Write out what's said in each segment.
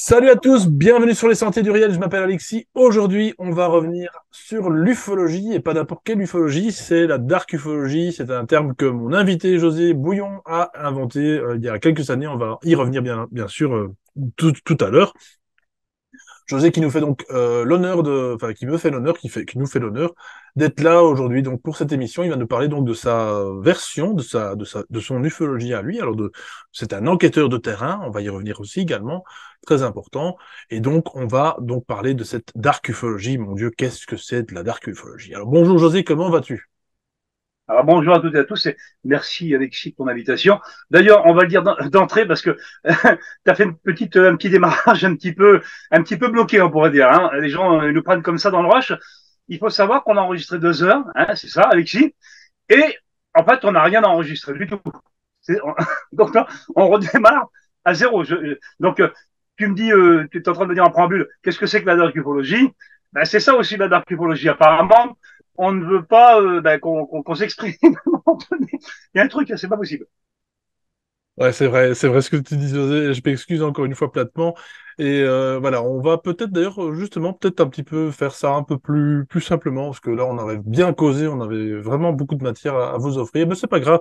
Salut à tous, bienvenue sur les Sentiers du Réel, je m'appelle Alexis. Aujourd'hui, on va revenir sur l'ufologie, et pas n'importe quelle ufologie, c'est la dark ufologie. C'est un terme que mon invité José Bouillon a inventé il y a quelques années. On va y revenir bien sûr tout à l'heure. José qui nous fait donc l'honneur enfin qui me fait l'honneur, qui nous fait l'honneur d'être là aujourd'hui. Donc pour cette émission, il va nous parler donc de sa version, de son ufologie à lui. C'est un enquêteur de terrain. On va y revenir aussi également, très important. Et donc on va donc parler de cette dark ufologie. Mon Dieu, qu'est-ce que c'est de la dark ufologie? Alors bonjour José, comment vas-tu? Alors bonjour à toutes et à tous et merci Alexis de ton invitation. D'ailleurs, on va le dire d'entrée parce que tu as fait un petit démarrage un petit peu bloqué, on pourrait dire. Hein. Les gens nous prennent comme ça dans le rush. Il faut savoir qu'on a enregistré 2 heures, hein, c'est ça, Alexis. Et en fait, on n'a rien enregistré du tout. Donc là, on redémarre à zéro. Donc tu me dis, tu es en train de me dire en préambule, qu'est-ce que c'est que la dark ufologie? Ben, c'est ça aussi la dark ufologie. Apparemment, on ne veut pas qu'on s'exprime. Il y a un truc, c'est pas possible. Ouais, c'est vrai ce que tu dis, José. Je m'excuse encore une fois platement. Et voilà, on va peut-être d'ailleurs justement peut-être un petit peu faire ça un peu plus simplement, parce que là on avait bien causé, on avait vraiment beaucoup de matière à vous offrir. Mais c'est pas grave,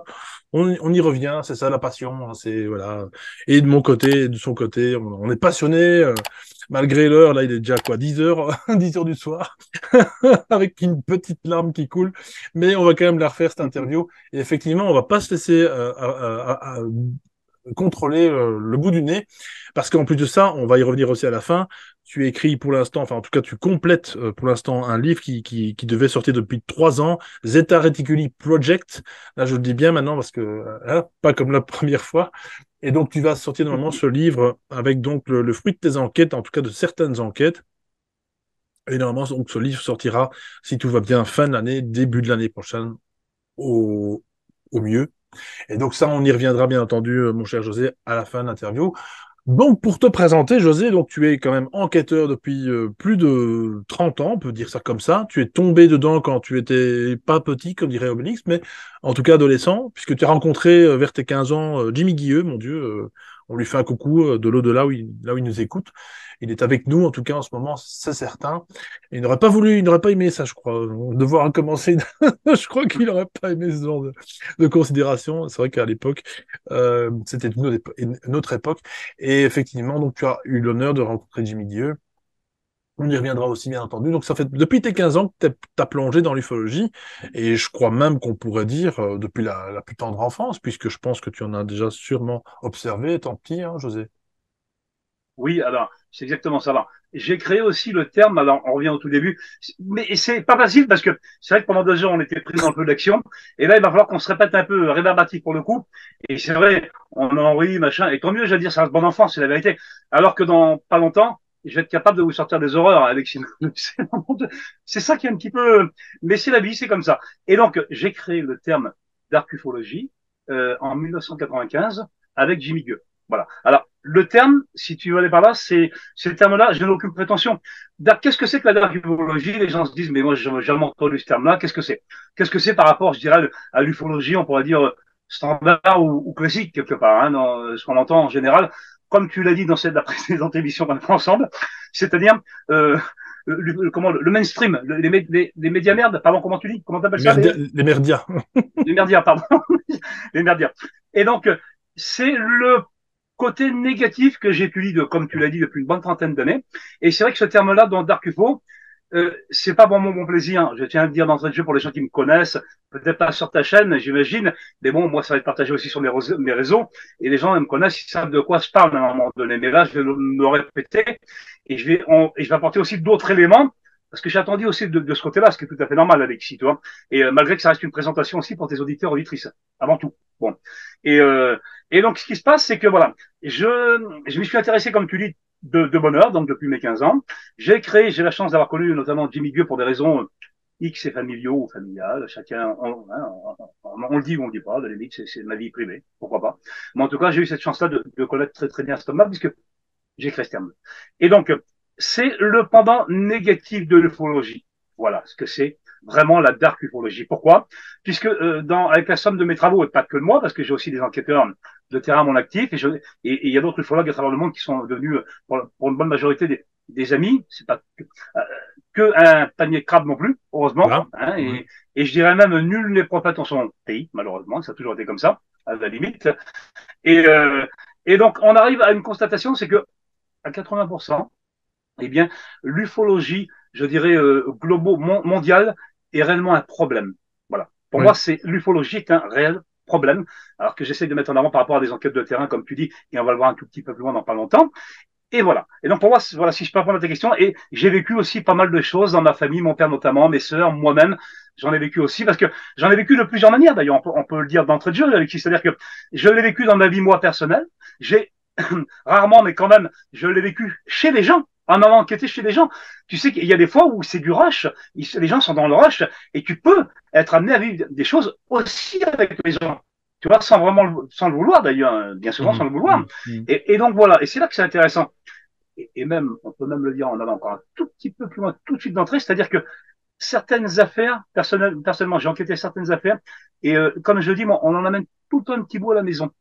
on y revient. C'est ça la passion. Hein, c'est voilà. Et de mon côté, et de son côté, on est passionné. Malgré l'heure, là il est déjà quoi, 10 heures, 10 heures du soir, avec une petite larme qui coule. Mais on va quand même la refaire cette interview. Et effectivement, on va pas se laisser contrôler le bout du nez, parce qu'en plus de ça, on va y revenir aussi à la fin, tu écris pour l'instant, enfin en tout cas tu complètes pour l'instant un livre qui devait sortir depuis 3 ans, Zeta Reticuli Project, là je le dis bien maintenant parce que, hein, pas comme la première fois, et donc tu vas sortir normalement ce livre avec donc le fruit de tes enquêtes, en tout cas de certaines enquêtes, et normalement donc ce livre sortira, si tout va bien, fin de l'année, début de l'année prochaine, au, au mieux. Et donc ça, on y reviendra bien entendu, mon cher José, à la fin de l'interview. Donc pour te présenter, José, donc tu es quand même enquêteur depuis plus de 30 ans, on peut dire ça comme ça. Tu es tombé dedans quand tu étais pas petit, comme dirait Obélix, mais en tout cas adolescent, puisque tu as rencontré vers tes 15 ans Jimmy Guilleux, mon Dieu, on lui fait un coucou de l'au-delà là où il nous écoute. Il est avec nous, en tout cas en ce moment, c'est certain. Il n'aurait pas aimé ça, je crois, devoir commencer. Je crois qu'il n'aurait pas aimé ce genre de considération. C'est vrai qu'à l'époque, c'était une autre époque. Et effectivement, donc tu as eu l'honneur de rencontrer Jimmy Dieu. On y reviendra aussi, bien entendu. Donc ça fait depuis tes 15 ans que tu as plongé dans l'ufologie. Et je crois même qu'on pourrait dire depuis la plus tendre enfance, puisque je pense que tu en as déjà sûrement observé étant petit, hein, José. Oui, alors, c'est exactement ça. Alors, j'ai créé aussi le terme, alors on revient au tout début, mais c'est pas facile parce que c'est vrai que pendant 2 heures, on était pris dans le feu d'action, et là, il va falloir qu'on se répète un peu rébarbatif pour le coup, et c'est vrai, on en rit, machin, et tant mieux, je veux dire, ça reste bon enfant, c'est la vérité. Alors que dans pas longtemps, je vais être capable de vous sortir des horreurs, Alexis. C'est ça qui est un petit peu, mais c'est la vie, c'est comme ça. Et donc, j'ai créé le terme d'arcufologie en 1995 avec Jimmy Gueux. Voilà. Alors, le terme, si tu veux aller par là, c'est le terme-là, je n'ai aucune prétention. Qu'est-ce que c'est que la darkufologie? Les gens se disent, mais moi, j'ai jamais entendu ce terme-là. Qu'est-ce que c'est? Qu'est-ce que c'est par rapport, je dirais, à l'ufologie, on pourrait dire standard ou classique, quelque part, hein, dans ce qu'on entend en général, comme tu l'as dit dans la précédente émission qu'on a fait ensemble, c'est-à-dire le mainstream, les médias merdes, pardon, comment tu dis? Comment t'appelles ça, Les merdias. les merdias, pardon, les merdias. Et donc, c'est le côté négatif que j'étudie, comme tu l'as dit, depuis une bonne trentaine d'années. Et c'est vrai que ce terme-là, dans Dark UFO, c'est pas pour mon bon plaisir. Je tiens à le dire d'entrée de jeu pour les gens qui me connaissent, peut-être pas sur ta chaîne, j'imagine, mais bon, moi, ça va être partagé aussi sur mes réseaux, et les gens ils me connaissent, ils savent de quoi je parle à un moment donné. Mais là, je vais me répéter, et je vais apporter aussi d'autres éléments, parce que j'ai attendu aussi de ce côté-là, ce qui est tout à fait normal, Alexis, toi. Et malgré que ça reste une présentation aussi pour tes auditeurs, auditrices, avant tout. Bon. Et, euh, et donc, ce qui se passe, c'est que voilà, je m'y suis intéressé, comme tu dis, de bonne heure, donc depuis mes 15 ans. J'ai la chance d'avoir connu notamment Jimmy Gueux pour des raisons X et familiaux ou familiales. Chacun, on le dit ou on le dit pas, de limite, c'est ma vie privée, pourquoi pas. Mais en tout cas, j'ai eu cette chance-là de connaître très très bien cet homme-là, puisque j'ai créé ce terme. Et donc, c'est le pendant négatif de l'ufologie. Voilà ce que c'est vraiment la dark ufologie. Pourquoi? Puisque avec la somme de mes travaux, et pas que de moi, parce que j'ai aussi des enquêteurs de terrain à mon actif, et il y a d'autres ufologues à travers le monde qui sont devenus, pour une bonne majorité, des amis. C'est pas que un panier de crabes non plus, heureusement. Voilà. Hein, Ouais. et je dirais même nul n'est prophète en son pays, malheureusement, ça a toujours été comme ça, à la limite. Et, euh, et donc, on arrive à une constatation, c'est que à 80%, eh bien, l'ufologie, je dirais, mondiale, est réellement un problème. Voilà. Pour moi, Ouais. c'est l'ufologie est un réel problème, alors que j'essaie de mettre en avant par rapport à des enquêtes de terrain, comme tu dis, et on va le voir un tout petit peu plus loin dans pas longtemps. Et voilà. Et donc pour moi, voilà, si je peux répondre à ta question, et j'ai vécu aussi pas mal de choses dans ma famille, mon père notamment, mes sœurs, moi-même, j'en ai vécu aussi, parce que j'en ai vécu de plusieurs manières d'ailleurs, on peut le dire d'entrée de jeu, Alexis, c'est-à-dire que je l'ai vécu dans ma vie moi personnelle, j'ai rarement, mais quand même, je l'ai vécu chez des gens, en allant enquêter chez des gens. Tu sais qu'il y a des fois où c'est du rush, les gens sont dans le rush, et tu peux être amené à vivre des choses aussi avec les gens. Tu vois, sans le vouloir d'ailleurs, bien souvent sans Mhm. le vouloir. Mhm. Mhm. Et donc voilà, et c'est là que c'est intéressant. Et même, on peut même le dire en allant encore un tout petit peu plus loin, tout de suite d'entrée, c'est-à-dire que certaines affaires, personnellement, j'ai enquêté certaines affaires, et comme je le dis, moi, on en amène tout un petit bout à la maison.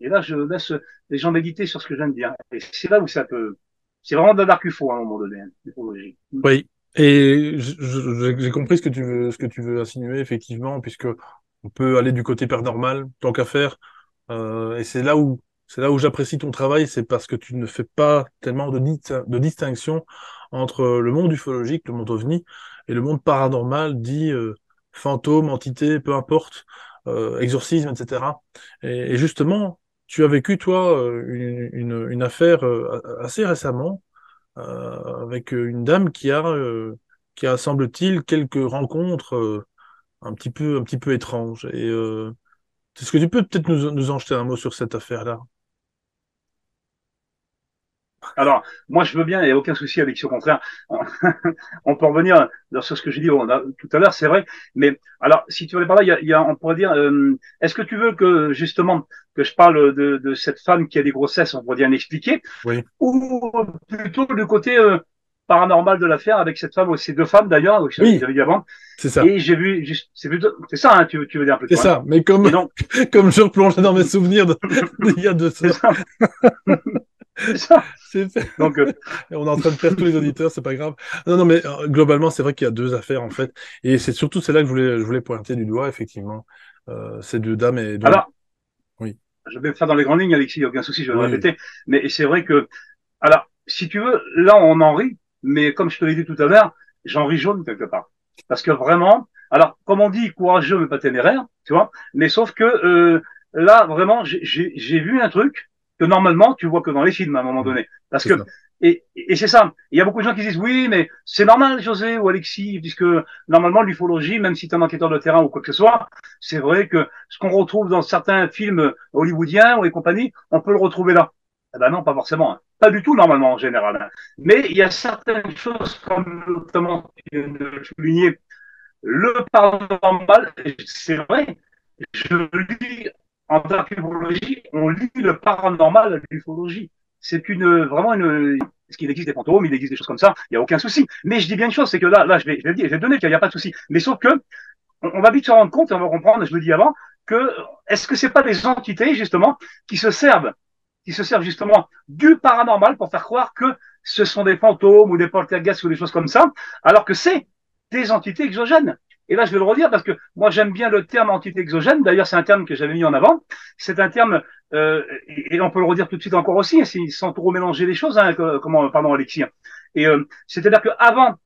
Et là, je laisse les gens méditer sur ce que je viens de dire. Et c'est là où ça peut... C'est vraiment de la dark UFO à un moment donné, hein, l'ufologie. Oui. Et j'ai compris ce que tu veux insinuer, effectivement, puisque on peut aller du côté paranormal, tant qu'à faire. Et c'est là où j'apprécie ton travail, c'est parce que tu ne fais pas tellement de distinction entre le monde ufologique, le monde ovni, et le monde paranormal, dit fantôme, entité, peu importe, exorcisme, etc. Et justement, tu as vécu, toi, une affaire assez récemment avec une dame qui a, semble-t-il, quelques rencontres un petit peu étranges. Et est-ce que tu peux peut-être nous en jeter un mot sur cette affaire-là? Alors, moi, je veux bien, il n'y a aucun souci avec ce, au contraire. On peut revenir sur ce que j'ai dit tout à l'heure, c'est vrai. Mais alors, si tu veux par là, on pourrait dire, est-ce que tu veux que, justement, que je parle de cette femme qui a des grossesses, on pourrait bien l'expliquer, Oui, ou plutôt du côté paranormal de l'affaire avec cette femme, ou ces deux femmes d'ailleurs, que oui, j'avais dit avant. c'est ça. Et j'ai vu, c'est ça, hein, tu veux dire C'est plutôt, hein. ça. Mais comme, Et donc, comme je replongeais dans mes souvenirs d'il y a deux c'est ans, ça, c'est ça. c'est Donc, on est en train de perdre tous les auditeurs, c'est pas grave. Non, non, mais globalement, c'est vrai qu'il y a deux affaires, en fait. Et c'est surtout celle-là que je voulais pointer du doigt, effectivement. Ces deux dames et deux... alors, Oui, je vais me faire dans les grandes lignes, Alexis, il n'y a aucun souci, je vais le oui, oui. répéter. Mais c'est vrai que, alors, si tu veux, là, on en rit, mais comme je te l'ai dit tout à l'heure, j'en ris jaune quelque part. Parce que vraiment, alors, comme on dit, courageux, mais pas téméraire, tu vois, mais sauf que là, vraiment, j'ai vu un truc que normalement, tu vois que dans les films à un moment Mm. donné. Parce C'est que, ça. et c'est ça. Il y a beaucoup de gens qui disent, oui, mais c'est normal, José ou Alexis, puisque normalement, l'ufologie, même si tu es un enquêteur de terrain ou quoi que ce soit, c'est vrai que ce qu'on retrouve dans certains films hollywoodiens ou et compagnie, on peut le retrouver là. Eh ben non, pas forcément, hein. Pas du tout normalement en général, hein. Mais il y a certaines choses, comme notamment tu viens de le souligner, le paranormal, c'est vrai, je lis en archéologie, on lit le paranormal à l'ufologie. C'est vraiment une. Est-ce qu'il existe des fantômes, il existe des choses comme ça, il n'y a aucun souci. Mais je dis bien une chose, c'est que là, je vais le dire, je vais le donner qu'il n'y a pas de souci. Mais sauf que on va vite se rendre compte, et on va comprendre, je le dis avant, que est-ce que c'est pas des entités justement qui se servent, justement du paranormal pour faire croire que ce sont des fantômes ou des poltergeists ou des choses comme ça, alors que c'est des entités exogènes. Et là, je vais le redire parce que moi, j'aime bien le terme entité exogène. D'ailleurs, c'est un terme que j'avais mis en avant. C'est un terme, et on peut le redire tout de suite encore aussi, sans trop mélanger les choses, hein, comment, pardon, Alexis. Et c'est-à-dire qu'avant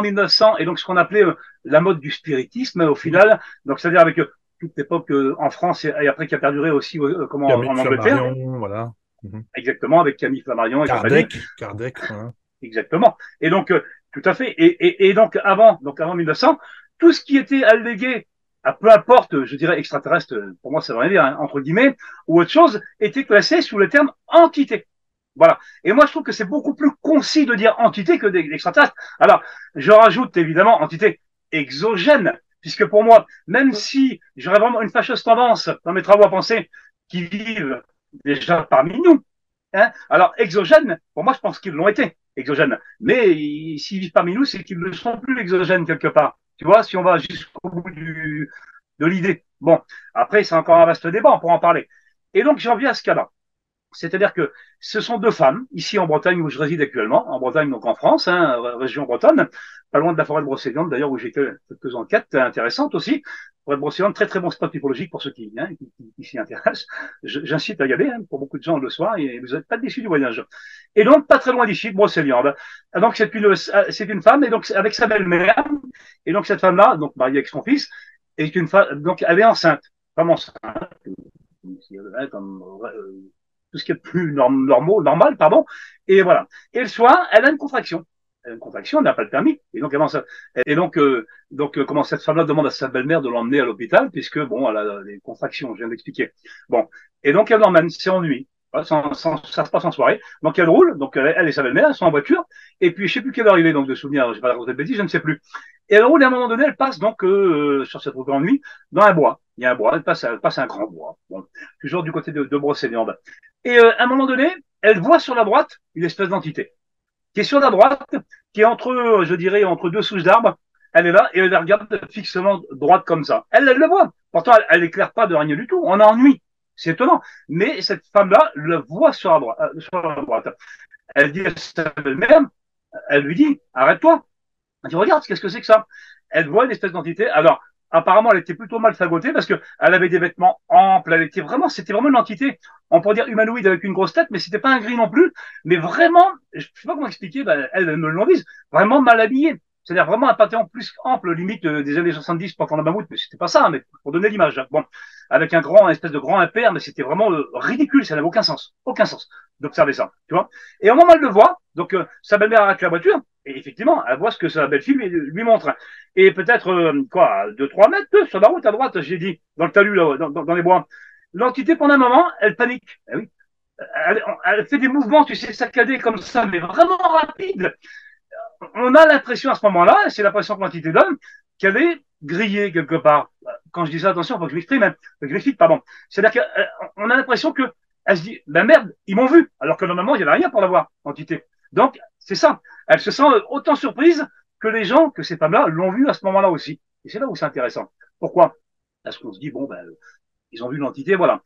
1900, et donc ce qu'on appelait la mode du spiritisme au Oui. final, donc c'est-à-dire avec toute l'époque en France et après qui a perduré aussi comment, en Angleterre, Flammarion, voilà. Mhm. exactement, avec Camille Flammarion et compagnie, Kardec, voilà. exactement. Et donc, tout à fait. Et donc avant 1900, tout ce qui était allégué à peu importe, je dirais extraterrestre, pour moi ça veut rien dire, hein, entre guillemets, ou autre chose, était classé sous le terme entité. Voilà. Et moi, je trouve que c'est beaucoup plus concis de dire entité que d'extraterrestre. Alors, je rajoute évidemment entité exogène, puisque pour moi, même si j'aurais vraiment une fâcheuse tendance dans mes travaux à penser qu'ils vivent déjà parmi nous, hein, alors exogène, pour moi, je pense qu'ils l'ont été, exogènes. Mais s'ils vivent parmi nous, c'est qu'ils ne sont plus exogènes quelque part. Tu vois, si on va jusqu'au bout de l'idée. Bon, après, c'est encore un vaste débat, on pourra en parler. Et donc, j'en viens à ce cas-là. C'est-à-dire que ce sont deux femmes, ici en Bretagne où je réside actuellement, en Bretagne donc en France, hein, région bretonne, pas loin de la forêt de Brocéliande d'ailleurs où j'ai fait quelques enquêtes intéressantes aussi. Forêt de Brocéliande, très très bon spot typologique pour ceux qui s'y intéressent. J'incite à y aller, hein, pour beaucoup de gens le soir et vous n'êtes pas déçus du voyage. Et donc pas très loin d'ici, de Brocéliande. Donc c'est une femme et donc avec sa belle-mère et donc cette femme-là, donc mariée avec son fils, est une femme, donc elle est enceinte, vraiment enceinte, comme tout ce qui est plus normal, pardon. Et voilà. Et le soir, elle a une contraction. Elle a une contraction, elle n'a pas le permis. Et donc, comment cette femme-là demande à sa belle-mère de l'emmener à l'hôpital, puisque, bon, elle a des contractions, je viens d'expliquer. Bon. Et donc, elle l'emmène, c'est en nuit. Ça se passe en soirée. Donc, elle roule. Donc, elle et sa belle-mère, elles sont en voiture. Et puis, je sais plus quelle heure il est, donc, de souvenir, je vais pas raconter de bêtises, je ne sais plus. Et elle roule, et à un moment donné, elle passe, donc, sur cette route en nuit, dans un bois. Il y a un bois, elle passe un grand bois. Bon. Toujours du côté de Brocéliande. Et à un moment donné, elle voit sur la droite une espèce d'entité qui est sur la droite, qui est entre, je dirais, entre deux souches d'arbres. Elle est là et elle regarde fixement droite comme ça. Elle le voit. Pourtant, elle éclaire pas de rien du tout. On ennuie. C'est étonnant. Mais cette femme-là le voit sur la droite. Elle dit à sa belle-mère, elle lui dit, arrête-toi. Elle dit, regarde, qu'est-ce que c'est que ça? Elle voit une espèce d'entité. Alors, apparemment, elle était plutôt mal fagotée parce que elle avait des vêtements amples. C'était vraiment une entité, on pourrait dire humanoïde avec une grosse tête, mais c'était pas un gris non plus. Mais vraiment, je sais pas comment expliquer, elles me l'ont dit, vraiment mal habillée. C'est-à-dire vraiment un panthéon plus ample, limite des années 70 pour prendre un mammouth, mais c'était pas ça, hein, mais pour donner l'image. Hein. Bon, avec un espèce de grand impair, mais c'était vraiment ridicule, ça n'avait aucun sens d'observer ça, tu vois. Et au moment où elle le voit, donc sa belle-mère arrête la voiture, et effectivement, elle voit ce que sa belle-fille lui montre. Et peut-être, 2-3 mètres sur la route à droite, j'ai dit, dans le talus, là, dans les bois. L'entité, pendant un moment, elle panique. Eh oui. Elle fait des mouvements, tu sais, saccadés comme ça, mais vraiment rapides. On a l'impression à ce moment-là, et c'est l'impression que l'entité donne, qu'elle est grillée quelque part. Quand je dis ça, attention, faut que je m'exprime, hein, faut que je m'explique, pardon. C'est-à-dire qu'on a l'impression que elle se dit, ben merde, ils m'ont vu, alors que normalement, il n'y avait rien pour la voir, l'entité. Donc, c'est ça. Elle se sent autant surprise que les gens, que ces femmes-là, l'ont vue à ce moment-là aussi. Et c'est là où c'est intéressant. Pourquoi? Parce qu'on se dit, bon, ben, ils ont vu l'entité, voilà.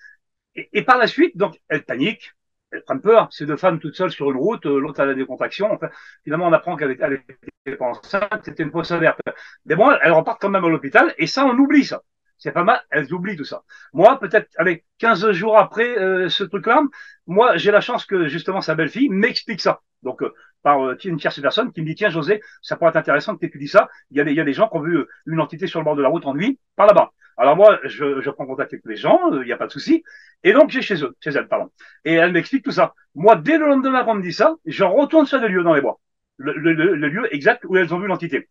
Et par la suite, donc, elles paniquent, elles prennent peur. Ces deux femmes toutes seules sur une route, l'autre a des contractions. Enfin, finalement, on apprend qu'elle était enceinte, c'était une fausse alerte. Mais bon, elles repartent quand même à l'hôpital, et ça, on oublie ça. C'est pas mal, elles oublient tout ça. Moi, peut-être, allez, 15 jours après ce truc-là, moi, j'ai la chance que, justement, sa belle-fille m'explique ça. Donc, par une tierce personne qui me dit, tiens, José, ça pourrait être intéressant que tu étudies ça. Il y a des gens qui ont vu une entité sur le bord de la route en nuit, par là-bas. Alors moi, je prends contact avec les gens, il n'y a pas de souci. Et donc, j'ai chez elle, pardon. Et elle m'explique tout ça. Moi, dès le lendemain qu'on me dit ça, je retourne sur le lieu dans les bois. Le lieu exact où elles ont vu l'entité.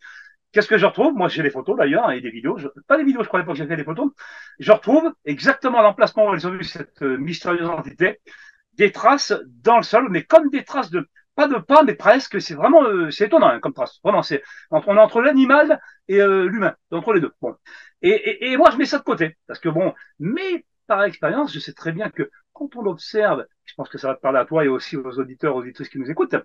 Qu'est-ce que je retrouve? Moi, j'ai des photos d'ailleurs et des vidéos. Pas des vidéos, je crois pas que j'ai fait des photos. Je retrouve exactement l'emplacement où elles ont vu cette mystérieuse entité. Des traces dans le sol, mais comme des traces pas de pas, mais presque. C'est vraiment, c'est étonnant hein, comme trace. Vraiment, on est entre l'animal et l'humain, entre les deux. Bon. Et moi, je mets ça de côté parce que bon, mais par expérience, je sais très bien que quand on observe, je pense que ça va te parler à toi et aussi aux auditeurs, aux auditrices qui nous écoutent,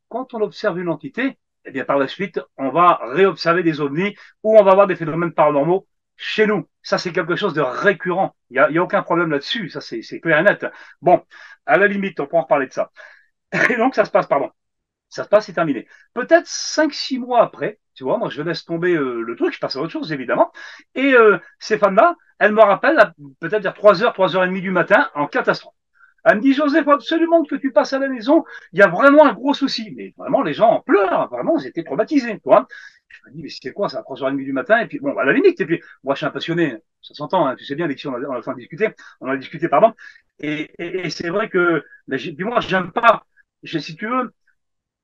quand on observe une entité, eh bien, par la suite, on va réobserver des ovnis ou on va avoir des phénomènes paranormaux chez nous. Ça, c'est quelque chose de récurrent. Il y a aucun problème là-dessus. Ça, c'est clair et net. Bon, à la limite, on peut en reparler de ça. Et donc, ça se passe, pardon. Ça se passe, c'est terminé. Peut-être 5-6 mois après, tu vois, moi, je laisse tomber le truc, je passe à autre chose, évidemment. Et ces femmes-là, elles me rappellent peut-être vers 3h, 3h30 du matin, en catastrophe. Elle me dit, Joseph, faut absolument que tu passes à la maison. Il y a vraiment un gros souci. Mais vraiment, les gens en pleurent. Vraiment, ils étaient traumatisés. Tu vois. Je me dis, mais c'est quoi ça, à 3h30 du matin? Et puis, bon, à la limite, et puis, moi, je suis un passionné. Ça s'entend, hein, tu sais bien, avec qui on a enfin discuté. On a discuté, pardon. Et c'est vrai que, puis moi, j'aime pas, si tu veux,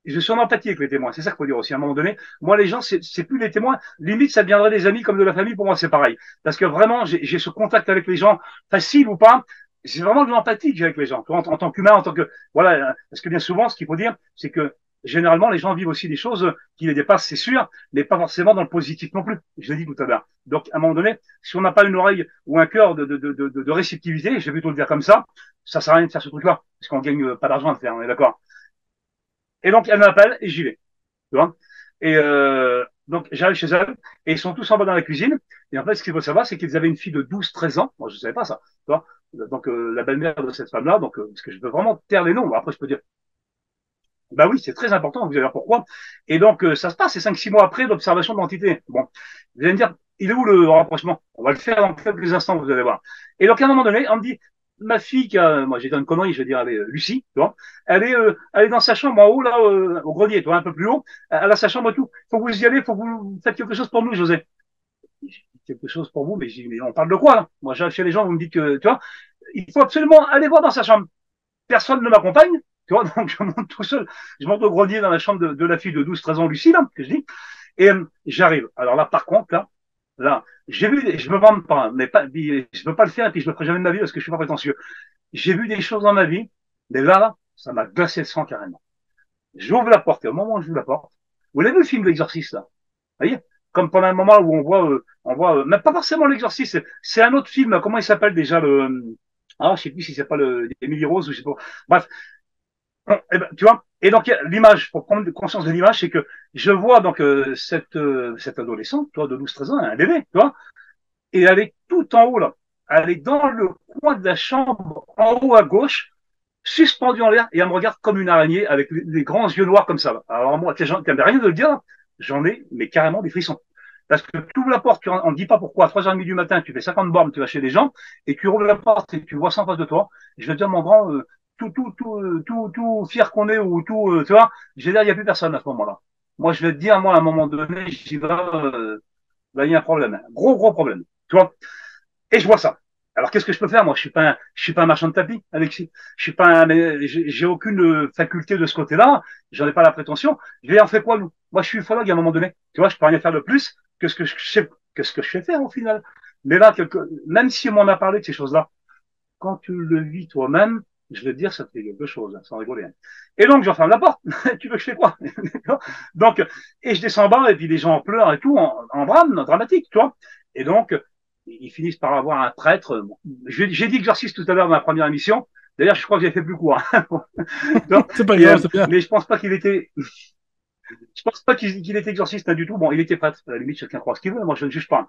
je suis en empathie avec les témoins. C'est ça qu'il faut dire aussi. À un moment donné, moi, les gens, c'est plus les témoins. Limite, ça deviendrait des amis comme de la famille. Pour moi, c'est pareil. Parce que vraiment, j'ai ce contact avec les gens, facile ou pas. C'est vraiment de l'empathie que j'ai avec les gens. En tant qu'humain, en tant que, voilà. Parce que bien souvent, ce qu'il faut dire, c'est que généralement, les gens vivent aussi des choses qui les dépassent, c'est sûr, mais pas forcément dans le positif non plus. Je l'ai dit tout à l'heure. Donc, à un moment donné, si on n'a pas une oreille ou un cœur de réceptivité, je vais plutôt le dire comme ça sert à rien de faire ce truc-là. Parce qu'on gagne pas d'argent à le faire. On est d'accord. Et donc, elle m'appelle et j'y vais. Tu vois. Et Donc, j'arrive chez eux et ils sont tous en bas dans la cuisine. Et en fait, ce qu'il faut savoir, c'est qu'ils avaient une fille de 12-13 ans. Moi, je ne savais pas ça. Tu vois, donc, la belle-mère de cette femme-là, donc, parce que je veux vraiment taire les noms. Après, je peux dire, bah oui, c'est très important. Vous allez voir pourquoi. Et donc, ça se passe. C'est 5-6 mois après l'observation de l'entité. Bon, vous allez me dire, il est où le rapprochement? On va le faire dans quelques instants, vous allez voir. Et donc, à un moment donné, on me dit, ma fille, moi, j'ai dit une connerie, je vais dire, elle est Lucie, tu vois, elle est dans sa chambre en haut, là, au grenier, tu vois, un peu plus haut. Elle a sa chambre et tout. Faut que vous y allez, faut que vous faites quelque chose pour nous, José. Quelque chose pour vous, mais, mais on parle de quoi, là? Moi, j'arrive chez les gens, vous me dites que, tu vois, il faut absolument aller voir dans sa chambre. Personne ne m'accompagne, tu vois, donc je monte tout seul. Je monte au grenier dans la chambre de la fille de 12-13 ans, Lucie, là, que je dis, et j'arrive. Alors là, par contre, là, j'ai vu, je me vante pas, mais pas, je veux pas le faire, et puis je le ferai jamais de ma vie parce que je suis pas prétentieux. J'ai vu des choses dans ma vie, mais là, ça m'a glacé le sang carrément. J'ouvre la porte, et au moment où j'ouvre la porte, vous l'avez vu le film de l'exorciste, là? Vous voyez? Comme pendant un moment où on voit, même pas forcément l'exorciste, c'est un autre film, comment il s'appelle déjà, je sais plus si c'est pas Emily Rose ou je sais pas. Bref, eh ben, tu vois, et donc l'image, pour prendre conscience de l'image, c'est que je vois donc cette adolescente, toi, de 12-13 ans, un bébé, tu vois, et elle est tout en haut là. Elle est dans le coin de la chambre, en haut à gauche, suspendue en l'air, et elle me regarde comme une araignée avec les grands yeux noirs comme ça. Alors moi, tu n'as rien de le dire, j'en ai, mais carrément des frissons. Parce que tu ouvres la porte, on ne dit pas pourquoi, à 3h30 du matin, tu fais 50 bornes, tu vas chez les gens, et tu ouvres la porte et tu vois ça en face de toi. Je veux dire, mon grand, tout fier qu'on est, ou tout, tu vois, je veux dire, il n'y a plus personne à ce moment-là. Moi, je vais te dire, moi, à un moment donné, j'y vais, là, il y a un problème. Un gros, gros problème. Tu vois? Et je vois ça. Alors, qu'est-ce que je peux faire? Moi, je suis pas un marchand de tapis, Alexis. Je suis pas j'ai aucune faculté de ce côté-là. J'en ai pas la prétention. Je vais en faire quoi, nous? Moi, je suis ufologue à un moment donné. Tu vois, je peux rien faire de plus que ce que je sais, que ce que je sais faire au final. Mais là, même si on m'en a parlé de ces choses-là, quand tu le vis toi-même, je vais te dire, ça te fait quelque chose, hein, sans rigoler. Hein. Et donc, j'enferme la porte. Tu veux que je fais quoi? Donc, et je descends en bas, et puis les gens pleurent et tout, en drame, dramatique, tu vois. Et donc, ils finissent par avoir un prêtre. J'ai dit exorciste tout à l'heure dans ma première émission. D'ailleurs, je crois que j'ai fait plus court. Hein. C'est pas grave, c'est bien. Mais je pense pas qu'il était, je pense pas qu'il était exorciste hein, du tout. Bon, il était prêtre. À la limite, chacun croit ce qu'il veut. Moi, je ne juge pas.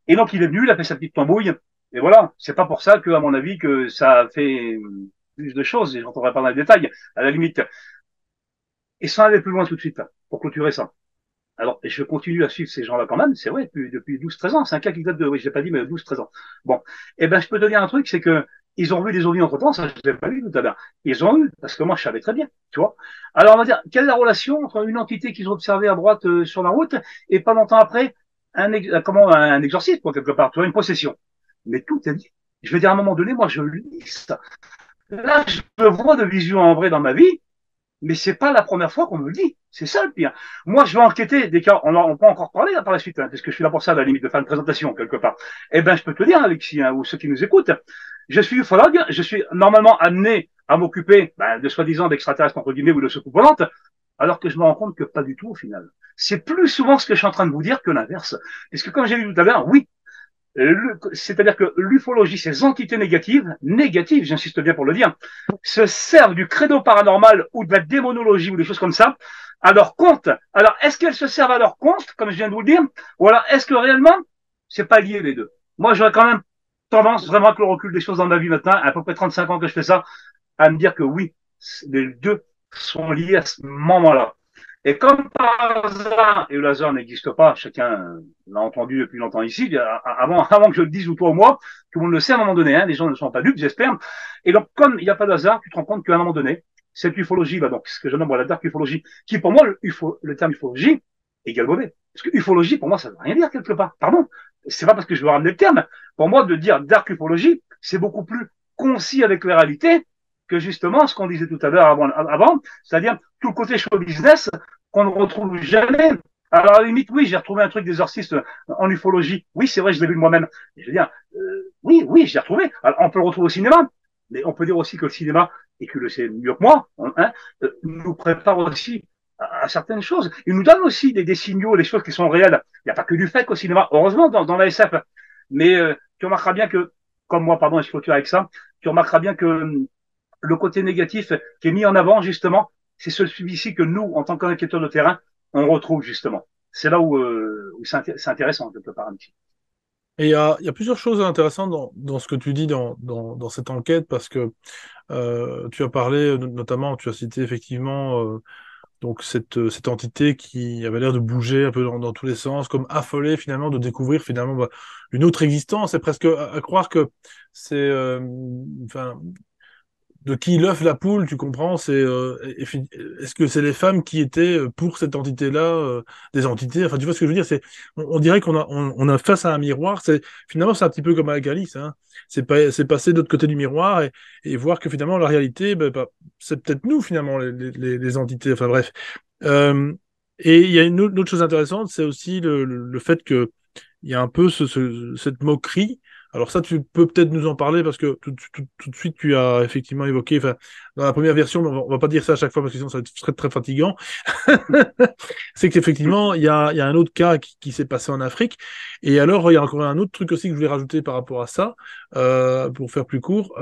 Et donc, il est venu, il a fait sa petite tambouille. Et voilà. C'est pas pour ça que, à mon avis, que ça a fait plus de choses. Et j'entendrai pas dans les détails. À la limite. Et sans aller plus loin tout de suite, là, pour clôturer ça. Alors, je continue à suivre ces gens-là quand même, c'est vrai, depuis 12-13 ans. C'est un cas qui date de, oui, je l'ai pas dit, mais 12-13 ans. Bon. Eh ben, je peux te dire un truc, c'est que ils ont vu des ovnis entre temps, ça, je l'ai pas vu tout à l'heure. Ils ont eu, parce que moi, je savais très bien, tu vois. Alors, on va dire, quelle est la relation entre une entité qu'ils ont observée à droite sur la route et pas longtemps après, un exorcisme, quoi, quelque part, tu vois, une possession. Mais tout est dit. Je vais dire à un moment donné, moi, je lis ça. Là, je vois de vision en vrai dans ma vie, mais c'est pas la première fois qu'on me le dit. C'est ça le pire. Moi, je vais enquêter des cas, on peut encore parler là, par la suite, hein, parce que je suis là pour ça, à la limite, de faire une présentation quelque part. Eh ben, je peux te dire, Alexis, hein, ou ceux qui nous écoutent, je suis ufologue, je suis normalement amené à m'occuper de soi-disant d'extraterrestres, entre guillemets, ou de soucoupes volantes, alors que je me rends compte que pas du tout au final. C'est plus souvent ce que je suis en train de vous dire que l'inverse. Parce que comme j'ai dit tout à l'heure, oui, c'est-à-dire que l'ufologie, ces entités négatives, j'insiste bien pour le dire, se servent du credo paranormal ou de la démonologie ou des choses comme ça à leur compte. Alors, est-ce qu'elles se servent à leur compte, comme je viens de vous le dire, ou alors est-ce que réellement, c'est pas lié les deux? Moi, j'aurais quand même tendance, vraiment avec le recul des choses dans ma vie maintenant, à peu près 35 ans que je fais ça, à me dire que oui, les deux sont liés à ce moment-là. Et comme par hasard, et le hasard n'existe pas, chacun l'a entendu depuis longtemps ici, avant que je le dise ou toi ou moi, tout le monde le sait à un moment donné, hein, les gens ne sont pas dupes, j'espère. Et donc, comme il n'y a pas de hasard, tu te rends compte qu'à un moment donné, cette ufologie, là, donc, ce que je nomme la dark ufologie, qui pour moi, le terme ufologie est galvaudé. Parce que ufologie, pour moi, ça ne veut rien dire quelque part. Pardon. C'est pas parce que je veux ramener le terme. Pour moi, de dire dark ufologie, c'est beaucoup plus concis avec la réalité que justement ce qu'on disait tout à l'heure avant, c'est-à-dire tout le côté show business qu'on ne retrouve jamais. Alors, à la limite, oui, j'ai retrouvé un truc d'exorciste en ufologie. Oui, c'est vrai, je l'ai vu moi-même. Je veux dire, oui, j'ai retrouvé. Alors, on peut le retrouver au cinéma, mais on peut dire aussi que le cinéma, et que le sait mieux que moi, hein, nous prépare aussi à certaines choses. Il nous donne aussi des signaux, des choses qui sont réelles. Il n'y a pas que du fake au cinéma, heureusement, dans la SF. Mais tu remarqueras bien que, comme moi, pardon, je clôture avec ça, tu remarqueras bien que le côté négatif qui est mis en avant, justement, c'est celui-ci que nous, en tant qu'enquêteurs de terrain, on retrouve justement. c'est là où c'est intéressant quelque part un petit. Et il y a plusieurs choses intéressantes dans ce que tu dis dans cette enquête, parce que tu as parlé, notamment, tu as cité effectivement donc cette entité qui avait l'air de bouger un peu dans tous les sens, comme affolée finalement de découvrir finalement bah, une autre existence. C'est presque à croire que c'est, enfin, de qui l'œuf la poule, tu comprends? Est-ce que c'est les femmes qui étaient pour cette entité-là des entités? Enfin, tu vois ce que je veux dire? On dirait qu'on a face à un miroir. Finalement c'est un petit peu comme à Galice, hein. C'est passer de l'autre côté du miroir et voir que finalement la réalité, ben, bah, c'est peut-être nous finalement les entités. Enfin bref. Euh, et il y a une autre chose intéressante, c'est aussi le fait que il y a un peu cette moquerie. Alors ça, tu peux peut-être nous en parler parce que tout de suite, tu as effectivement évoqué, enfin, dans la première version, mais on va pas dire ça à chaque fois parce que sinon ça va être très, très fatigant. C'est qu'effectivement, il y a un autre cas qui s'est passé en Afrique. Et alors, il y a encore un autre truc aussi que je voulais rajouter par rapport à ça, pour faire plus court,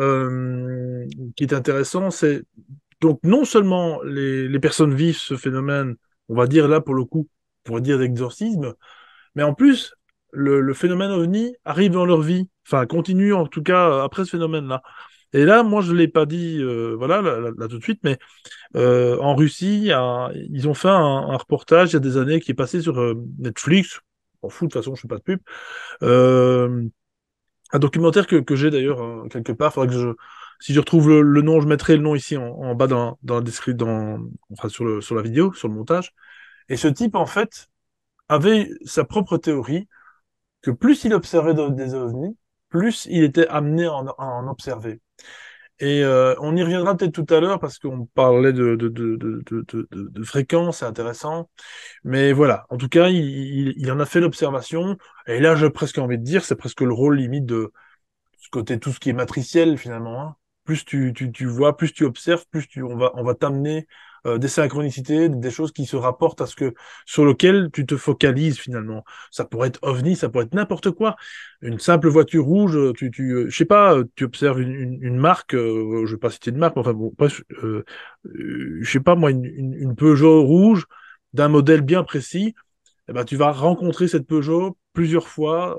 qui est intéressant, c'est donc non seulement les personnes vivent ce phénomène, on va dire là pour le coup, on pourrait dire d'exorcisme, mais en plus, le phénomène OVNI arrive dans leur vie, enfin continue en tout cas après ce phénomène-là. Et là, moi, je l'ai pas dit, voilà, là, tout de suite, mais en Russie, ils ont fait un reportage il y a des années qui est passé sur Netflix. On fout, de toute façon, je fais pas de pub. Euh, un documentaire que j'ai d'ailleurs quelque part. Faudrait que si je retrouve le nom, je mettrai le nom ici en bas dans la description, enfin sur la vidéo, sur le montage. Et ce type, en fait, avait sa propre théorie que plus il observait des ovnis, plus il était amené à en observer. Et on y reviendra peut-être tout à l'heure parce qu'on parlait de fréquence, c'est intéressant. Mais voilà, en tout cas, il en a fait l'observation. Et là, j'ai presque envie de dire, c'est presque le rôle limite de ce côté, tout ce qui est matriciel finalement, hein. Plus tu vois, plus tu observes, on va t'amener des synchronicités, des choses qui se rapportent à sur lequel tu te focalises finalement. Ça pourrait être OVNI, ça pourrait être n'importe quoi. Une simple voiture rouge, je sais pas, tu observes une marque, je vais pas citer de marque, mais enfin bon, bref, je sais pas moi, une Peugeot rouge d'un modèle bien précis, eh ben, tu vas rencontrer cette Peugeot plusieurs fois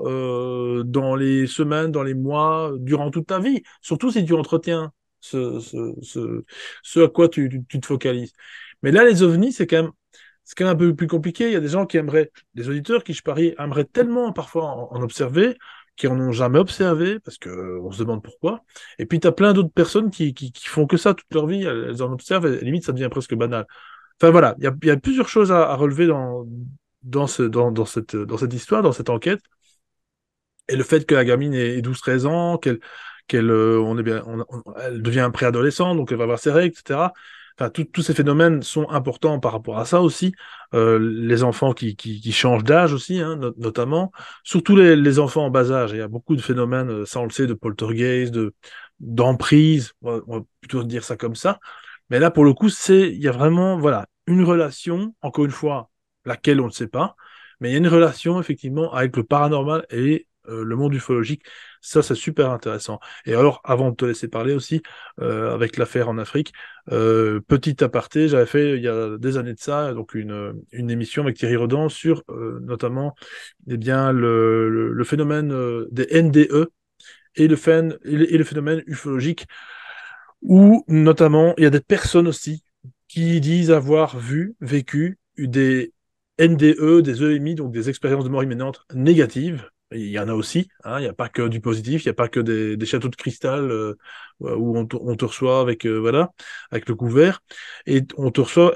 dans les semaines, dans les mois, durant toute ta vie. Surtout si tu entretiens ce à quoi tu te focalises. Mais là, les ovnis, c'est quand même un peu plus compliqué. Il y a des gens qui aimeraient, des auditeurs qui, je parie, aimeraient tellement parfois en observer, qui en ont jamais observé, parce que on se demande pourquoi. Et puis, tu as plein d'autres personnes qui font que ça toute leur vie. Elles en observent, et limite, ça devient presque banal. Enfin voilà, il y a plusieurs choses à relever dans cette histoire, dans cette enquête. Et le fait que la gamine ait 12-13 ans, on est bien, elle devient un préadolescent, donc elle va avoir ses règles, etc. Enfin, tous ces phénomènes sont importants par rapport à ça aussi. Les enfants qui changent d'âge aussi, hein, notamment. Surtout les enfants en bas âge. Il y a beaucoup de phénomènes, ça on le sait, de poltergeist, d'emprise, on va plutôt dire ça comme ça. Mais là, pour le coup, il y a vraiment, voilà, une relation, encore une fois, laquelle on ne sait pas, mais il y a une relation, effectivement, avec le paranormal et le monde ufologique. Ça, c'est super intéressant. Et alors, avant de te laisser parler aussi, avec l'affaire en Afrique, petit aparté, j'avais fait, il y a des années de ça, donc une émission avec Thierry Rodan sur, notamment, eh bien, le phénomène des NDE et le phénomène ufologique où notamment il y a des personnes aussi qui disent avoir vécu des NDE, des EMI, donc des expériences de mort imminente négatives. Il y en a aussi, hein, il n'y a pas que du positif, il n'y a pas que des châteaux de cristal où on te reçoit avec voilà, avec le couvert, et on te reçoit.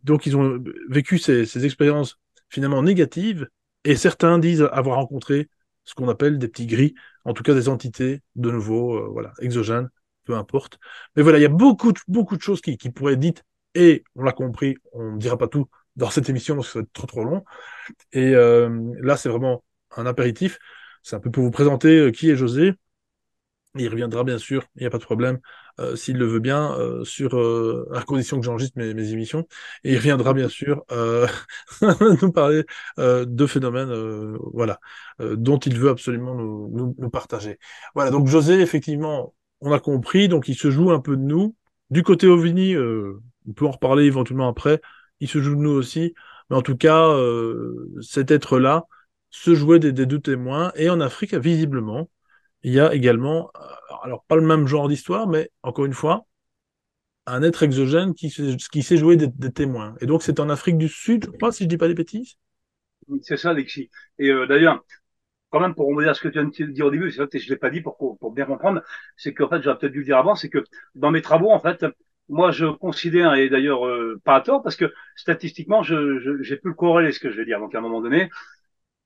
Donc ils ont vécu ces expériences finalement négatives, et certains disent avoir rencontré ce qu'on appelle des petits gris, en tout cas des entités de nouveau, voilà, exogènes, peu importe. Mais voilà, il y a beaucoup de choses qui pourraient être dites, et on l'a compris, on ne dira pas tout dans cette émission parce que ça va être trop trop long. Et là, c'est vraiment un apéritif. C'est un peu pour vous présenter qui est José. Il reviendra bien sûr, il n'y a pas de problème, s'il le veut bien, à condition que j'enregistre mes émissions. Et il reviendra bien sûr nous parler de phénomènes voilà, dont il veut absolument nous partager. Voilà, donc José, effectivement, on a compris, donc il se joue un peu de nous. Du côté OVNI, on peut en reparler éventuellement après, il se joue de nous aussi. Mais en tout cas, cet être-là se jouait des deux témoins. Et en Afrique, visiblement, il y a également, alors pas le même genre d'histoire, mais encore une fois, un être exogène qui sait jouer des témoins. Et donc c'est en Afrique du Sud, je crois, si je dis pas des bêtises. C'est ça, Alexis. Et d'ailleurs, quand même, pour rebondir à ce que tu viens de dire au début, c'est vrai que je l'ai pas dit pour bien comprendre, c'est qu'en fait, j'aurais peut-être dû le dire avant, c'est que dans mes travaux, en fait, moi, je considère, et d'ailleurs pas à tort, parce que statistiquement, j'ai pu le corréler ce que je vais dire. Donc, à un moment donné,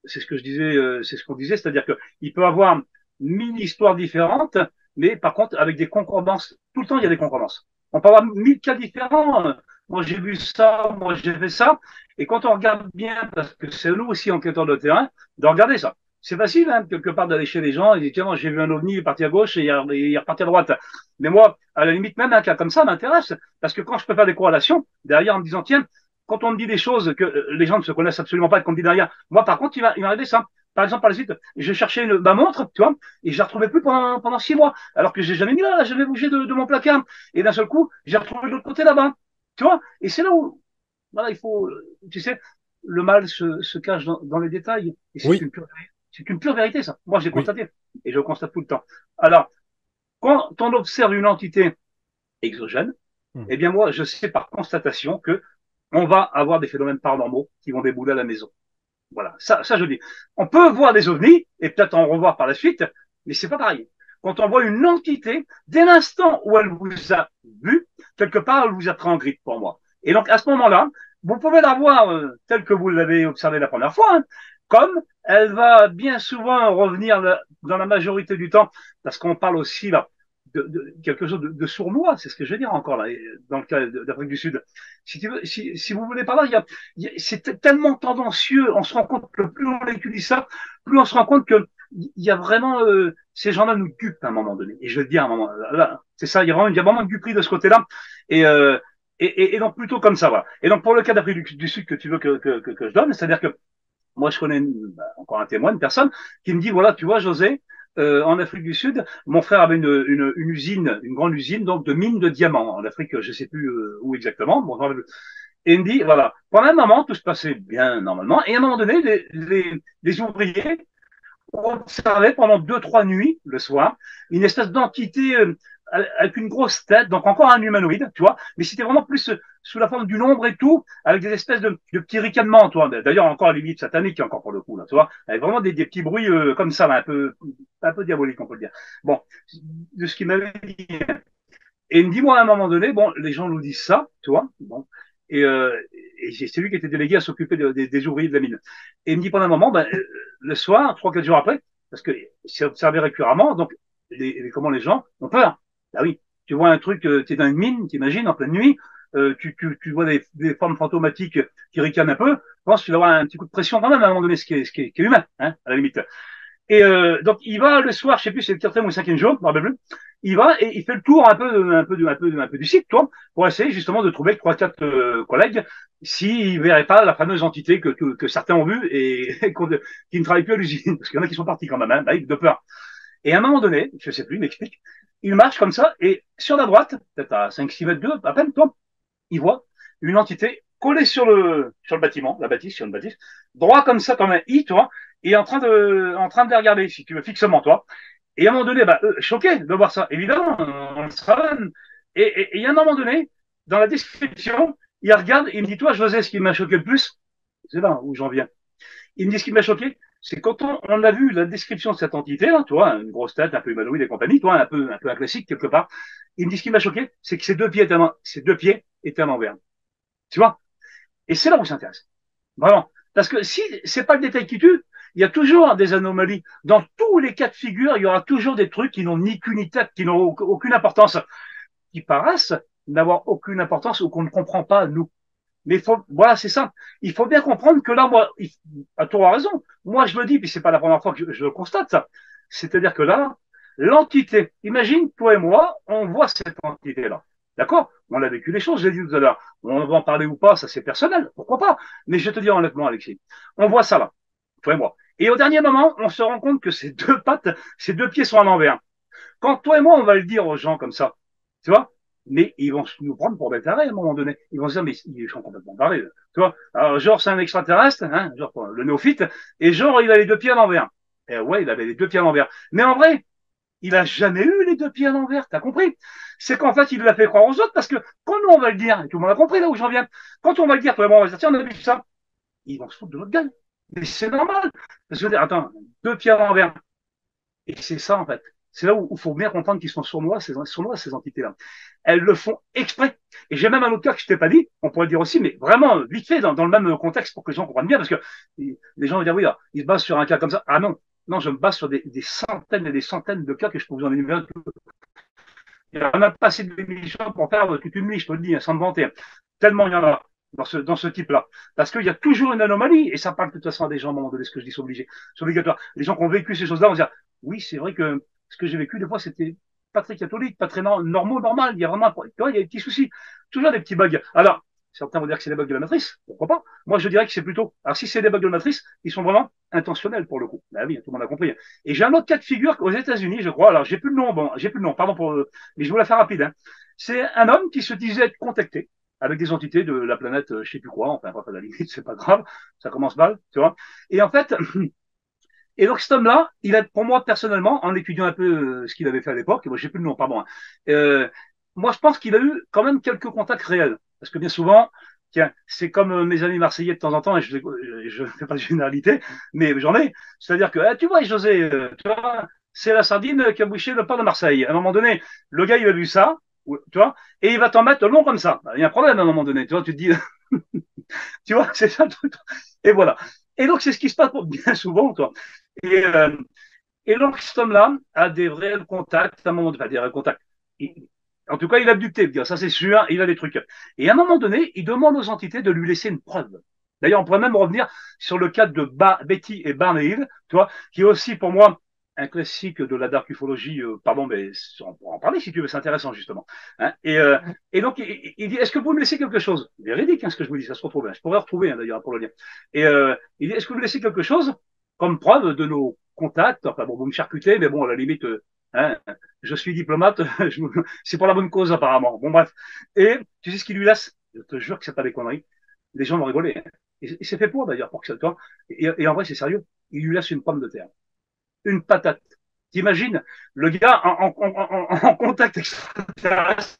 c'est ce que je disais, c'est ce qu'on disait, c'est-à-dire que il peut avoir 1000 histoires différentes, mais par contre, avec des concordances, tout le temps, il y a des concordances. On peut avoir 1000 cas différents. Moi, j'ai vu ça, moi, j'ai fait ça. Et quand on regarde bien, parce que c'est nous aussi enquêteurs de terrain, de regarder ça. C'est facile, hein, quelque part, d'aller chez les gens et dire, tiens, j'ai vu un ovni, il est parti à gauche et il est reparti à droite. Mais moi, à la limite, même un cas comme ça m'intéresse, parce que quand je peux faire des corrélations, derrière, en me disant, tiens, quand on me dit des choses que les gens ne se connaissent absolument pas et qu'on me dit derrière, moi, par contre, il m'est arrivé ça. Par exemple, par la suite, je cherchais ma montre, tu vois, et je la retrouvais plus pendant 6 mois, alors que j'ai jamais mis là, jamais bougé de mon placard. Et d'un seul coup, j'ai retrouvé de l'autre côté là-bas, tu vois. Et c'est là où, voilà, il faut, tu sais, le mal se cache dans les détails. Et Oui, c'est une pure vérité, ça. Moi, j'ai oui. constaté. Et je le constate tout le temps. Alors, quand on observe une entité exogène, Hmm. eh bien, moi, je sais par constatation que on va avoir des phénomènes paranormaux qui vont débouler à la maison. Voilà, ça je dis. On peut voir des ovnis et peut-être en revoir par la suite, mais c'est pas pareil. Quand on voit une entité, dès l'instant où elle vous a vu, quelque part, elle vous a pris en grippe pour moi. Et donc à ce moment-là, vous pouvez la voir telle que vous l'avez observée la première fois, hein, comme elle va bien souvent revenir dans la majorité du temps, parce qu'on parle aussi là de quelque chose de sournois, c'est ce que je veux dire encore là, dans le cas d'Afrique du Sud. Si vous voulez par là, c'est tellement tendancieux, on se rend compte que plus on étudie ça, plus on se rend compte que il y a vraiment ces gens-là nous dupent à un moment donné. Et je veux dire à un moment là, c'est ça, il y a vraiment une duperie de ce côté-là. Et, euh, et donc plutôt comme ça, voilà. Et donc pour le cas d'Afrique du Sud que tu veux que je donne, c'est-à-dire que moi, je connais encore un témoin, une personne, qui me dit, voilà, tu vois, José, en Afrique du Sud, mon frère avait une usine, une grande usine, donc de mines de diamants. En Afrique, je sais plus où exactement. Bon, et il me dit, voilà, pendant un moment, tout se passait bien normalement. Et à un moment donné, les ouvriers on observait pendant 2, 3 nuits le soir une espèce d'entité avec une grosse tête, donc encore un humanoïde, tu vois, mais c'était vraiment plus sous la forme d'une ombre et tout, avec des espèces de petits ricanements, tu vois. D'ailleurs, encore à la limite satanique, encore pour le coup, là, tu vois, avec vraiment des petits bruits comme ça, là, un peu diabolique, on peut le dire. Bon, de ce qu'il m'avait dit. Et il me dit, moi, à un moment donné, bon, les gens nous disent ça, tu vois, bon, et, euh, et c'est lui qui était délégué à s'occuper des ouvriers de la mine. Et il me dit pendant un moment, ben, le soir, 3, 4 jours après, parce que c'est observé récurremment, donc comment les gens ont peur. Ah oui, tu vois un truc, tu es dans une mine, t'imagines, en pleine nuit, tu vois des formes fantomatiques qui ricanent un peu, je pense que tu vas avoir un petit coup de pression quand même à un moment donné, ce qui est humain, hein, à la limite. Et donc il va le soir, je sais plus, c'est le quatrième ou le cinquième jour, je me rappelle plus. Il va et il fait le tour un peu du site, toi, pour essayer justement de trouver 3, 4 collègues s'ils verraient pas la fameuse entité que certains ont vue et qui ne travaille plus à l'usine, parce qu'il y en a qui sont partis quand même, hein, de peur. Et à un moment donné, je sais plus, il m'explique, il marche comme ça et sur la droite, peut-être à 5, 6 mètres d'eux, à peine, toi, il voit une entité collée sur le bâtiment, la bâtisse, sur une bâtisse, droit comme ça, comme un I, toi, et en train de les regarder, si tu veux, fixement, toi. Et à un moment donné, bah, choqué de voir ça, évidemment, on le savane. Et à un moment donné, dans la description, il regarde, il me dit, toi, José, ce qui m'a choqué le plus, c'est là où j'en viens. Il me dit, ce qui m'a choqué, c'est quand on a vu la description de cette entité-là, tu vois, une grosse tête, un peu humanoïde et compagnie, toi, un peu un classique quelque part. Il me dit, ce qui m'a choqué, c'est que ses deux pieds étaient à l'envers. Tu vois? Et c'est là où ça intéresse. Vraiment. Parce que si c'est pas le détail qui tue, il y a toujours des anomalies. Dans tous les cas de figure, il y aura toujours des trucs qui n'ont ni queue ni tête, qui n'ont aucune importance, qui paraissent n'avoir aucune importance ou qu'on ne comprend pas, nous. Mais voilà, c'est ça. Il faut bien comprendre que là, moi, à toi raison. Moi, je me dis, puis c'est pas la première fois que je le constate, ça. C'est-à-dire que là, l'entité, imagine, toi et moi, on voit cette entité-là. D'accord? On a vécu les choses, j'ai dit tout à l'heure. On va en parler ou pas, ça c'est personnel, pourquoi pas. Mais je te dis honnêtement, Alexis, on voit ça là, toi et moi. Et au dernier moment, on se rend compte que ces deux pattes, ces deux pieds sont à l'envers. Quand toi et moi, on va le dire aux gens comme ça, tu vois, mais ils vont nous prendre pour des tarés à un moment donné. Ils vont se dire, mais ils sont complètement barrés. Tu vois, alors, genre, c'est un extraterrestre, hein, genre, le néophyte, et genre, il a les deux pieds à l'envers. Et ouais, il avait les deux pieds à l'envers. Mais en vrai, il a jamais eu les deux pieds à l'envers, t'as compris? C'est qu'en fait, il l'a fait croire aux autres, parce que quand nous, on va le dire, et tout le monde a compris là où j'en viens, quand on va le dire, tout le monde va se dire, tiens, on a vu ça, ils vont se foutre de notre gueule. Mais c'est normal. Parce que, attends, deux pieds à l'envers. Et c'est ça, en fait. C'est là où il faut bien comprendre qu'ils sont sournois, ces entités-là. Elles le font exprès. Et j'ai même un autre cas que je t'ai pas dit, on pourrait le dire aussi, mais vraiment vite fait, dans le même contexte pour que les gens comprennent bien, parce que les gens vont dire, oui, là, ils se basent sur un cas comme ça. Ah non, non, je me base sur des centaines et des centaines de cas que je peux vous en énumérer. Il y en a pas assez d'émissions pour faire toute une nuit, je te le dis, sans me vanter. Tellement il y en a dans ce type-là. Parce qu'il y a toujours une anomalie, et ça parle de toute façon à des gens à un moment donné, ce que je dis, c'est obligé. C'est obligatoire. Les gens qui ont vécu ces choses-là vont dire, oui, c'est vrai que ce que j'ai vécu, des fois, c'était pas très catholique, pas très normal. Il y a vraiment, tu vois, il y a des petits soucis. Toujours des petits bugs. Alors, certains vont dire que c'est des bugs de la matrice. Pourquoi pas? Moi, je dirais que c'est plutôt, alors si c'est des bugs de la matrice, ils sont vraiment intentionnels pour le coup. Bah oui, tout le monde a compris. Et j'ai un autre cas de figure aux États-Unis, je crois. Alors, j'ai plus le nom, bon, j'ai plus le nom, pardon mais je vous la faire rapide, hein. C'est un homme qui se disait être contacté avec des entités de la planète, je sais plus quoi, enfin, à la limite, c'est pas grave, ça commence mal, tu vois. Et en fait, et donc cet homme-là, il a, pour moi personnellement, en étudiant un peu ce qu'il avait fait à l'époque, moi j'ai plus le nom, pardon, hein, euh, moi je pense qu'il a eu quand même quelques contacts réels, parce que bien souvent, tiens, c'est comme mes amis marseillais de temps en temps, et je ne fais pas de généralité, mais j'en ai, c'est-à-dire que, tu vois, José, tu vois, c'est la sardine qui a bouché le port de Marseille. À un moment donné, le gars, il a vu ça, tu vois, et il va t'en mettre long comme ça. Il y a un problème à un moment donné, tu vois, tu te dis, tu vois, c'est ça le truc. Et voilà. Et donc, c'est ce qui se passe bien souvent, toi. Et, euh, et donc, cet homme-là a des réels contacts, à un moment donné, enfin, des réels contacts. En tout cas, il a buté, le gars, ça c'est sûr, il a des trucs. Et à un moment donné, il demande aux entités de lui laisser une preuve. D'ailleurs, on pourrait même revenir sur le cas de Betty et Barney Hill, tu vois, qui est aussi pour moi un classique de la dark ufologie, pardon, mais on pourra en parler si tu veux, c'est intéressant justement. Hein. Et donc, il dit, est-ce que vous me laissez quelque chose? Véridique, hein, ce que je vous dis, ça se retrouve. Hein. Je pourrais retrouver, hein, d'ailleurs, pour le lien. Et il dit, est-ce que vous me laissez quelque chose comme preuve de nos contacts? Enfin bon, vous me charcutez, mais bon, à la limite, hein, je suis diplomate, c'est pour la bonne cause apparemment. Bon bref. Et tu sais ce qu'il lui laisse? Je te jure que c'est pas des conneries. Les gens vont rigoler. Hein. Et c'est fait pour d'ailleurs, pour que ça toi. Et en vrai, c'est sérieux. Il lui laisse une pomme de terre, une patate. T'imagines le gars en contact extraterrestre,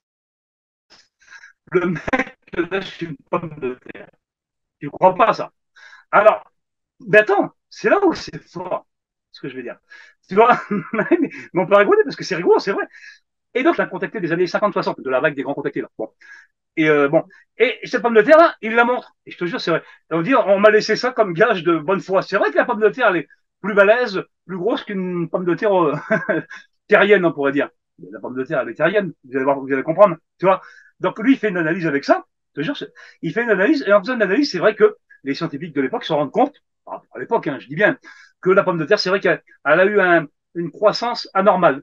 le mec te laisse une pomme de terre. Tu crois pas ça? Alors, ben attends, c'est là où c'est fort, ce que je vais dire. Tu vois, mais on peut rigoler parce que c'est rigolo, c'est vrai. Et donc, il a contacté des années 50-60, de la vague des grands contactés. Là. Bon. Et bon. Et cette pomme de terre, là, il la montre. Et je te jure, c'est vrai. On dit, on m'a laissé ça comme gage de bonne foi. C'est vrai que la pomme de terre, elle est plus balèze, plus grosse qu'une pomme de terre terrienne, on pourrait dire. La pomme de terre, elle est terrienne. Vous allez voir, vous allez comprendre. Tu vois. Donc, lui, il fait une analyse avec ça. Je te jure, il fait une analyse. Et en faisant une analyse, c'est vrai que les scientifiques de l'époque se rendent compte, à l'époque, hein, je dis bien, que la pomme de terre, c'est vrai qu'elle a eu une croissance anormale.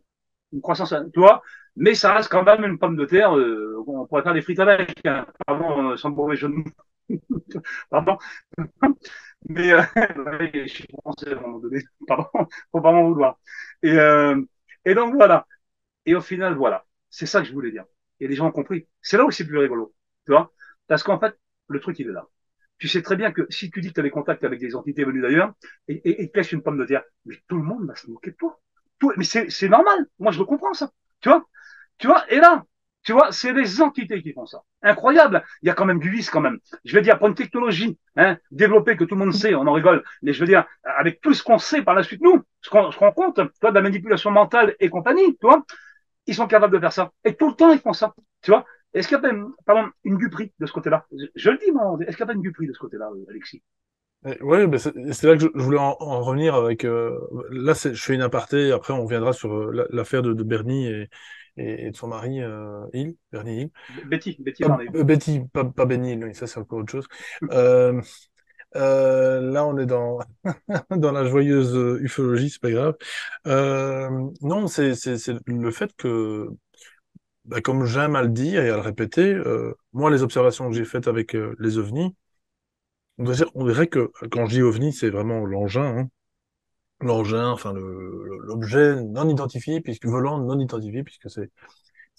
Une croissance, tu vois, mais ça reste quand même une pomme de terre. On pourrait faire des frites avec, hein, pardon, sans mauvais jeu de mots. Pardon. Mais je suis français à un moment donné. Pardon, faut pas m'en vouloir. Et, euh, et donc voilà. Et au final, voilà. C'est ça que je voulais dire. Et les gens ont compris. C'est là où c'est plus rigolo. Tu vois? Parce qu'en fait, le truc, il est là. Tu sais très bien que si tu dis que tu as des contacts avec des entités venues d'ailleurs, et te caches une pomme de terre, mais tout le monde va se moquer de toi. Mais c'est normal. Moi, je le comprends, ça. Tu vois? Tu vois? Et là, tu vois, c'est les entités qui font ça. Incroyable. Il y a quand même du vice, quand même. Je veux dire, pour une technologie, hein, développée que tout le monde sait, on en rigole. Mais je veux dire, avec tout ce qu'on sait par la suite, nous, ce qu'on se rend compte, tu vois, de la manipulation mentale et compagnie, tu vois, ils sont capables de faire ça. Et tout le temps, ils font ça. Tu vois? Est-ce qu'il y a pas pardon, une duperie de ce côté-là? Je le dis, moi. Est-ce qu'il n'y a pas une duperie de ce côté-là, Alexis? Ouais, ben c'est là que je voulais en revenir avec. Là, je fais une aparté. Après, on reviendra sur l'affaire de Bernie et de son mari Hill, Bernie Hill. Betty Barney. Betty, pas Benny Hill, oui, ça c'est encore autre chose. Là, on est dans dans la joyeuse ufologie, c'est pas grave. Non, c'est le fait que, bah, comme j'aime à le dire et à le répéter, moi, les observations que j'ai faites avec les ovnis. On dirait que quand je dis ovni, c'est vraiment l'engin, hein. L'engin, enfin l'objet non identifié, puisque volant non identifié, puisque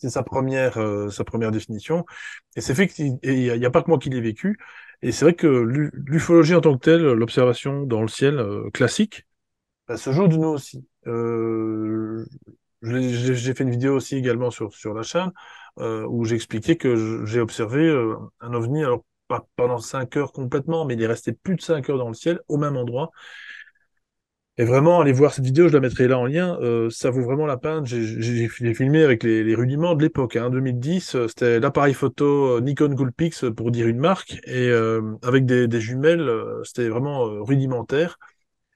C'est sa première définition. Et c'est fait qu'il y a pas que moi qui l'ai vécu. Et c'est vrai que l'ufologie en tant que telle, l'observation dans le ciel classique, bah, se joue de nous aussi. J'ai fait une vidéo aussi également sur la chaîne où j'ai expliqué que j'ai observé un ovni, alors pas pendant 5 heures complètement, mais il est resté plus de 5 heures dans le ciel, au même endroit. Et vraiment, allez voir cette vidéo, je la mettrai là en lien, ça vaut vraiment la peine. J'ai filmé avec les rudiments de l'époque, hein, 2010, c'était l'appareil photo Nikon Coolpix pour dire une marque, et avec des jumelles, c'était vraiment rudimentaire.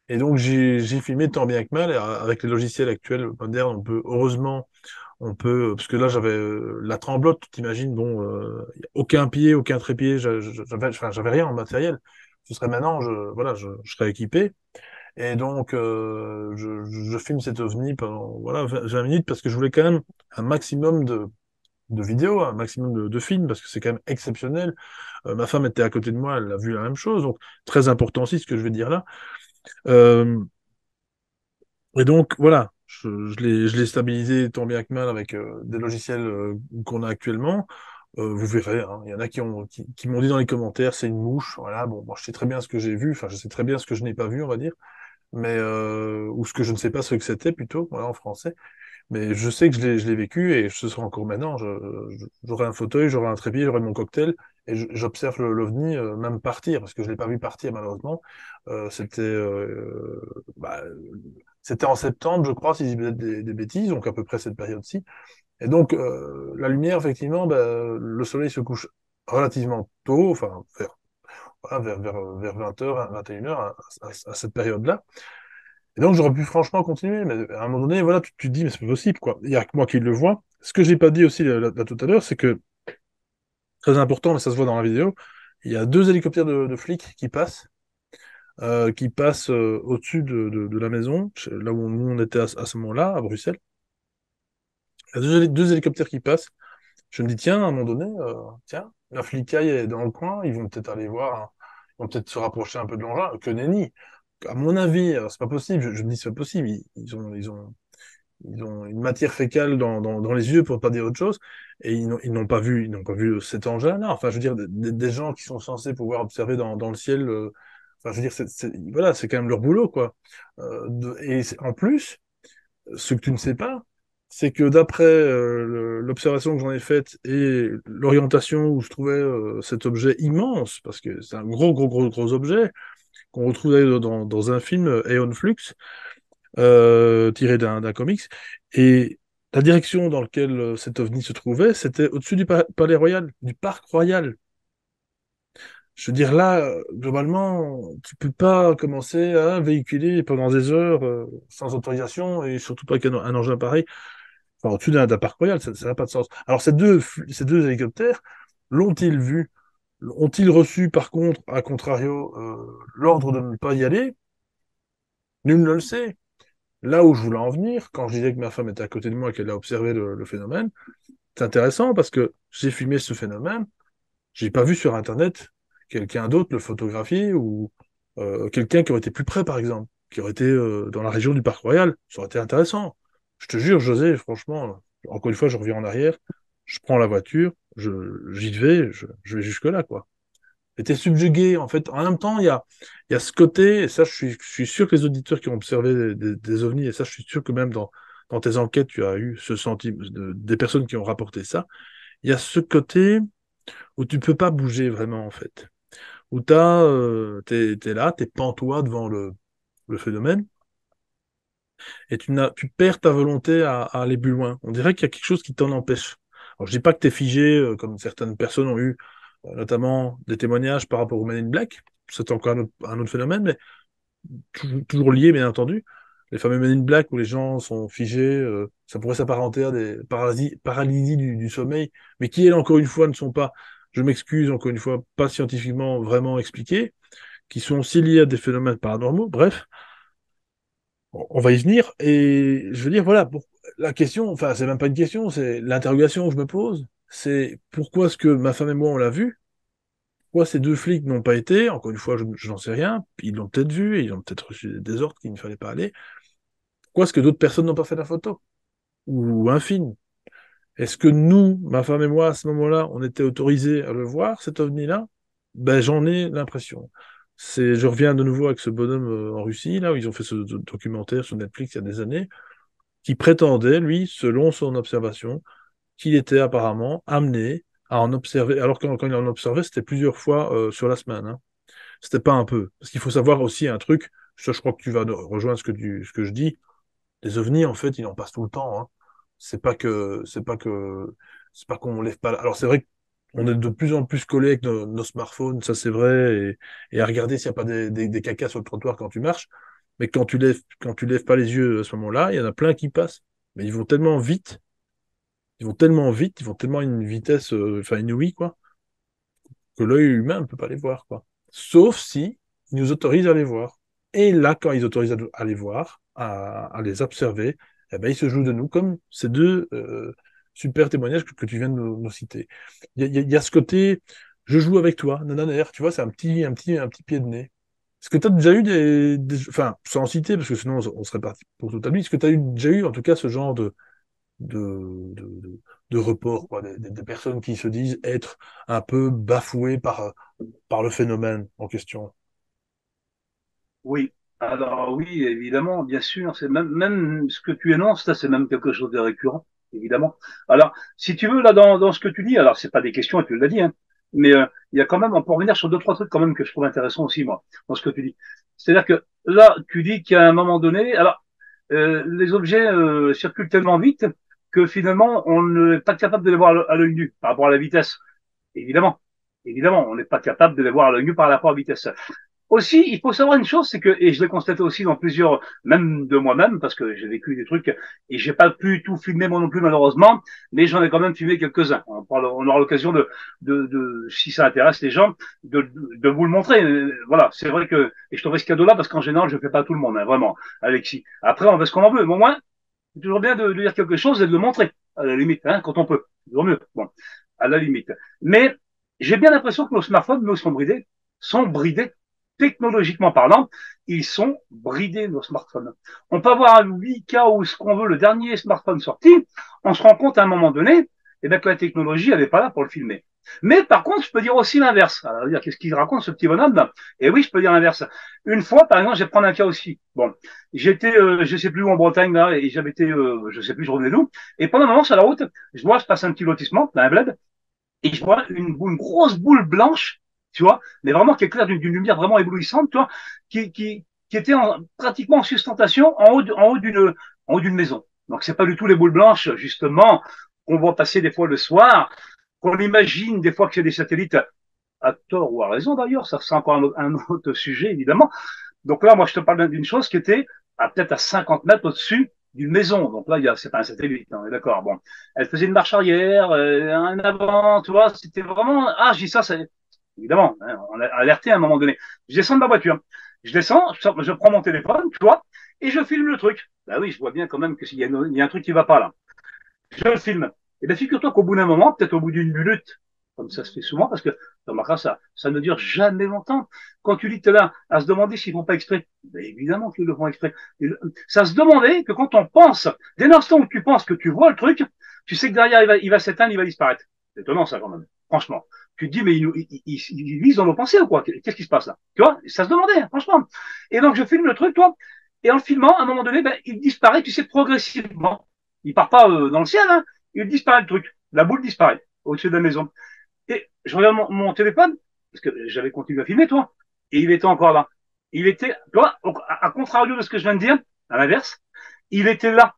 Et donc j'ai filmé tant bien que mal, et avec les logiciels actuels modernes, on peut, heureusement, on peut, parce que là j'avais la tremblote, tu t'imagines, bon, y a aucun pied, aucun trépied, j'avais rien en matériel. Ce serait maintenant, voilà, je serais équipé. Et donc, je filme cet ovni pendant voilà, 20 minutes parce que je voulais quand même un maximum de vidéos, un maximum de films parce que c'est quand même exceptionnel. Ma femme était à côté de moi, elle a vu la même chose, donc très important aussi ce que je vais dire là. Euh, et donc, voilà, je l'ai stabilisé tant bien que mal avec des logiciels qu'on a actuellement. Vous verrez, hein, il y en a qui m'ont dit dans les commentaires, c'est une mouche. Voilà, bon, moi, je sais très bien ce que j'ai vu, enfin, je sais très bien ce que je n'ai pas vu, on va dire, mais ou ce que je ne sais pas ce que c'était plutôt, voilà, en français. Mais je sais que je l'ai vécu et ce sera encore maintenant. J'aurai un fauteuil, j'aurai un trépied, j'aurai mon cocktail et j'observe l'OVNI même partir parce que je l'ai pas vu partir malheureusement. Bah, c'était en septembre, je crois, si je dis peut-être des bêtises, donc à peu près cette période-ci. Et donc la lumière, effectivement, bah, le soleil se couche relativement tôt, enfin voilà, vers 20h, 21h, à cette période-là. Et donc, j'aurais pu franchement continuer, mais à un moment donné, voilà, tu te dis, mais c'est pas possible, quoi. Il y a que moi qui le vois. Ce que j'ai pas dit aussi là, tout à l'heure, c'est que, très important, mais ça se voit dans la vidéo, il y a deux hélicoptères de flics qui passent au-dessus de la maison, là où nous on était à ce moment-là, à Bruxelles. Il y a deux hélicoptères qui passent. Je me dis, tiens, à un moment donné, tiens, la flicaille est dans le coin, ils vont peut-être aller voir, hein, ils vont peut-être se rapprocher un peu de l'engin, que nenni. À mon avis, c'est pas possible, je me dis, c'est pas possible, ils ont une matière fécale dans les yeux pour pas dire autre chose, et ils ils n'ont pas vu cet engin-là. Enfin, je veux dire, des gens qui sont censés pouvoir observer dans le ciel, enfin, je veux dire, voilà, c'est quand même leur boulot, quoi. En plus, ce que tu ne sais pas, c'est que d'après l'observation que j'en ai faite et l'orientation où je trouvais cet objet immense, parce que c'est un gros objet, qu'on retrouve d'ailleurs dans un film, Aeon Flux, tiré d'un comics. Et la direction dans laquelle cet ovni se trouvait, c'était au-dessus du palais royal, du parc royal. Je veux dire, là, globalement, tu peux pas commencer à véhiculer pendant des heures sans autorisation et surtout pas qu'un un engin pareil. Enfin, au-dessus d'un parc royal, ça n'a pas de sens. Alors, ces deux hélicoptères, l'ont-ils vu? Ont-ils reçu, par contre, à contrario, l'ordre de ne pas y aller? Nul ne le sait. Là où je voulais en venir, quand je disais que ma femme était à côté de moi et qu'elle a observé le phénomène, c'est intéressant parce que j'ai filmé ce phénomène, j'ai pas vu sur Internet quelqu'un d'autre le photographier ou quelqu'un qui aurait été plus près, par exemple, qui aurait été dans la région du Parc Royal. Ça aurait été intéressant. Je te jure, José, franchement, encore une fois, je reviens en arrière, je prends la voiture, j'y vais, je vais jusque-là, quoi. Et t'es subjugué, en fait. En même temps, il y a ce côté, et ça, je suis sûr que les auditeurs qui ont observé des ovnis, et ça, je suis sûr que même dans tes enquêtes, tu as eu ce sentiment, des personnes qui ont rapporté ça, il y a ce côté où tu peux pas bouger vraiment, en fait. Où t'es là, t'es pantois devant le phénomène, et tu perds ta volonté à aller plus loin. On dirait qu'il y a quelque chose qui t'en empêche. Alors, je dis pas que t'es figé, comme certaines personnes ont eu, notamment des témoignages par rapport au Men in Black. C'est encore un autre phénomène, mais toujours lié, bien entendu. Les fameux Men in Black où les gens sont figés, ça pourrait s'apparenter à des paralysies du sommeil, mais qui, elles, encore une fois, ne sont pas, je m'excuse, encore une fois, pas scientifiquement vraiment expliquées, qui sont aussi liés à des phénomènes paranormaux. Bref, on va y venir. Et je veux dire, voilà, la question, enfin, c'est même pas une question, c'est l'interrogation que je me pose, c'est pourquoi est-ce que ma femme et moi, on l'a vu? Pourquoi ces deux flics n'ont pas été? Encore une fois, je n'en sais rien. Ils l'ont peut-être vu, et ils ont peut-être reçu des ordres qu'il ne fallait pas aller. Pourquoi est-ce que d'autres personnes n'ont pas fait la photo? Ou un film? Est-ce que nous, ma femme et moi, à ce moment-là, on était autorisés à le voir, cet ovni-là? Ben, j'en ai l'impression. Je reviens de nouveau avec ce bonhomme en Russie, là, où ils ont fait ce documentaire sur Netflix il y a des années, qui prétendait, lui, selon son observation, qu'il était apparemment amené à en observer. Alors quand il en observait, c'était plusieurs fois sur la semaine. Hein. C'était pas un peu. Parce qu'il faut savoir aussi un truc, ça, je crois que tu vas rejoindre ce que je dis. Les ovnis, en fait, ils en passent tout le temps. Hein. C'est pas qu'on lève pas. Alors c'est vrai qu'on est de plus en plus collés avec nos smartphones, ça c'est vrai, et à regarder s'il n'y a pas des cacas sur le trottoir quand tu marches. Mais quand tu lèves pas les yeux à ce moment-là, il y en a plein qui passent. Mais ils vont tellement à une vitesse, enfin inouïe, quoi, que l'œil humain ne peut pas les voir, quoi. Sauf si ils nous autorisent à les voir. Et là, quand ils autorisent à les voir, à les observer, eh ben, ils se jouent de nous, comme ces deux super témoignages que tu viens de nous citer. Il y a ce côté, je joue avec toi, nanana, tu vois, c'est un petit pied de nez. Est-ce que tu as déjà eu enfin, sans citer, parce que sinon on serait parti pour toute la nuit, est-ce que tu as déjà eu, en tout cas, ce genre de, de, de, de report, quoi, des personnes qui se disent être un peu bafouées par le phénomène en question. Oui. Alors oui, évidemment, bien sûr, c'est même ce que tu énonces, ça c'est même quelque chose de récurrent, évidemment. Alors, si tu veux, là, dans ce que tu dis, alors c'est pas des questions, et tu l'as dit, hein, mais il y a quand même, on peut revenir sur deux, trois trucs quand même que je trouve intéressants aussi, moi, dans ce que tu dis. C'est-à-dire que là, tu dis qu'à un moment donné, alors, les objets circulent tellement vite que finalement, on n'est pas capable de les voir à l'œil nu par rapport à la vitesse. Évidemment. Évidemment, on n'est pas capable de les voir à l'œil nu par rapport à la vitesse. Aussi, il faut savoir une chose, c'est que, et je l'ai constaté aussi dans plusieurs, même de moi-même, parce que j'ai vécu des trucs, et j'ai pas pu tout filmer moi non plus malheureusement, mais j'en ai quand même filmé quelques-uns. On aura l'occasion si ça intéresse les gens, de vous le montrer. Voilà, c'est vrai que, et je te fais ce cadeau-là parce qu'en général, je fais pas à tout le monde, hein, vraiment, Alexis. Après, on fait ce qu'on en veut, mais au moins, c'est toujours bien de dire quelque chose et de le montrer, à la limite, hein, quand on peut. Toujours mieux. Bon, à la limite. Mais j'ai bien l'impression que nos smartphones, nous, sont bridés, technologiquement parlant, ils sont bridés, nos smartphones. On peut avoir un 8K ou ce qu'on veut, le dernier smartphone sorti, on se rend compte à un moment donné, eh bien, que la technologie, elle n'est pas là pour le filmer. Mais par contre, je peux dire aussi l'inverse. Alors, dire, qu'est-ce qu'il raconte, ce petit bonhomme là? Et oui, je peux dire l'inverse. Une fois, par exemple, je vais prendre un cas aussi. Bon, j'étais, je sais plus où en Bretagne là, et j'avais été, je sais plus, je revenais d'où. Et pendant un moment sur la route, je passe un petit lotissement, dans un bled, et je vois une grosse boule blanche, tu vois, mais vraiment qui éclaire d'une lumière vraiment éblouissante, tu vois, qui était pratiquement en sustentation en haut d'une maison. Donc c'est pas du tout les boules blanches, justement, qu'on voit passer des fois le soir, qu'on imagine des fois que c'est des satellites à tort ou à raison d'ailleurs, ça c'est encore un autre sujet évidemment. Donc là, moi, je te parle d'une chose qui était peut-être à 50 mètres au-dessus d'une maison. Donc là, c'est pas un satellite, hein, d'accord. Bon, elle faisait une marche arrière, un avant, tu vois. C'était vraiment. Ah, je dis ça, c'est évidemment. Hein, on a alerté à un moment donné. Je descends de ma voiture. Je descends, je prends mon téléphone, tu vois, et je filme le truc. Bah oui, je vois bien quand même il y a un truc qui va pas là. Je le filme. Et bien, figure-toi qu'au bout d'un moment, peut-être au bout d'une minute, comme ça se fait souvent, parce que ça ne dure jamais longtemps. Quand tu lis, t'es là à se demander s'ils font pas exprès. Ben, évidemment qu'ils le font exprès. Ça se demandait que quand on pense, dès l'instant où tu penses que tu vois le truc, tu sais que derrière, il va s'éteindre, il va disparaître. C'est étonnant, ça, quand même. Franchement. Tu te dis, mais ils lisent dans nos pensées ou quoi? Qu'est-ce qui se passe là? Tu vois? Ça se demandait, hein, franchement. Et donc, je filme le truc, toi. Et en le filmant, à un moment donné, ben, il disparaît, tu sais, progressivement. Il part pas dans le ciel, hein. Il disparaît le truc. La boule disparaît au-dessus de la maison. Et je regarde mon téléphone, parce que j'avais continué à filmer, toi, et il était encore là. Il était, toi, à contrario de ce que je viens de dire, à l'inverse, il était là.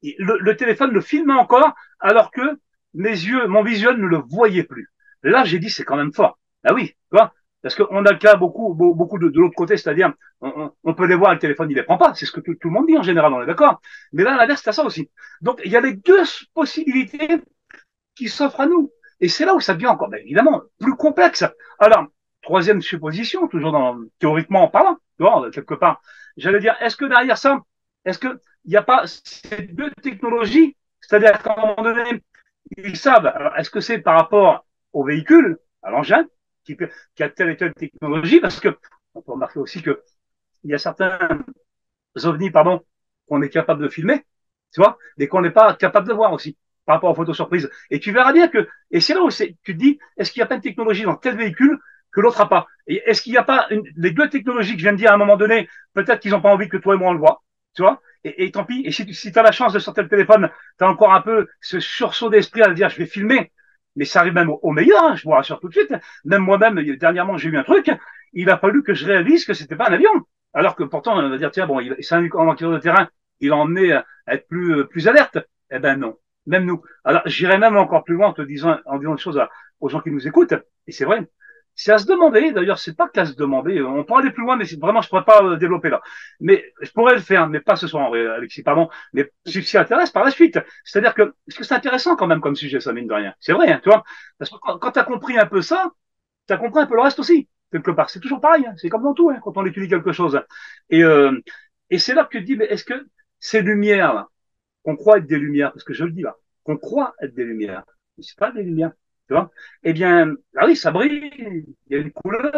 Le téléphone le filmait encore, alors que mon visuel ne le voyait plus. Là, j'ai dit, c'est quand même fort. Ah oui, tu vois, parce qu'on a le cas beaucoup de l'autre côté, c'est-à-dire, on peut les voir, le téléphone, il les prend pas. C'est ce que tout le monde dit en général, on est d'accord. Mais là, à l'inverse, c'est ça aussi. Donc, il y a les deux possibilités qui s'offrent à nous. Et c'est là où ça devient encore, ben, évidemment, plus complexe. Alors, troisième supposition, toujours théoriquement en parlant, tu vois, quelque part, j'allais dire, est-ce que derrière ça, est-ce qu'il n'y a pas ces deux technologies, c'est-à-dire qu'à un moment donné, ils savent, alors est-ce que c'est par rapport au véhicule, à l'engin, qui a telle et telle technologie, parce que on peut remarquer aussi que il y a certains ovnis, pardon, qu'on est capable de filmer, tu vois, mais qu'on n'est pas capable de voir aussi. par rapport aux photos surprises. Et tu verras bien que, et c'est là où tu te dis, est-ce qu'il n'y a pas une technologie dans tel véhicule que l'autre n'a pas? Et est-ce qu'il n'y a pas les deux technologies que je viens de dire à un moment donné, peut-être qu'ils n'ont pas envie que toi et moi on le voit, tu vois? Et tant pis. Et si tu as la chance de sortir le téléphone, tu as encore un peu ce sursaut d'esprit à dire, je vais filmer. Mais ça arrive même au meilleur, hein, je vous rassure tout de suite. Même moi-même, dernièrement, j'ai eu un truc, il a fallu que je réalise que c'était pas un avion. Alors que pourtant, on va dire, tiens, bon, c'est un enquêteur de terrain, il a emmené à être plus alerte. Eh ben non, même nous. Alors, j'irai même encore plus loin en disant des choses aux gens qui nous écoutent. Et c'est vrai, c'est à se demander. D'ailleurs, c'est pas qu'à se demander. On pourrait aller plus loin, mais vraiment, je pourrais pas développer là. Mais je pourrais le faire, mais pas ce soir, Alexis, pardon. Mais ce qui s'y intéresse par la suite. C'est-à-dire que, parce que c'est intéressant quand même comme sujet, ça mine de rien. C'est vrai, hein, tu vois. Parce que quand tu as compris un peu ça, tu as compris un peu le reste aussi, quelque part. C'est toujours pareil, hein. C'est comme dans tout, hein, quand on étudie quelque chose. Et, euh, et c'est là que tu te dis, mais est-ce que ces lumières, là, qu'on croit être des lumières, parce que je le dis là, qu'on croit être des lumières, mais c'est pas des lumières, tu vois? Eh bien, ah oui, ça brille, il y a une couleur.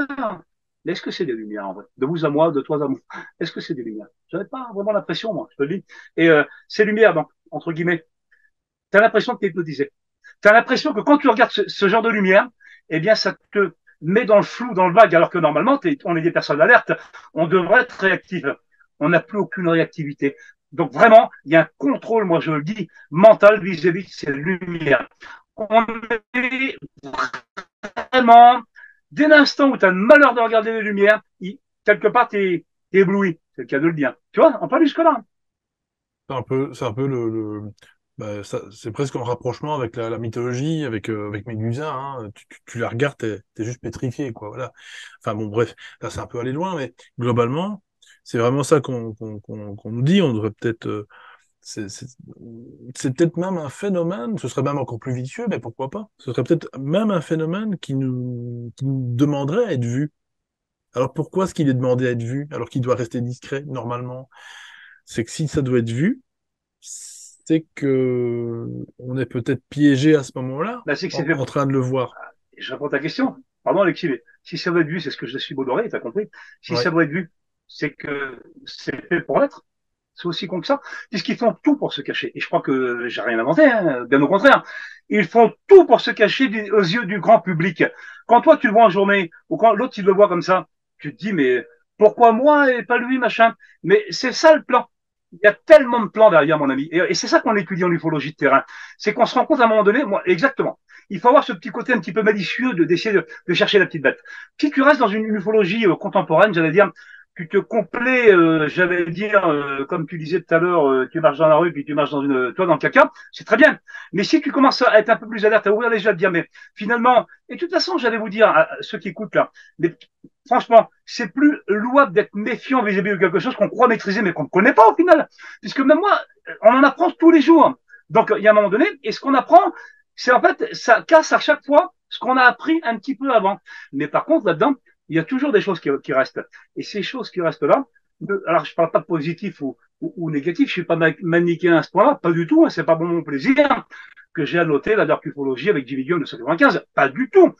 Mais est-ce que c'est des lumières en vrai? De vous à moi, de toi à moi. Est-ce que c'est des lumières? J'avais pas vraiment l'impression, moi, je te le dis. Et ces lumières, donc, entre guillemets, tu as l'impression que tu es hypnotisé. Tu as l'impression que quand tu regardes ce genre de lumière, eh bien, ça te met dans le flou, dans le vague, alors que normalement, on est des personnes d'alerte, on devrait être réactif. On n'a plus aucune réactivité. Donc vraiment, il y a un contrôle, moi je le dis, mental vis-à-vis de ces lumières. On est vraiment, dès l'instant où tu as le malheur de regarder les lumières, quelque part, tu es ébloui. C'est le cas de le dire. Tu vois, on parle jusque-là. C'est un peu bah, c'est presque un rapprochement avec la mythologie, avec Médusa, hein. Tu la regardes, t'es juste pétrifié, quoi, voilà. Enfin bon, bref, là c'est un peu aller loin, mais globalement, c'est vraiment ça qu'on nous dit. On devrait peut-être, c'est c'est- c'est peut-être même un phénomène, ce serait même encore plus vicieux, mais pourquoi pas? Ce serait peut-être même un phénomène qui nous demanderait à être vu. Alors pourquoi est-ce qu'il est demandé à être vu, alors qu'il doit rester discret, normalement? C'est que si ça doit être vu, c'est que on est peut-être piégé à ce moment-là, Là, c'est que c'est fait. en train de le voir. Je réponds à ta question. Pardon, Alexis, mais si ça doit être vu, c'est ce que je suis Baudoré, t'as compris. Si Ouais. ça doit être vu, c'est que c'est fait pour l'être. C'est aussi con que ça. Puisqu'ils font tout pour se cacher. Et je crois que j'ai rien inventé, hein, bien au contraire. Ils font tout pour se cacher aux yeux du grand public. Quand toi, tu le vois en journée, ou quand l'autre, il le voit comme ça, tu te dis, mais pourquoi moi et pas lui, machin? Mais c'est ça le plan. Il y a tellement de plans derrière, mon ami. Et c'est ça qu'on étudie en ufologie de terrain. C'est qu'on se rend compte à un moment donné, moi, exactement. Il faut avoir ce petit côté un petit peu malicieux d'essayer de chercher la petite bête. Si tu restes dans une ufologie contemporaine, j'allais dire, tu te complais, j'allais dire, comme tu disais tout à l'heure, tu marches dans la rue, puis tu marches toi dans le caca, c'est très bien. Mais si tu commences à être un peu plus alerte, à ouvrir les yeux, à te dire, mais finalement, et de toute façon, j'allais vous dire, à ceux qui écoutent là, mais franchement, c'est plus louable d'être méfiant vis-à-vis de quelque chose qu'on croit maîtriser, mais qu'on ne connaît pas au final. Puisque même moi, on en apprend tous les jours. Donc, il y a un moment donné, et ce qu'on apprend, c'est en fait, ça casse à chaque fois ce qu'on a appris un petit peu avant. Mais par contre, là-dedans, il y a toujours des choses qui restent. Et ces choses qui restent là, alors je parle pas de positif ou négatif, je suis pas manichéen à ce point-là, pas du tout, hein, c'est pas bon mon plaisir que j'ai annoté la dark ufologie avec Jimmy Guillaume de 195, pas du tout.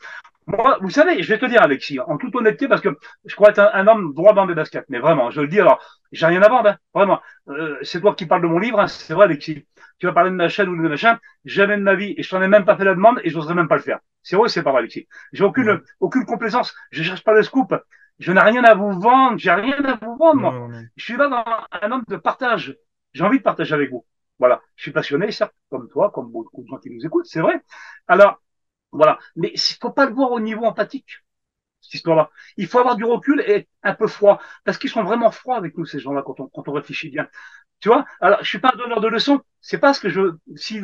Moi, vous savez, je vais te dire, Alexis, en toute honnêteté, parce que je crois être un homme droit dans mes baskets, mais vraiment, je le dis, alors, j'ai rien à vendre, hein, vraiment. C'est toi qui parles de mon livre, hein, c'est vrai, Alexis. Tu vas parler de ma chaîne ou de machin, jamais de ma vie, et je t'en ai même pas fait la demande, et j'oserais même pas le faire. C'est vrai, c'est pas vrai, Alexis. J'ai Ouais. aucune complaisance, je cherche pas le scoop, je n'ai rien à vous vendre, j'ai rien à vous vendre, Non, moi. non, non. Je suis là dans un homme de partage. J'ai envie de partager avec vous. Voilà. Je suis passionné, certes, comme toi, comme beaucoup de gens qui nous écoutent, c'est vrai. Alors, voilà. Mais il faut pas le voir au niveau empathique, cette histoire-là. Il faut avoir du recul et être un peu froid. Parce qu'ils sont vraiment froids avec nous, ces gens-là, quand on réfléchit bien. Tu vois? Alors, je suis pas un donneur de leçons. C'est pas ce que si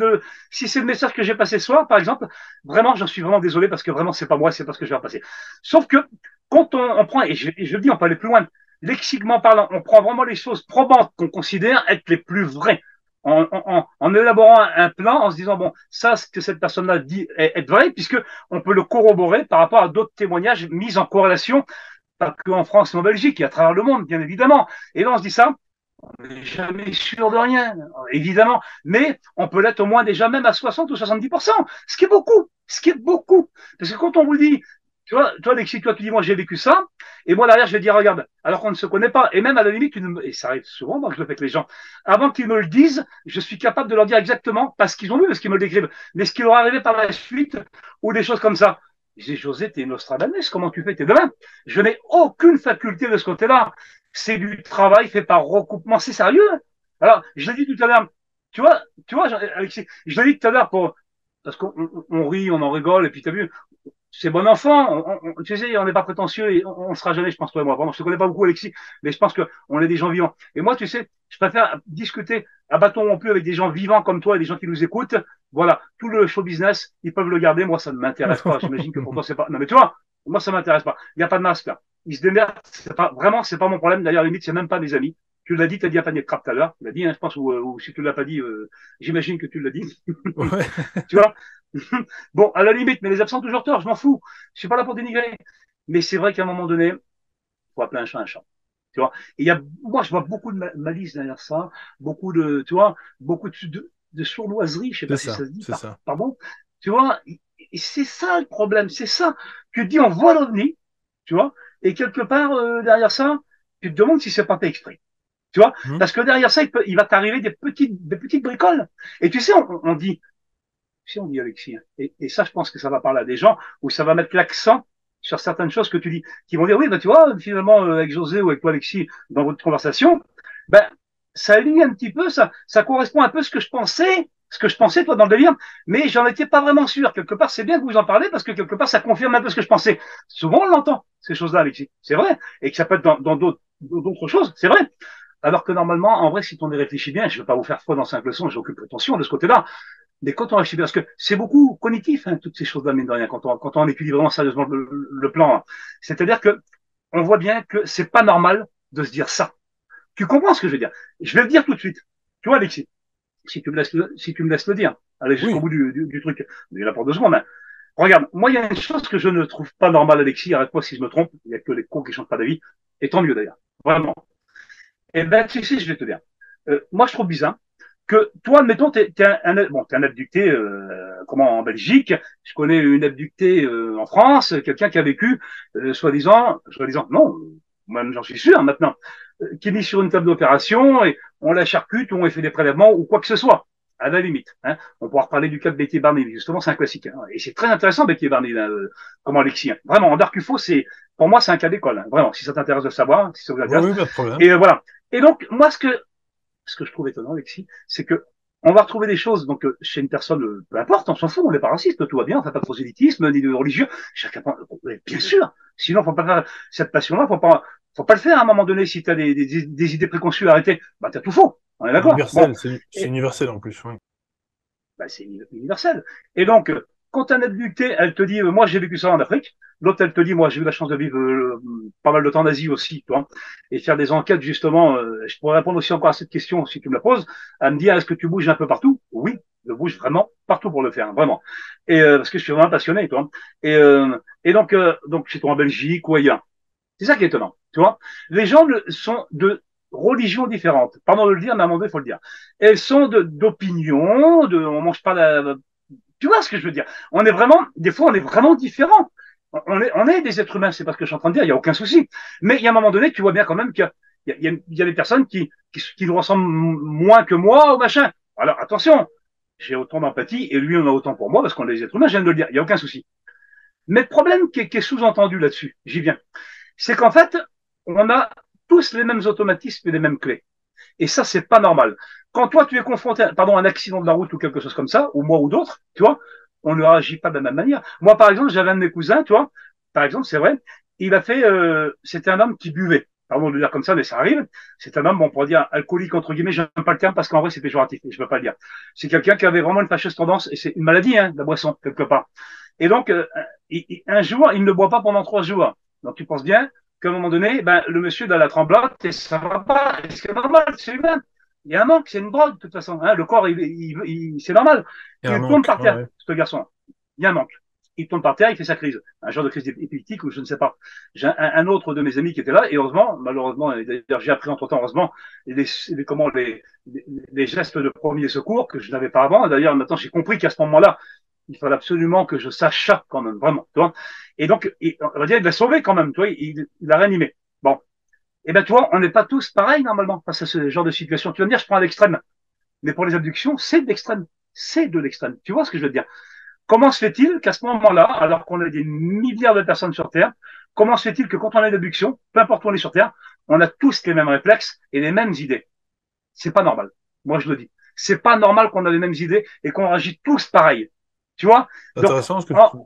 c'est le message que j'ai passé ce soir, par exemple, vraiment, j'en suis vraiment désolé parce que vraiment, c'est pas moi, c'est pas ce que j'ai passé. Sauf que, quand on prend, et je le dis, on peut aller plus loin, lexiquement parlant, on prend vraiment les choses probantes qu'on considère être les plus vraies en élaborant un plan, en se disant, bon, ça, ce que cette personne-là dit est vrai, puisque on peut le corroborer par rapport à d'autres témoignages mis en corrélation, pas qu'en France et en Belgique, et à travers le monde, bien évidemment. Et là, on se dit ça, on n'est jamais sûr de rien, évidemment, mais on peut l'être au moins déjà même à 60 ou 70%, ce qui est beaucoup, ce qui est beaucoup. Parce que quand on vous dit, toi, Alexis, toi, tu dis, moi, j'ai vécu ça. Et moi, derrière, je vais dire, regarde, alors qu'on ne se connaît pas. Et même à la limite, et ça arrive souvent, moi, que je le fais avec les gens. Avant qu'ils me le disent, je suis capable de leur dire exactement, parce qu'ils ont lu, parce qu'ils me le décrivent, mais ce qui leur est arrivé par la suite, ou des choses comme ça. J'ai José, t'es Nostradamus, comment tu fais? T'es demain. Je n'ai aucune faculté de ce côté-là. C'est du travail fait par recoupement. C'est sérieux. Alors, je l'ai dit tout à l'heure. Tu vois, Alexis, je l'ai dit tout à l'heure parce qu'on rit, on en rigole, et puis t'as vu, c'est bon enfant. Tu sais, on n'est pas prétentieux et on ne sera jamais, je pense, toi et moi. Bon, je te connais pas beaucoup, Alexis, mais je pense qu'on est des gens vivants. Et moi, tu sais, je préfère discuter à bâton rompu avec des gens vivants comme toi et des gens qui nous écoutent. Voilà, tout le show business, ils peuvent le garder. Moi, ça ne m'intéresse pas. J'imagine que pour toi, c'est pas. Non, mais tu vois, moi, ça m'intéresse pas. Il n'y a pas de masque là. Ils se démerdent. C'est pas vraiment, c'est pas mon problème. D'ailleurs, limite, c'est même pas mes amis. Tu l'as dit, tu as dit un panier de crabe tout à l'heure. Tu l'as dit, hein, je pense, ou si tu l'as pas dit, j'imagine que tu l'as dit. Ouais. Tu vois. Bon, à la limite, mais les absents ont toujours tort, je m'en fous. Je suis pas là pour dénigrer. Mais c'est vrai qu'à un moment donné, il faut appeler un chat un chat. Tu vois. Et moi, je vois beaucoup de malice derrière ça, beaucoup de, tu vois, beaucoup de sournoiserie, je sais C'est pas si ça, ça se dit, c'est ça. pardon. Tu vois, et c'est ça le problème, c'est ça. Tu te dis, on voit l'OVNI, tu vois, et quelque part, derrière ça, tu te demandes si c'est pas fait exprès. Tu vois, Hmm. parce que derrière ça, il va t'arriver des petites bricoles. Et tu sais, on dit, si on dit Alexis, et ça, je pense que ça va parler à des gens où ça va mettre l'accent sur certaines choses que tu dis, qui vont dire, oui, bah, tu vois, finalement, avec José ou avec toi, Alexis, dans votre conversation, ben, ça aligne un petit peu, ça correspond un peu à ce que je pensais, toi, dans le délire, mais j'en étais pas vraiment sûr. Quelque part, c'est bien que vous en parlez parce que quelque part, ça confirme un peu ce que je pensais. Souvent, on l'entend, ces choses-là, Alexis. C'est vrai. Et que ça peut être dans d'autres choses. C'est vrai. Alors que normalement, en vrai, si on y réfléchit bien, je ne vais pas vous faire froid dans 5 leçons, j'ai aucune prétention de ce côté-là. Mais quand on réfléchit, parce que c'est beaucoup cognitif, hein, toutes ces choses-là, mine de rien, quand on étudie vraiment sérieusement le plan. C'est-à-dire que on voit bien que c'est pas normal de se dire ça. Tu comprends ce que je veux dire? Je vais le dire tout de suite. Tu vois, Alexis, si tu me laisses le dire, allez jusqu'au Oui, bout du truc. Mais là pour 2 secondes. Hein. Regarde, moi, il y a une chose que je ne trouve pas normale, Alexis, arrête-moi si je me trompe, il n'y a que les cons qui changent pas d'avis, et tant mieux d'ailleurs. Vraiment. Eh ben, tu sais, je vais te dire. Moi, je trouve bizarre que toi, admettons, t'es un abducté, comment, en Belgique. Je connais une abductée en France, quelqu'un qui a vécu, soi-disant, non, moi j'en suis sûr maintenant, qui est mis sur une table d'opération et on la charcute ou on fait des prélèvements ou quoi que ce soit. À la limite. Hein. On pourra reparler du cas de Betty Barney, justement, c'est un classique. Hein. Et c'est très intéressant, Betty Barney, là, comme Alexis. Hein. Vraiment, en Dark UFO, pour moi, c'est un cas d'école. Hein. Vraiment, si ça t'intéresse de savoir, si ça vous oui, intéresse. oui, pas de problème. Et voilà. Et donc, moi, ce que je trouve étonnant, Alexis, c'est que on va retrouver des choses, donc chez une personne, peu importe, on s'en fout, on n'est pas raciste, tout va bien, on fait pas de prosélytisme, ni de religieux, chacun, bien sûr, sinon faut pas faire cette passion-là, faut pas le faire à un moment donné si tu as des idées préconçues arrêtées, bah t'as tout faux, on est d'accord. Bon, Universel, c'est et, universel en plus. Oui. bah, c'est universel. Et donc, quand un abducté, elle te dit, moi j'ai vécu ça en Afrique, l'autre elle te dit, moi j'ai eu la chance de vivre pas mal de temps en Asie aussi, toi, et faire des enquêtes justement. Je pourrais répondre aussi encore à cette question si tu me la poses, à me dire, est-ce que tu bouges un peu partout? Oui, je bouge vraiment partout pour le faire, vraiment. Et parce que je suis vraiment passionné, toi. Et donc chez toi en Belgique ou ailleurs. C'est ça qui est étonnant, tu vois. Les gens sont de religions différentes. Pardon de le dire, mais à un moment donné, il faut le dire. Elles sont d'opinion, on mange pas tu vois ce que je veux dire? Des fois, on est vraiment différents. On est des êtres humains, c'est pas ce que je suis en train de dire, il n'y a aucun souci. Mais il y a un moment donné, tu vois bien quand même qu'il y a des personnes qui nous ressemblent moins que moi ou machin. Alors, attention, j'ai autant d'empathie et lui, on a autant pour moi parce qu'on est des êtres humains, je viens de le dire, il n'y a aucun souci. Mais le problème qui est sous-entendu là-dessus, j'y viens, c'est qu'en fait, on a tous les mêmes automatismes et les mêmes clés. Et ça, c'est pas normal. Quand toi, tu es confronté à, pardon, un accident de la route ou quelque chose comme ça, ou moi ou d'autres, tu vois, on ne réagit pas de la même manière. Moi, par exemple, j'avais un de mes cousins, tu vois, par exemple, c'est vrai, c'était un homme qui buvait. Pardon de le dire comme ça, mais ça arrive. C'est un homme, bon, on pourrait dire alcoolique, entre guillemets, j'aime pas le terme parce qu'en vrai, c'est péjoratif, et je peux pas le dire. C'est quelqu'un qui avait vraiment une fâcheuse tendance, et c'est une maladie, hein, la boisson, quelque part. Et donc, un jour, il ne boit pas pendant 3 jours. Donc, tu penses bien qu'à un moment donné, ben, le monsieur dans la tremblote, et ça va pas, et c'est normal, c'est humain. Il y a un manque, c'est une drogue, de toute façon. Hein, le corps, c'est normal. Il y a un Il tourne manque. par Ouais, terre, ouais. ce garçon. Il y a un manque. Il tourne par terre, il fait sa crise. Un genre de crise épileptique ou je ne sais pas. J'ai un autre de mes amis qui était là, et heureusement, malheureusement, et d'ailleurs j'ai appris entre temps, heureusement, les gestes de premier secours que je n'avais pas avant. D'ailleurs, maintenant j'ai compris qu'à ce moment-là, Il fallait absolument que je sache ça quand même, vraiment. Tu vois. Et donc, on va dire, il l'a sauvé quand même. Tu vois, il l'a réanimé. Bon. Et ben, tu vois, on n'est pas tous pareils normalement face à ce genre de situation. Tu vas me dire, je prends à l'extrême. Mais pour les abductions, c'est de l'extrême. C'est de l'extrême. Tu vois ce que je veux dire? Comment se fait-il qu'à ce moment-là, alors qu'on a des milliards de personnes sur Terre, comment se fait-il que quand on a une abduction, peu importe où on est sur Terre, on a tous les mêmes réflexes et les mêmes idées? C'est pas normal. Moi, je le dis. C'est pas normal qu'on a les mêmes idées et qu'on agit tous pareil. Tu vois? C'est Donc, intéressant ce que oh, tu...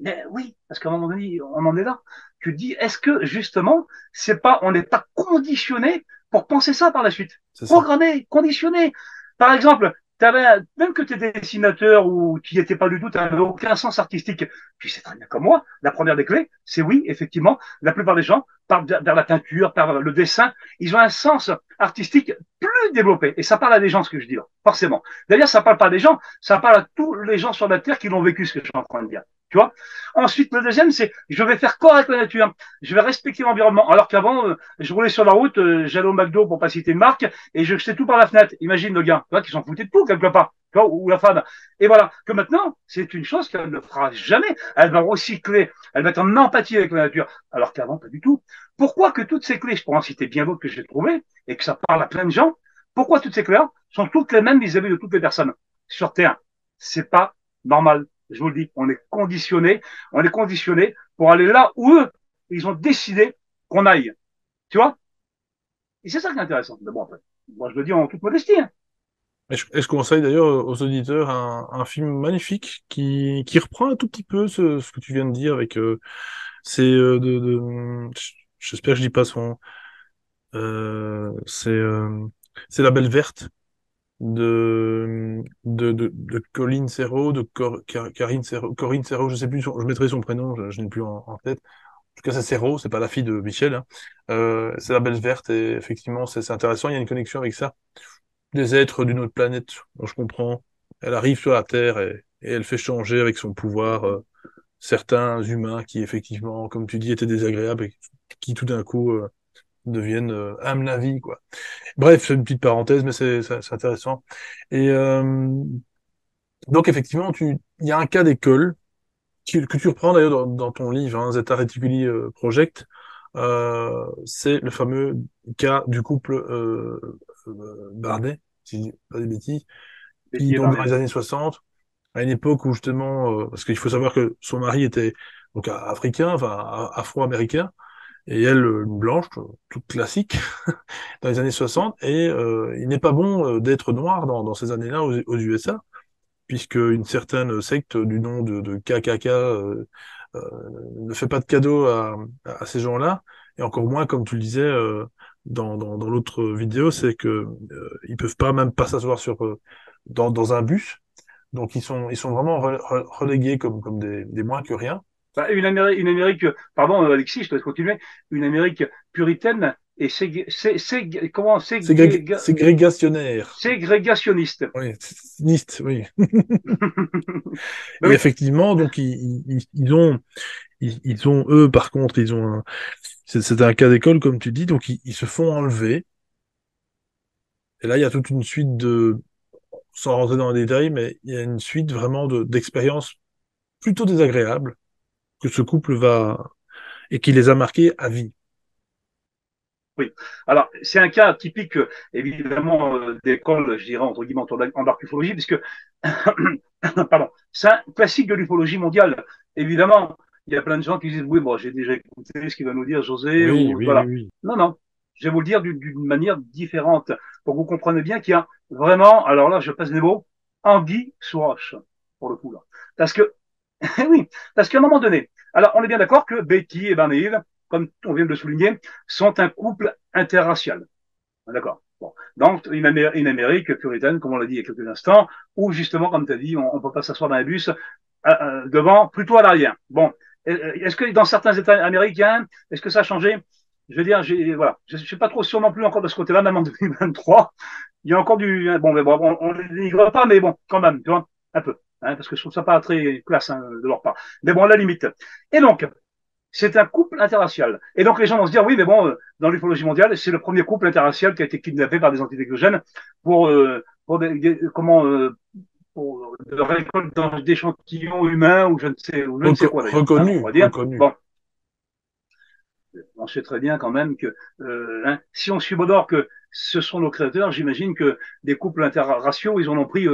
mais oui, parce qu'à un moment donné, on en est là. Tu te dis, est-ce que justement, c'est pas, on n'est pas conditionné pour penser ça par la suite? C'est ça. Programmé, conditionné. Par exemple, même que tu étais dessinateur ou tu n'y étais pas du tout, tu n'avais aucun sens artistique. Tu sais très bien comme moi, la première des clés, c'est oui, effectivement, la plupart des gens partent vers la peinture, vers le dessin. Ils ont un sens artistique plus développé. Et ça parle à des gens, ce que je dis là, forcément. D'ailleurs, ça parle pas à des gens, ça parle à tous les gens sur la Terre qui l'ont vécu, ce que je suis en train de dire. Tu vois. Ensuite, le deuxième, c'est je vais faire corps avec la nature. Je vais respecter l'environnement. Alors qu'avant, je roulais sur la route, j'allais au McDo pour pas citer une marque, et je jetais tout par la fenêtre. Imagine le gars, tu vois, qui s'en foutait de tout quelque part, tu vois, ou la femme. Et voilà, que maintenant, c'est une chose qu'elle ne fera jamais. Elle va recycler, elle va être en empathie avec la nature. Alors qu'avant, pas du tout. Pourquoi que toutes ces clés, je pourrais en citer bien d'autres que j'ai trouvées, et que ça parle à plein de gens, pourquoi toutes ces clés-là sont toutes les mêmes vis-à-vis de toutes les personnes sur Terre? C'est pas normal. Je vous le dis, on est conditionné pour aller là où eux, ils ont décidé qu'on aille. Tu vois? Et c'est ça qui est intéressant. Mais bon, après, moi, je le dis en toute modestie. Hein. Et je conseille d'ailleurs aux auditeurs un film magnifique qui reprend un tout petit peu ce que tu viens de dire avec c'est j'espère que je dis pas son euh, c'est euh, c'est La Belle Verte de Colin Serrault, Corinne Serrault, Corinne Serrault, je sais plus, je mettrai son prénom, je n'ai plus en tête. En tout cas, c'est Serrault, c'est pas la fille de Michel. Hein. C'est La Belle Verte et effectivement, c'est intéressant. Il y a une connexion avec ça. Des êtres d'une autre planète, dont je comprends. Elle arrive sur la Terre et elle fait changer avec son pouvoir certains humains qui, effectivement, comme tu dis, étaient désagréables et qui tout d'un coup deviennent âment la vie, quoi. Bref, c'est une petite parenthèse, mais c'est intéressant. Et donc, effectivement, il y a un cas d'école que tu reprends d'ailleurs dans ton livre, hein, Zeta Reticuli Project. C'est le fameux cas du couple Bardet, si je dis pas des bêtises, qui, Betty et donc dans Barney. les années 60, à une époque où justement, parce qu'il faut savoir que son mari était donc africain, enfin afro-américain, et elle une blanche, toute classique, dans les années 60, et il n'est pas bon d'être noir dans ces années-là aux USA, puisque une certaine secte du nom de KKK ne fait pas de cadeau à ces gens-là, et encore moins, comme tu le disais dans l'autre vidéo, c'est que ils peuvent pas même pas s'asseoir dans un bus, donc ils sont vraiment relégués comme des moins que rien. Bah, une Amérique, pardon, Alexis, je te laisse continuer. Une Amérique puritaine et comment, Ségrégationnaire. ségrégationniste. Oui, niste, oui. Ben Et oui. effectivement, donc ils ont eux par contre ils ont c'est un cas d'école comme tu dis, donc ils se font enlever. Et là il y a toute une suite de sans rentrer dans les détails, mais il y a une suite vraiment d'expériences plutôt désagréables que ce couple va et qui les a marqués à vie. Oui. Alors, c'est un cas typique, évidemment, d'école, je dirais, entre guillemets, en archéologie, puisque, pardon, c'est un classique de l'ufologie mondiale. Évidemment, il y a plein de gens qui disent, oui, bon, j'ai déjà écouté ce qu'il va nous dire José, Oui, ou oui, oui, voilà. oui. Non, non, je vais vous le dire d'une manière différente, pour que vous compreniez bien qu'il y a vraiment, alors là, je passe les mots, anguille sous roche, pour le coup, là. Parce que, oui, parce qu'à un moment donné, alors on est bien d'accord que Betty et Barney Hill, comme on vient de le souligner, sont un couple interracial. D'accord. Bon. Donc, une Amérique puritaine, comme on l'a dit il y a quelques instants, où justement, comme tu as dit, on ne peut pas s'asseoir dans un bus devant, plutôt à l'arrière. Bon. Est-ce que dans certains États américains, est-ce que ça a changé? Je veux dire, voilà, je ne suis pas trop sûr non plus encore de ce côté-là, même en 2023. Il y a encore du. Bon, mais bon, on ne les dénigre pas, mais bon, quand même, tu vois, un peu. Hein, parce que je trouve ça pas très classe hein, de leur part. Mais bon, à la limite. Et donc, c'est un couple interracial. Et donc les gens vont se dire, oui, mais bon, dans l'ufologie mondiale, c'est le premier couple interracial qui a été kidnappé par des entités exogènes pour comment de récolte d'échantillons humains ou je ne sais quoi d'ailleurs, hein, on Reconnu, va dire. reconnu. Bon, on sait très bien quand même que hein, si on subodore que ce sont nos créateurs, j'imagine que des couples interraciaux, ils en ont pris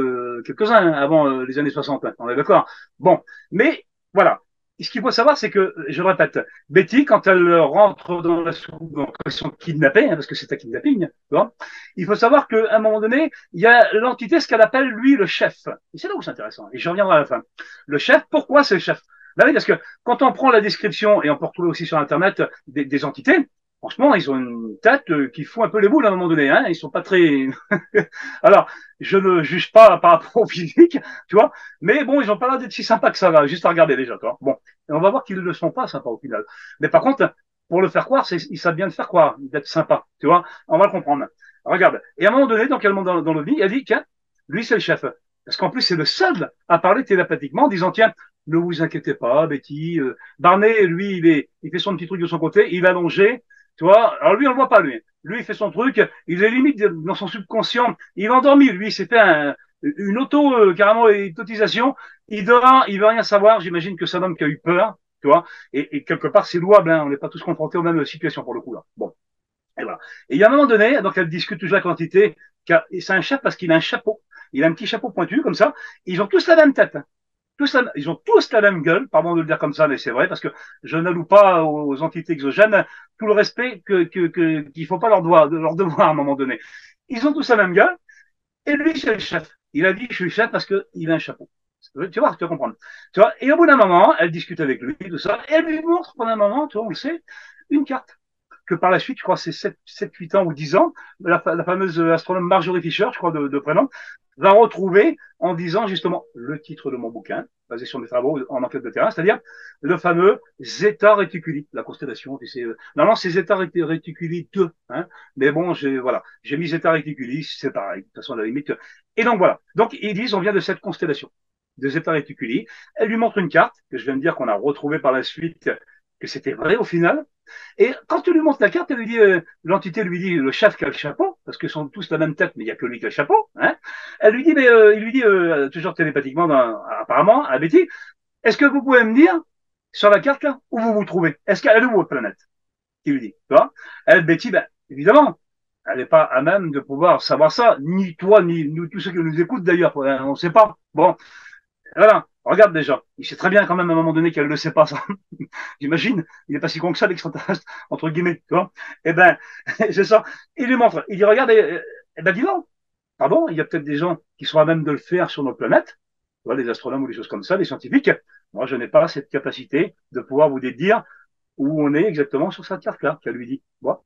quelques-uns hein, avant les années 60. Hein, on est d'accord. Bon, mais voilà. Ce qu'il faut savoir, c'est que, je le répète, Betty, quand elle rentre dans la soucoupe, donc ils sont kidnappés, hein, parce que c'est un kidnapping, tu vois, il faut savoir qu'à un moment donné, il y a l'entité, ce qu'elle appelle, lui, le chef. Et c'est là où c'est intéressant. Et je reviendrai à la fin. Le chef, pourquoi c'est le chef? Ben oui, parce que quand on prend la description, et on peut retrouver aussi sur Internet des entités, franchement, ils ont une tête qui fout un peu les boules à un moment donné. Hein. Ils sont pas très. Alors, je ne juge pas par rapport au physique, tu vois, mais bon, ils ont pas l'air d'être si sympas que ça, là, juste à regarder déjà, tu vois. Bon, et on va voir qu'ils ne le sont pas sympas au final. Mais par contre, pour le faire croire, ils savent bien le faire croire, d'être sympa, tu vois. On va le comprendre. Regarde. Et à un moment donné, donc, elle monte dans le lit, elle dit, tiens, lui, c'est le chef. Parce qu'en plus, c'est le seul à parler télépathiquement en disant, tiens, ne vous inquiétez pas, Betty. Barney, lui, il fait son petit truc de son côté, il est allongé, tu vois. Alors lui, on le voit pas, lui. Lui, il fait son truc, il est limite dans son subconscient. Il est endormi, lui, il s'est fait une carrément, hypnotisation. Il veut rien savoir. J'imagine que c'est un homme qui a eu peur, tu vois. Et quelque part, c'est louable, hein. On n'est pas tous confrontés aux mêmes situations pour le coup, là. Bon. Et voilà. Et il y a un moment donné, donc elle discute toujours la quantité, c'est un chef parce qu'il a un chapeau. Il a un petit chapeau pointu, comme ça. Ils ont tous la même tête. Ils ont tous la même gueule, pardon de le dire comme ça, mais c'est vrai, parce que je n'alloue pas aux entités exogènes tout le respect qu'il faut pas leur devoir à un moment donné. Ils ont tous la même gueule, et lui, c'est le chef. Il a dit, je suis chef parce qu'il a un chapeau. Tu vois, tu vas comprendre. Tu vois, et au bout d'un moment, elle discute avec lui, tout ça, et elle lui montre pendant un moment, tu vois, on le sait, une carte que par la suite, je crois que c'est 8 ans ou 10 ans, la fameuse astronome Marjorie Fisher, je crois de prénom, va retrouver en disant justement le titre de mon bouquin, basé sur mes travaux en enquête de terrain, c'est-à-dire le fameux Zeta Reticuli, la constellation. Non, c'est Zeta Reticuli 2, hein, mais bon, j'ai mis Zeta Reticuli, c'est pareil, de toute façon, à la limite. Et donc voilà. Donc ils disent, on vient de cette constellation de Zeta Reticuli. Elle lui montre une carte que je viens de dire qu'on a retrouvée par la suite, que c'était vrai au final. Et quand tu lui montres la carte, l'entité lui dit, le chef qui a le chapeau, parce qu'ils sont tous la même tête, mais il n'y a que lui qui a le chapeau, hein. Elle lui dit, il lui dit, toujours télépathiquement, apparemment, à Betty, est-ce que vous pouvez me dire, sur la carte, là, où vous vous trouvez? Est-ce qu'elle est où votre planète? Il lui dit, tu vois? Elle, Betty, ben, évidemment, elle n'est pas à même de pouvoir savoir ça, ni toi, ni nous, tous ceux qui nous écoutent d'ailleurs, on ne sait pas. Bon, voilà, regarde déjà. Il sait très bien quand même à un moment donné qu'elle ne le sait pas, ça. J'imagine, il n'est pas si con que ça, l'extraterrestre, entre guillemets, tu vois. Eh ben, c'est ça. Il lui montre, il dit, regarde, eh ben, dis donc, pardon, il y a peut-être des gens qui sont à même de le faire sur notre planète, tu vois, les astronomes ou des choses comme ça, les scientifiques. Moi, je n'ai pas cette capacité de pouvoir vous dire où on est exactement sur cette carte-là, qu'elle lui dit. Bon.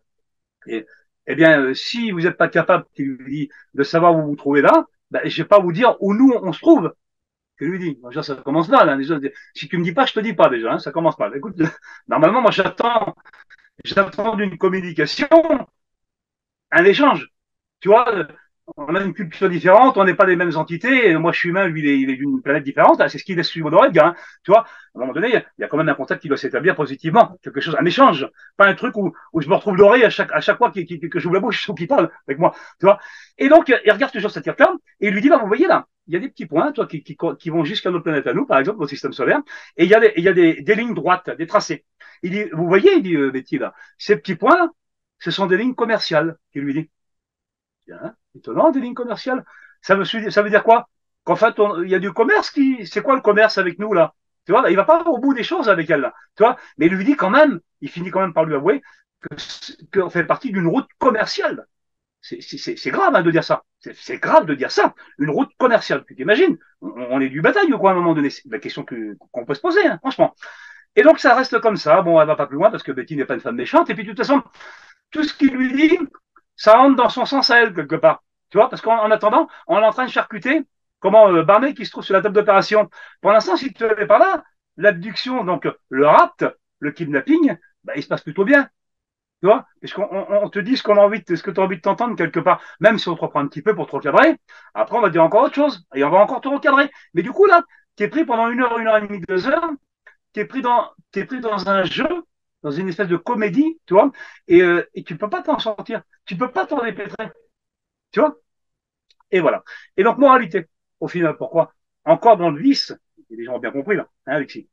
Et, eh bien, si vous n'êtes pas capable, qu'il lui dit, de savoir où vous vous trouvez là, ben, je vais pas vous dire où nous, on se trouve que lui dit. Déjà, ça commence mal. Hein, déjà, si tu me dis pas, je te dis pas déjà. Hein, ça commence mal. Écoute, normalement, moi, j'attends d'une communication un échange. Tu vois, on a une culture différente, on n'est pas les mêmes entités. Moi, je suis humain, lui, il est d'une planète différente. C'est ce qui laisse suivre le gars. Hein, tu vois, à un moment donné, il y a quand même un contact qui doit s'établir positivement, quelque chose, un échange, pas un truc où je me retrouve doré à chaque fois que j'ouvre la bouche ou qu'il parle avec moi. Tu vois. Et donc, il regarde toujours cette carte-là et il lui dit, là, vous voyez là, il y a des petits points, toi, qui vont jusqu'à notre planète à nous, par exemple, au système solaire, et il y a des lignes droites, des tracés. Il dit, vous voyez, il dit, Betty, là, ces petits points-là, ce sont des lignes commerciales, qu'il lui dit. Bien, étonnant, des lignes commerciales. Ça veut dire quoi? Qu'en fait, il y a du commerce c'est quoi le commerce avec nous, là? Tu vois, il va pas au bout des choses avec elle, là. Tu vois, mais il lui dit quand même, il finit quand même par lui avouer qu'on fait partie d'une route commerciale. C'est grave hein, de dire ça. C'est grave de dire ça. Une route commerciale. Tu t'imagines? On est du bataille ou quoi à un moment donné? C'est la question qu'on peut se poser, hein, franchement. Et donc ça reste comme ça. Bon, elle va pas plus loin parce que Betty n'est pas une femme méchante. Et puis de toute façon, tout ce qu'il lui dit, ça rentre dans son sens à elle quelque part. Tu vois, parce qu'en attendant, on est en train de charcuter comment Barney qui se trouve sur la table d'opération. Pour l'instant, si tu n'avais pas là, l'abduction, donc le rapt, le kidnapping, bah, il se passe plutôt bien. Tu vois, parce qu'on te dit ce que tu as envie de t'entendre quelque part, même si on te reprend un petit peu pour te recadrer. Après, on va dire encore autre chose et on va encore te recadrer. Mais du coup, là, tu es pris pendant une heure et demie, 2 heures, t'es pris dans un jeu, dans une espèce de comédie, tu vois, et tu peux pas t'en sortir. Tu peux pas t'en dépêtrer, tu vois. Et voilà. Et donc, moralité. au final. Pourquoi? Encore dans le vice, et les gens ont bien compris là, hein, Alexis.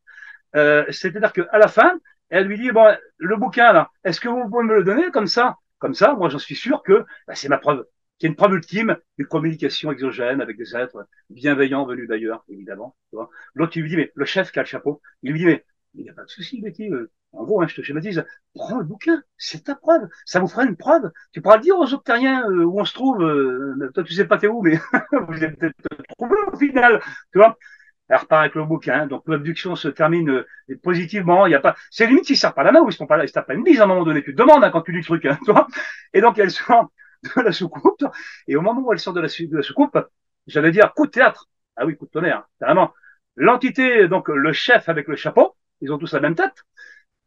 C'est-à-dire qu'à la fin, elle lui dit, bon, le bouquin là, est-ce que vous pouvez me le donner comme ça? Comme ça, moi j'en suis sûr que bah, c'est ma preuve. C'est une preuve ultime d'une communication exogène avec des êtres bienveillants venus d'ailleurs, évidemment. L'autre, il lui dit, mais le chef qui a le chapeau, il lui dit, mais il n'y a pas de souci, Betty. En gros, hein, je te schématise, prends le bouquin, c'est ta preuve. Ça vous fera une preuve. Tu pourras le dire aux octariens où on se trouve. Toi, tu sais pas t'es où, mais vous êtes peut-être trouvés au final. Tu vois? Elle repart avec le bouquin. Donc l'abduction se termine positivement. Il y a pas, c'est limite s'ils ne servent pas la main ou ils se font pas, ils se tapent pas une bise à un moment donné. Tu te demandes hein, quand tu lis le truc, hein, tu vois. Et donc elle sort de la soucoupe. Et au moment où elle sort de la soucoupe, j'allais dire coup de théâtre. Ah oui, coup de tonnerre, carrément. L'entité, donc le chef avec le chapeau, ils ont tous la même tête.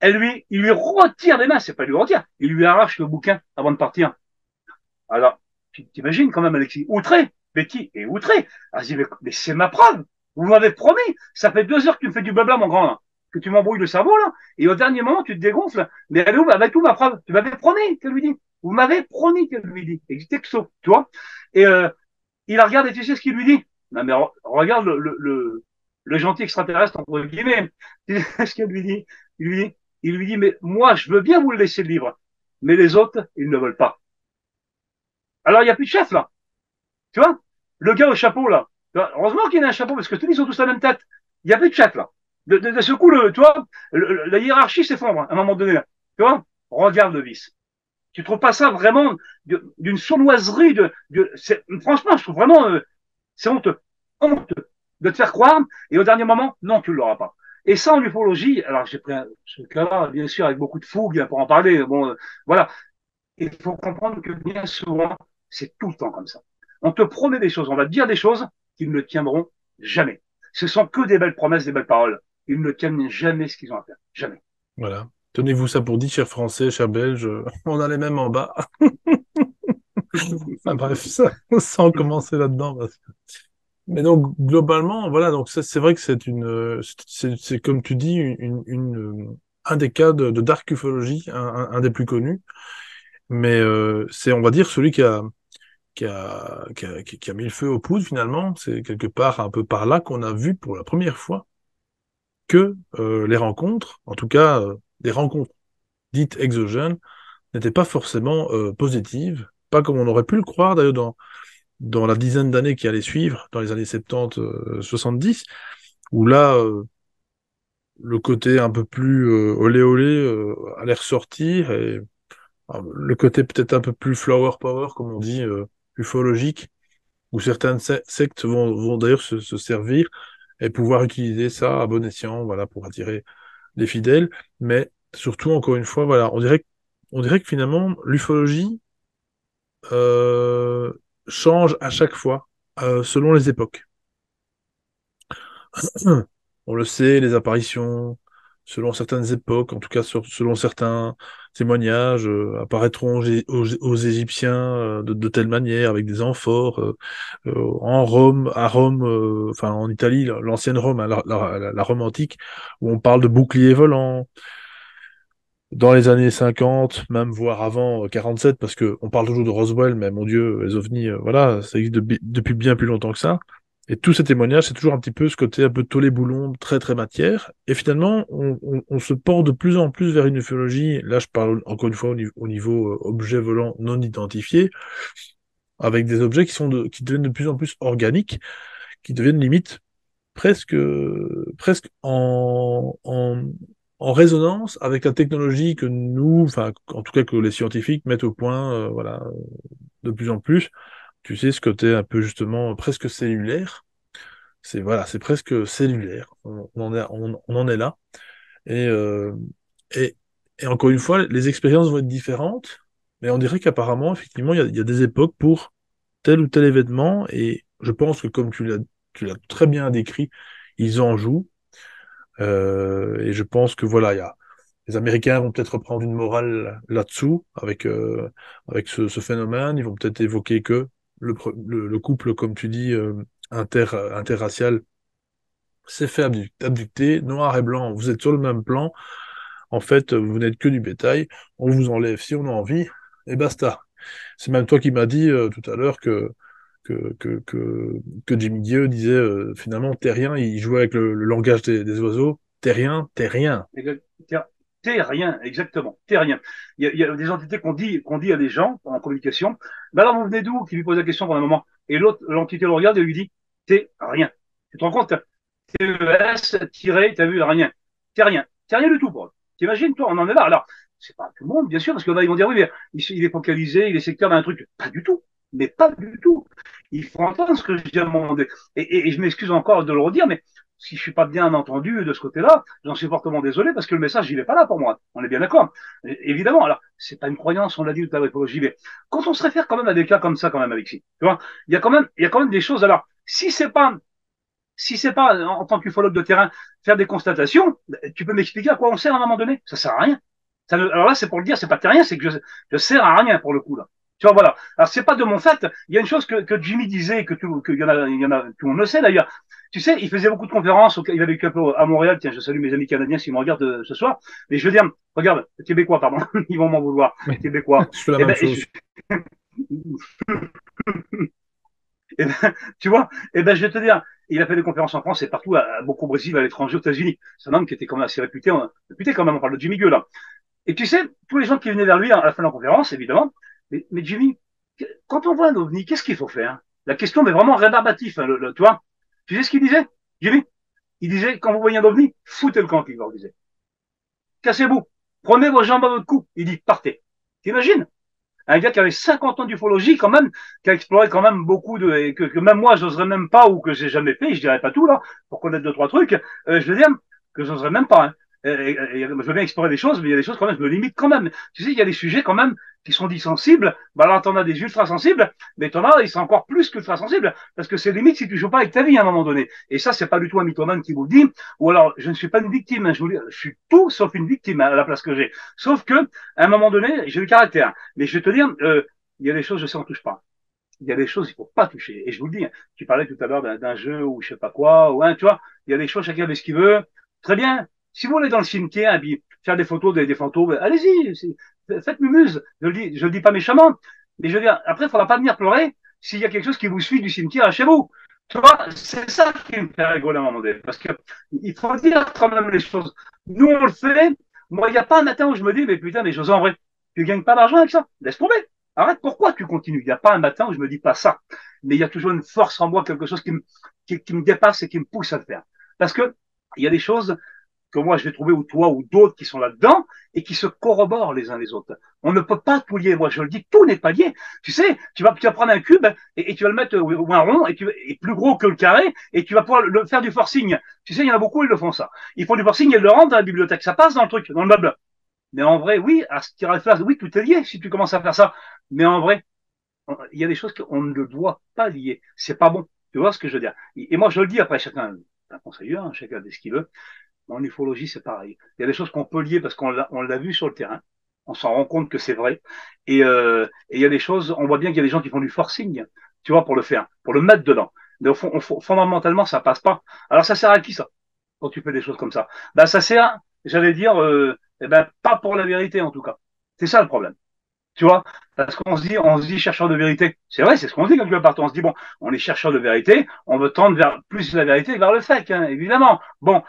Il lui retire des mains, c'est pas lui retire, il lui arrache le bouquin avant de partir. Alors, tu t'imagines quand même, Alexis, outré, Betty est outré. Elle se dit, mais c'est ma preuve. Vous m'avez promis. Ça fait 2 heures que tu me fais du blabla, mon grand, là. Que tu m'embrouilles le cerveau, là. Et au dernier moment, tu te dégonfles. Mais elle est où, avec où ma preuve? Tu m'avais promis qu'elle lui dit. Vous m'avez promis qu'elle lui dit. Et texto, tu vois. Et, il la regarde et tu sais ce qu'il lui dit? Non, mais regarde le gentil extraterrestre, entre guillemets. Tu sais ce qu'il lui dit? Il lui dit, mais moi, je veux bien vous le laisser le livre. Mais les autres, ils ne veulent pas. Alors, il n'y a plus de chef, là. Tu vois? Le gars au chapeau, là. Heureusement qu'il a un chapeau, parce que tous, ils sont tous la même tête. Il n'y a plus de chef, là. De ce coup, tu vois, la hiérarchie s'effondre, à un moment donné, là. Tu vois? Regarde le vice. Tu trouves pas ça vraiment d'une sournoiserie franchement, je trouve vraiment, c'est honteux. Honteux. De te faire croire, et au dernier moment, non, tu ne l'auras pas. Et ça, en ufologie, alors j'ai pris ce cas-là, bien sûr, avec beaucoup de fougue pour en parler. Bon, voilà. Il faut comprendre que bien souvent, c'est tout le temps comme ça. On te promet des choses, on va te dire des choses qu'ils ne tiendront jamais. Ce sont que des belles promesses, des belles paroles. Ils ne tiennent jamais ce qu'ils ont à faire. Jamais. Voilà. Tenez-vous ça pour dit, chers Français, chers Belges, on a les mêmes en bas. Enfin bref, ça, sans commencer là-dedans. Mais donc, globalement, voilà, donc ça, c'est vrai que c'est c'est comme tu dis, un des cas de dark ufologie, un des plus connus. Mais c'est, on va dire, celui qui a mis le feu aux poudres, finalement. C'est quelque part, un peu par là, qu'on a vu pour la première fois que les rencontres, en tout cas, des rencontres dites exogènes, n'étaient pas forcément positives, pas comme on aurait pu le croire, d'ailleurs, dans la dizaine d'années qui allaient suivre, dans les années 70, 70, où là, le côté un peu plus olé olé allait ressortir, et le côté peut-être un peu plus flower power, comme on dit, ufologique, où certaines sectes vont d'ailleurs se servir et pouvoir utiliser ça à bon escient, voilà, pour attirer les fidèles. Mais surtout, encore une fois, voilà, on dirait que finalement, l'ufologie euh, change à chaque fois, selon les époques. On le sait, les apparitions, selon certaines époques, en tout cas selon certains témoignages, apparaîtront aux Égyptiens de telle manière, avec des amphores, en Rome, à Rome, enfin en Italie, l'ancienne Rome, hein, la Rome antique, où on parle de boucliers volants. Dans les années 50, même voire avant 47, parce que on parle toujours de Roswell, mais mon Dieu, les ovnis, voilà, ça existe depuis bien plus longtemps que ça. Et tous ces témoignages, c'est toujours un petit peu ce côté un peu tollé boulon, très très matière. Et finalement, on se porte de plus en plus vers une ufologie. Là, je parle encore une fois au niveau objet volant non identifié, avec des objets qui deviennent de plus en plus organiques, qui deviennent limite presque, presque en résonance avec la technologie que nous, enfin, en tout cas que les scientifiques mettent au point, voilà, de plus en plus. Tu sais, ce côté un peu justement presque cellulaire. C'est voilà, c'est presque cellulaire. On en est là. Et, et, et encore une fois, les expériences vont être différentes, mais on dirait qu'apparemment, effectivement, il y a des époques pour tel ou tel événement, et je pense que comme tu l'as très bien décrit, ils en jouent. Et je pense que voilà, les Américains vont peut-être reprendre une morale là-dessous avec ce phénomène. Ils vont peut-être évoquer que le couple, comme tu dis, interracial, s'est fait abducter, noir et blanc. Vous êtes sur le même plan. En fait, vous n'êtes que du bétail. On vous enlève si on a envie, et basta. C'est même toi qui m'as dit tout à l'heure que que Jimmy Dieu disait finalement terrien, il jouait avec le langage des oiseaux. Terrien, t'es rien. T'es rien, exactement. T'es rien. Il y a des entités qu'on dit à des gens en communication. Ben alors, vous venez d'où? Qui lui pose la question pendant un moment. Et l'autre, l'entité le regarde et lui dit, t'es rien. Tu te rends compte? TES, tiré, t'as vu, rien. T'es rien. T'es rien du tout, pour eux. T'imagines, toi, on en est là. Alors, c'est pas tout le monde, bien sûr, parce que là, ils vont dire, oui, mais il est focalisé, il est secteur d'un truc. Pas du tout. Mais pas du tout. Il faut entendre ce que je dis à un moment donné. Et je m'excuse encore de le redire, mais si je suis pas bien entendu de ce côté-là, j'en suis fortement désolé parce que le message, il est pas là pour moi. On est bien d'accord. Évidemment, alors, c'est pas une croyance, on l'a dit tout à l'heure, l'écologie, mais quand on se réfère quand même à des cas comme ça, quand même, Alexis, tu vois, il y a quand même des choses. Alors, si c'est pas, en tant qu'ufologue de terrain, faire des constatations, tu peux m'expliquer à quoi on sert à un moment donné? Ça sert à rien. Alors là, c'est pour le dire, c'est pas terrien, c'est que je sers à rien pour le coup, là. Tu vois, voilà. Alors, c'est pas de mon fait. Il y a une chose que Jimmy disait, il y en a, tout le monde le sait d'ailleurs. Tu sais, il faisait beaucoup de conférences, il avait vécu un peu à Montréal. Tiens, je salue mes amis canadiens s'ils me regardent ce soir. Mais je veux dire, regarde, Québécois, pardon, ils vont m'en vouloir. Oui, Québécois. je fais la Eh même ben, chose. eh ben, tu vois, eh ben, je vais te dire, il a fait des conférences en France et partout, beaucoup au Brésil, à l'étranger, aux États-Unis. C'est un homme qui était quand même assez réputé, réputé quand même, on parle de Jimmy Gueux, là. Et tu sais, tous les gens qui venaient vers lui à la fin de la conférence, évidemment, mais Jimmy, quand on voit un ovni, qu'est-ce qu'il faut faire? La question, mais vraiment rébarbatif, hein, tu vois. Tu sais ce qu'il disait, Jimmy? Il disait, quand vous voyez un ovni, foutez le camp, il leur disait. Cassez-vous, prenez vos jambes à votre cou. Il dit, partez. T'imagines? Un gars qui avait 50 ans d'ufologie, quand même, qui a exploré quand même beaucoup de, et que même moi, j'oserais même pas, ou que j'ai jamais fait, je dirais pas tout, là, pour connaître deux, trois trucs, je veux dire, que j'oserais même pas, hein. Je veux bien explorer des choses, mais il y a des choses quand même, je me limite quand même. Tu sais, il y a des sujets quand même qui sont dits sensibles. Bah alors, t'en as des ultra sensibles, mais t'en as, ils sont encore plus qu'ultra sensibles, parce que c'est limite si tu joues pas avec ta vie à un moment donné. Et ça, c'est pas du tout un mythomane qui vous le dit. Ou alors, je ne suis pas une victime, hein, je vous dis, je suis tout sauf une victime à la place que j'ai. Sauf que, à un moment donné, j'ai le caractère. Mais je vais te dire, il y a des choses, je sais, on touche pas. Il y a des choses, il faut pas toucher. Et je vous le dis, tu parlais tout à l'heure d'un jeu ou je sais pas quoi, ou tu vois, il y a des choses, chacun fait ce qu'il veut. Très bien. Si vous voulez dans le cimetière et puis faire des photos des fantômes, allez-y, faites mumuse. Je le dis pas méchamment. Mais je veux dire, après, il faudra pas venir pleurer s'il y a quelque chose qui vous suit du cimetière à chez vous. Tu vois, c'est ça qui me fait rigoler à un moment donné. Parce que il faut dire quand même les choses. Nous, on le fait. Moi, il n'y a pas un matin où je me dis, mais putain, mais José, en vrai, tu gagnes pas d'argent avec ça. Laisse tomber. Arrête, pourquoi tu continues? Il n'y a pas un matin où je me dis pas ça. Mais il y a toujours une force en moi, quelque chose qui me dépasse et qui me pousse à le faire. Parce que il y a des choses que moi je vais trouver, ou toi, ou d'autres qui sont là-dedans, et qui se corroborent les uns les autres. On ne peut pas tout lier. Moi, je le dis, tout n'est pas lié. Tu sais, tu vas prendre un cube et tu vas le mettre, ou un rond, et plus gros que le carré, et tu vas pouvoir le faire du forcing. Tu sais, il y en a beaucoup, ils le font ça. Ils font du forcing et ils le rentrent dans la bibliothèque. Ça passe dans le truc, dans le meuble. Mais en vrai, oui, à ce tirage de oui, tout est lié si tu commences à faire ça. Mais en vrai, il y a des choses qu'on ne doit pas lier. C'est pas bon. Tu vois ce que je veux dire? Et moi, je le dis après, chacun est un conseiller, hein, chacun dit ce qu'il veut. En ufologie, c'est pareil. Il y a des choses qu'on peut lier parce on l'a vu sur le terrain. On s'en rend compte que c'est vrai. Et il y a des choses, on voit bien qu'il y a des gens qui font du forcing, tu vois, pour le faire, pour le mettre dedans. Mais fondamentalement, ça passe pas. Alors, ça sert à qui, ça, quand tu fais des choses comme ça? Ben, ça sert, j'allais dire, eh ben, pas pour la vérité, en tout cas. C'est ça le problème. Tu vois, parce on se dit chercheur de vérité. C'est vrai, c'est ce qu'on dit quelque part. On se dit, bon, on est chercheur de vérité, on veut tendre vers plus la vérité que vers le fake, hein, évidemment. Bon,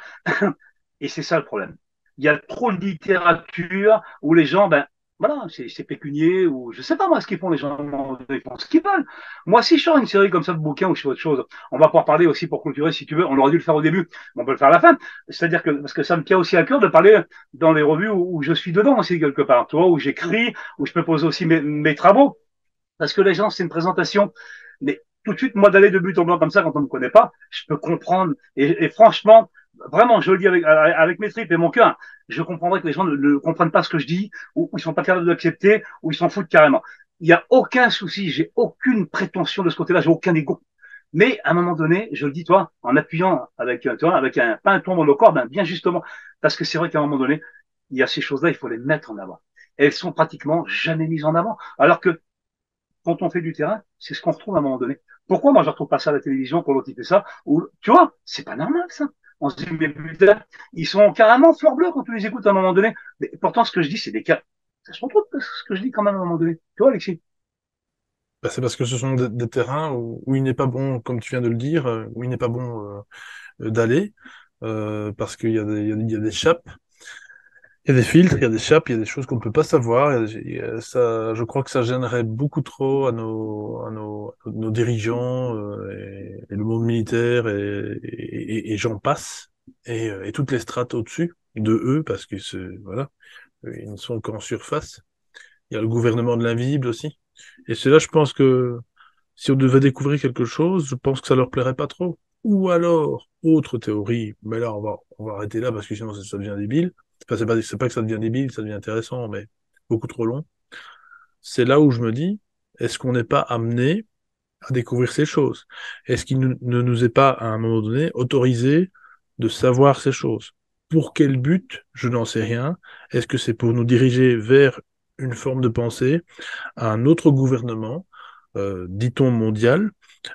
et c'est ça le problème. Il y a trop de littérature où les gens, ben, voilà, c'est pécunier, ou je sais pas moi ce qu'ils font, les gens, ils font ce qu'ils veulent. Moi, si je sors une série comme ça de bouquins ou je fais autre chose, on va pouvoir parler aussi pour clôturer si tu veux. On aurait dû le faire au début, mais on peut le faire à la fin. C'est-à-dire que, parce que ça me tient aussi à cœur de parler dans les revues où je suis dedans aussi quelque part, tu vois, où j'écris, où je peux poser aussi mes travaux. Parce que les gens, c'est une présentation. Mais tout de suite, moi, d'aller de but en blanc comme ça, quand on ne me connaît pas, je peux comprendre. Et franchement, vraiment, je le dis avec mes tripes et mon cœur, je comprendrais que les gens ne comprennent pas ce que je dis, ou ils sont pas capables d'accepter, ou ils s'en foutent carrément. Il n'y a aucun souci, j'ai aucune prétention de ce côté-là, j'ai aucun ego. Mais à un moment donné, je le dis, toi, en appuyant avec, tu vois, avec pas un ton dans le corps, ben, bien justement, parce que c'est vrai qu'à un moment donné, il y a ces choses-là, il faut les mettre en avant. Et elles sont pratiquement jamais mises en avant. Alors que quand on fait du terrain, c'est ce qu'on retrouve à un moment donné. Pourquoi moi je retrouve pas ça à la télévision quand l'autre il fait ça? Ou tu vois, c'est pas normal ça. On se dit mais putain, ils sont carrément fleur bleue quand tu les écoutes à un moment donné. Mais pourtant ce que je dis c'est des cas. Ça se retrouve ce que je dis quand même à un moment donné. Tu vois Alexis? Bah, c'est parce que ce sont des terrains où il n'est pas bon, comme tu viens de le dire, où il n'est pas bon d'aller, parce qu'il y a il y a des chape. Il y a des filtres, il y a des chapes, il y a des choses qu'on ne peut pas savoir. Ça, je crois que ça gênerait beaucoup trop nos dirigeants et le monde militaire et j'en passe et toutes les strates au-dessus de eux parce que voilà, ils ne sont qu'en surface. Il y a le gouvernement de l'invisible aussi. Et c'est là, je pense que si on devait découvrir quelque chose, je pense que ça leur plairait pas trop. Ou alors, autre théorie, mais là, on va arrêter là parce que sinon ça devient débile. Enfin, c'est pas que ça devient débile, ça devient intéressant, mais beaucoup trop long. C'est là où je me dis, est-ce qu'on n'est pas amené à découvrir ces choses? Est-ce qu'il ne nous est pas, à un moment donné, autorisé de savoir ces choses? Pour quel but? Je n'en sais rien. Est-ce que c'est pour nous diriger vers une forme de pensée, à un autre gouvernement, dit-on mondial,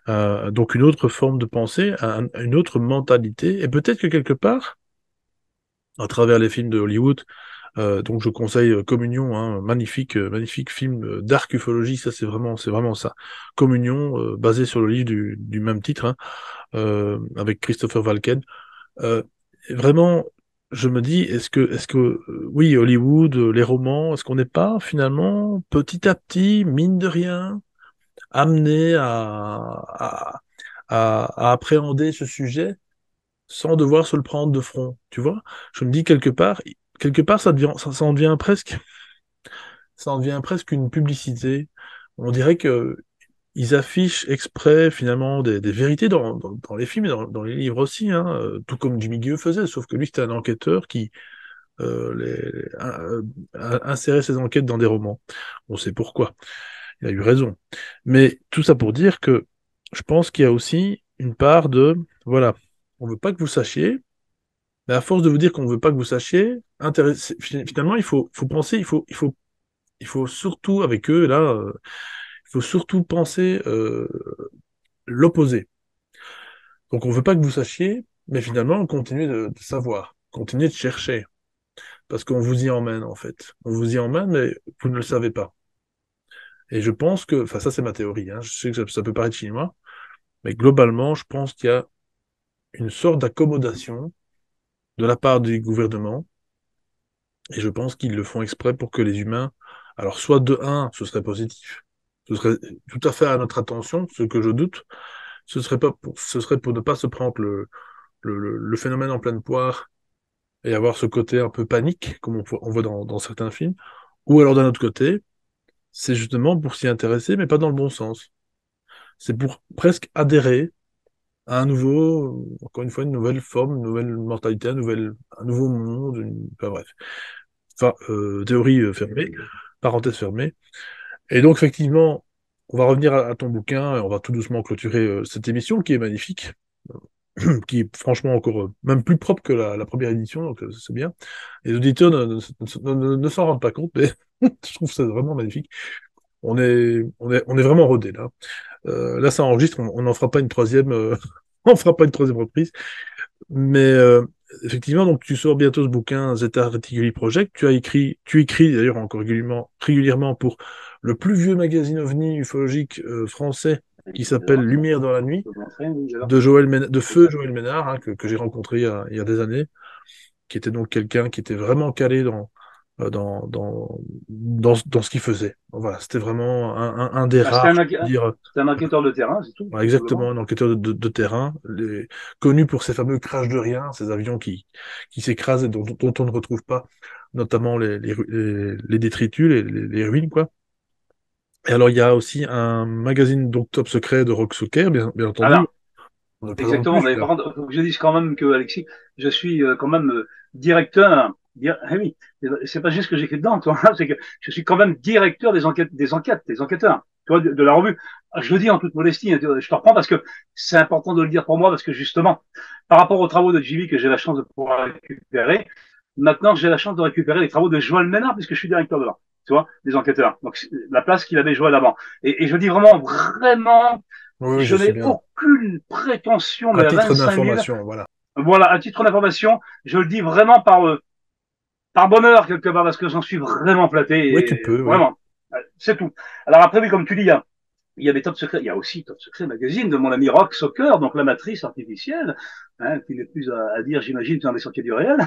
donc une autre forme de pensée, une autre mentalité, et peut-être que quelque part, à travers les films de Hollywood, donc je conseille Communion, hein, magnifique film dark ufologie, ça c'est vraiment ça. Communion, basé sur le livre du même titre, hein, avec Christopher Walken. Euh, Vraiment, je me dis, est-ce que, oui, Hollywood, les romans, est-ce qu'on n'est pas finalement petit à petit, mine de rien, amené à appréhender ce sujet sans devoir se le prendre de front, tu vois? Je me dis quelque part, ça en devient ça en devient presque une publicité. On dirait que ils affichent exprès finalement des vérités dans les films et dans les livres aussi, hein, tout comme Dumy faisait, sauf que lui c'était un enquêteur qui insérait ses enquêtes dans des romans. On sait pourquoi. Il a eu raison. Mais tout ça pour dire que je pense qu'il y a aussi une part de, voilà, on veut pas que vous sachiez, mais à force de vous dire qu'on veut pas que vous sachiez, finalement, faut penser, il faut surtout, avec eux, là, il faut surtout penser l'opposé. Donc on veut pas que vous sachiez, mais finalement, on continue de savoir, continuez de chercher, parce qu'on vous y emmène, en fait. On vous y emmène, mais vous ne le savez pas. Et je pense que, enfin ça c'est ma théorie, hein, je sais que ça peut paraître chinois, mais globalement, je pense qu'il y a une sorte d'accommodation de la part du gouvernement, et je pense qu'ils le font exprès pour que les humains, alors soit de un, ce serait positif, ce serait tout à fait à notre attention, ce que je doute, ce serait pour ne pas se prendre le phénomène en pleine poire et avoir ce côté un peu panique, comme on voit dans certains films, ou alors d'un autre côté, c'est justement pour s'y intéresser, mais pas dans le bon sens. C'est pour presque adhérer à un nouveau, encore une fois, une nouvelle forme, une nouvelle mentalité, un nouveau monde, enfin bref. Enfin, théorie fermée, parenthèse fermée. Et donc, effectivement, on va revenir à ton bouquin et on va tout doucement clôturer cette émission qui est magnifique, qui est franchement encore même plus propre que la première édition, donc c'est bien. Les auditeurs ne s'en rendent pas compte, mais je trouve ça vraiment magnifique. On est vraiment rodés là. Là, ça enregistre, on n'en fera pas une troisième, on fera pas une troisième reprise. Mais effectivement, donc tu sors bientôt ce bouquin Zeta Reticuli Project. Tu écris d'ailleurs encore régulièrement pour le plus vieux magazine ovni ufologique français qui s'appelle Lumière dans la nuit de feu Joël Ménard, hein, que j'ai rencontré il y a des années, qui était donc quelqu'un qui était vraiment calé dans ce qu'il faisait. Voilà, c'était vraiment un des Ah, rares, je veux dire, c'était un enquêteur de terrain, c'est tout, voilà, tout exactement, simplement. un enquêteur de terrain, connu pour ces fameux crashs de rien, ces avions qui s'écrasent et dont on ne retrouve pas, notamment les détritus, les ruines, quoi. Et alors, il y a aussi un magazine donc Top Secret de Rock Soccer, bien entendu. Alors, On ne le présente plus, exactement, mais celui-là. par contre, faut que je dise quand même que, Alexis, je suis quand même directeur. Ah oui, c'est pas juste que j'écris dedans, toi, c'est que je suis quand même directeur des enquêteurs, tu vois, de la revue. Je le dis en toute modestie, hein, je te reprends parce que c'est important de le dire pour moi, parce que justement, par rapport aux travaux de JV que j'ai la chance de pouvoir récupérer, maintenant j'ai la chance de récupérer les travaux de Joël Ménard, puisque je suis directeur de là, tu vois, des enquêteurs. Donc la place qu'il avait Joël avant. Et je dis vraiment, Oui, oui, je je sais n'ai bien. aucune prétention, À mais titre 25 000. d'information, voilà. Voilà, à titre d'information, je le dis vraiment par bonheur quelque part, parce que j'en suis vraiment flatté, Oui, tu et peux, oui. vraiment, c'est tout. Alors après, oui, comme tu dis, hein, Il y avait Top Secret, il y a aussi Top Secret Magazine de mon ami Rock Soccer, donc la matrice artificielle, hein, qui n'est plus à dire, j'imagine, dans les sentiers du réel.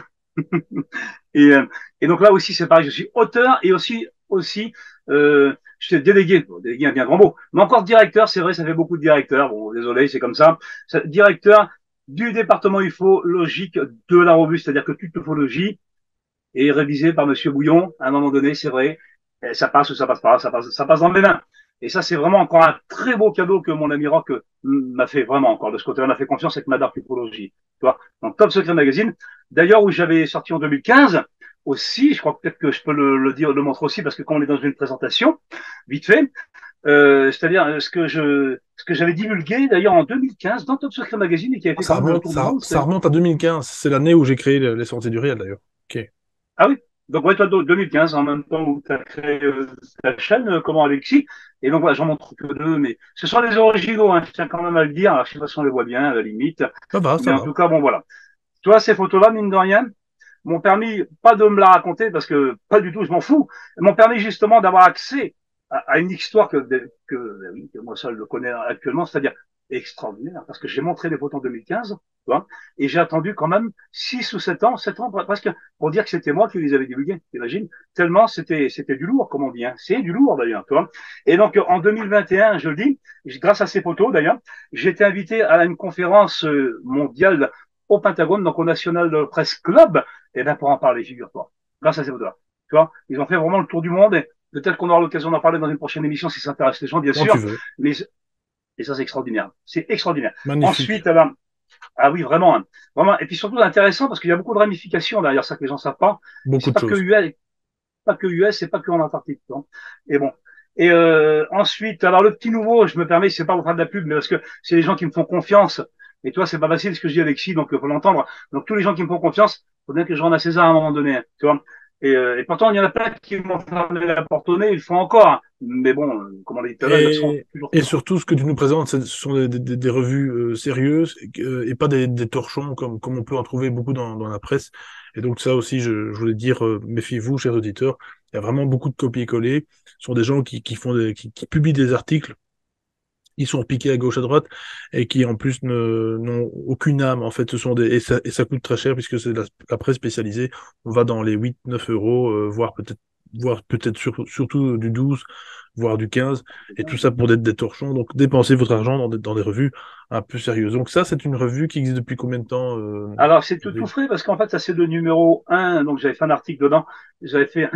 et, euh, et donc là aussi, c'est pareil, je suis auteur et aussi je suis délégué, bon, délégué un bien grand mot, mais encore directeur, c'est vrai, ça fait beaucoup de directeurs, bon, désolé, c'est comme ça. Directeur du département ufologique de la revue, c'est-à-dire que toute ufologie est révisée par Monsieur Bouillon, à un moment donné, c'est vrai, et ça passe ou ça passe pas, ça passe dans mes mains. Et ça, c'est vraiment encore un très beau cadeau que mon ami Rock m'a fait vraiment encore. De ce côté-là, on a fait confiance avec ma dark ufologie. Tu vois, donc Top Secret Magazine. D'ailleurs, où j'avais sorti en 2015 aussi, je crois peut-être que je peux le dire, le montrer aussi, parce que quand on est dans une présentation, vite fait, c'est-à-dire ce que j'avais divulgué d'ailleurs en 2015 dans Top Secret Magazine et qui avait fait Ça quand même le remonte, tour du monde. ça remonte à 2015. C'est l'année où j'ai créé les Sentiers du Réel, d'ailleurs. Ok. Ah oui, donc ouais, toi 2015, en même temps où tu as créé ta chaîne, comment Alexis, et donc voilà, j'en montre que deux, mais ce sont les originaux, hein, je tiens quand même à le dire, alors je sais pas si on les voit bien à la limite, Ça va, mais ça en va. tout cas, bon voilà. Tu vois, ces photos-là, mine de rien, m'ont permis, pas de me la raconter, parce que pas du tout, je m'en fous, m'ont permis justement d'avoir accès à une histoire oui, que moi seul le connais actuellement, c'est-à-dire extraordinaire, parce que j'ai montré les photos en 2015, tu vois, et j'ai attendu quand même 6 ou 7 ans presque, pour dire que c'était moi qui les avais divulgués, t'imagines, tellement c'était du lourd, comme on dit, hein. C'est du lourd d'ailleurs, tu vois. Et donc en 2021, je le dis, grâce à ces photos d'ailleurs, j'ai été invité à une conférence mondiale au Pentagone, donc au National Press Club, et bien pour en parler, figure-toi, grâce à ces photos-là. Tu vois, ils ont fait vraiment le tour du monde, et peut-être qu'on aura l'occasion d'en parler dans une prochaine émission si ça intéresse les gens, bien Quand tu sûr, veux. mais et ça c'est extraordinaire, c'est extraordinaire. Magnifique. Ensuite, ah oui, vraiment, hein. Vraiment, et puis surtout intéressant parce qu'il y a beaucoup de ramifications derrière ça que les gens savent pas. Beaucoup C'est de pas que choses. US, pas que US, c'est pas que en Antarctique. Hein. Et bon. Et ensuite, alors le petit nouveau, je me permets, c'est pas pour faire de la pub, mais parce que c'est les gens qui me font confiance. Et toi, c'est pas facile ce que je dis Alexis, donc faut l'entendre. Donc tous les gens qui me font confiance, faut bien que je rende à César à un moment donné, hein, tu vois. Et pourtant, il y en a plein qui m'ont fermé la porte au nez, ils le font encore. Hein. Mais bon, comme on l'a dit tout à l'heure, ils le sont toujours Et plus. surtout, ce que tu nous présentes, ce sont des revues sérieuses et pas des torchons comme on peut en trouver beaucoup dans la presse. Et donc ça aussi, je voulais dire, méfiez-vous, chers auditeurs. Il y a vraiment beaucoup de copier-coller. Ce sont des gens qui font qui publient des articles, ils sont piqués à gauche à droite et qui en plus n'ont aucune âme. En fait, ce sont et ça coûte très cher puisque c'est la presse spécialisée. On va dans les 8 9 euros, voire peut-être surtout du 12 voire du 15 et tout ça pour des torchons. Donc, dépensez votre argent dans des revues un peu sérieuses. Donc, ça, c'est une revue qui existe depuis combien de temps Alors, c'est tout David. frais parce qu'en fait, ça, c'est le numéro un. Donc, j'avais fait un article dedans. J'avais fait,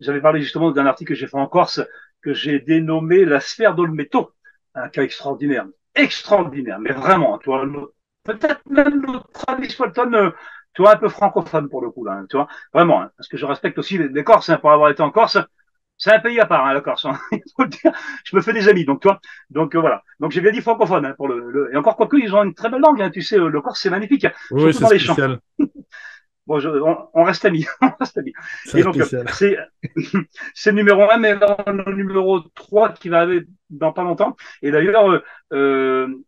j'avais parlé justement d'un article que j'ai fait en Corse, que j'ai dénommé La sphère d'Olmeto. Un cas extraordinaire. Extraordinaire. Mais vraiment, tu vois, peut-être même notre Travis Walton, tu vois, un peu francophone pour le coup, là, hein, tu vois. Vraiment, hein, parce que je respecte aussi les Corses, hein, pour avoir été en Corse. C'est un pays à part, hein, la Corse. Hein, il faut le dire. Je me fais des amis, donc toi. Donc voilà. Donc j'ai bien dit francophone hein, pour et encore quoique ils ont une très belle langue. Hein, tu sais, le Corse c'est magnifique, hein, Oui, oui, surtout c'est dans les champs. spécial. Bon, on reste amis, on reste amis. C'est Et donc spécial. c'est le numéro un, mais là, on a le numéro 3 qui va arriver dans pas longtemps. Et d'ailleurs,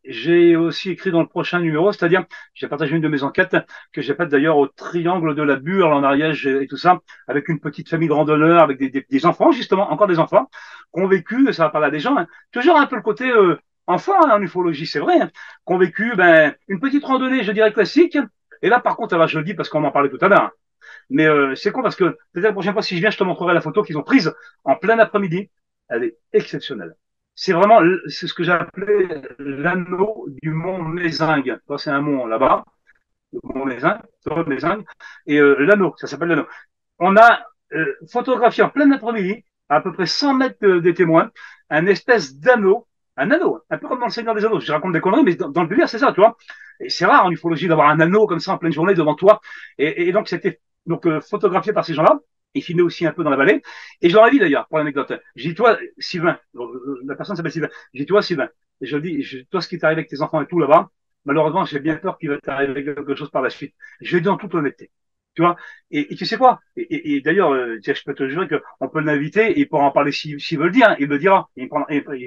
j'ai aussi écrit dans le prochain numéro, c'est-à-dire j'ai partagé une de mes enquêtes que j'ai faite d'ailleurs au Triangle de la Burle en Ariège et tout ça, avec une petite famille de randonneurs, avec des enfants justement, encore des enfants, qui ont vécu, ça va parler à des gens, hein, toujours un peu le côté enfant hein, en ufologie, c'est vrai, hein, qui ont vécu ben, une petite randonnée, je dirais classique. Et là, par contre, alors je le dis parce qu'on en parlait tout à l'heure, hein, mais c'est con parce que peut-être la prochaine fois, si je viens, je te montrerai la photo qu'ils ont prise en plein après-midi. Elle est exceptionnelle. C'est vraiment, c'est ce que j'ai appelé l'anneau du mont Mézingue. C'est un mont là-bas, le mont Mézingue, et l'anneau, ça s'appelle l'anneau. On a photographié en plein après-midi, à peu près 100 mètres des témoins, un espèce d'anneau, un anneau, un peu comme dans le Seigneur des Anneaux. Je raconte des conneries, mais dans le délire, c'est ça, tu vois. Et c'est rare en ufologie d'avoir un anneau comme ça en pleine journée devant toi. Et donc, c'était donc photographié par ces gens-là. Et filmé aussi un peu dans la vallée. Et je leur ai dit d'ailleurs, pour l'anecdote, j'ai dit, toi, Sylvain, la personne s'appelle Sylvain, j'ai dit, toi, Sylvain, et je dis, toi, ce qui t'arrive avec tes enfants et tout là-bas, malheureusement, j'ai bien peur qu'il va t'arriver quelque chose par la suite. Je lui ai dit en toute honnêteté. Tu vois, et tu sais quoi? Et d'ailleurs, je peux te jurer qu'on peut l'inviter et il pourra en parler s'il veut le dire. Hein, il le dira. Et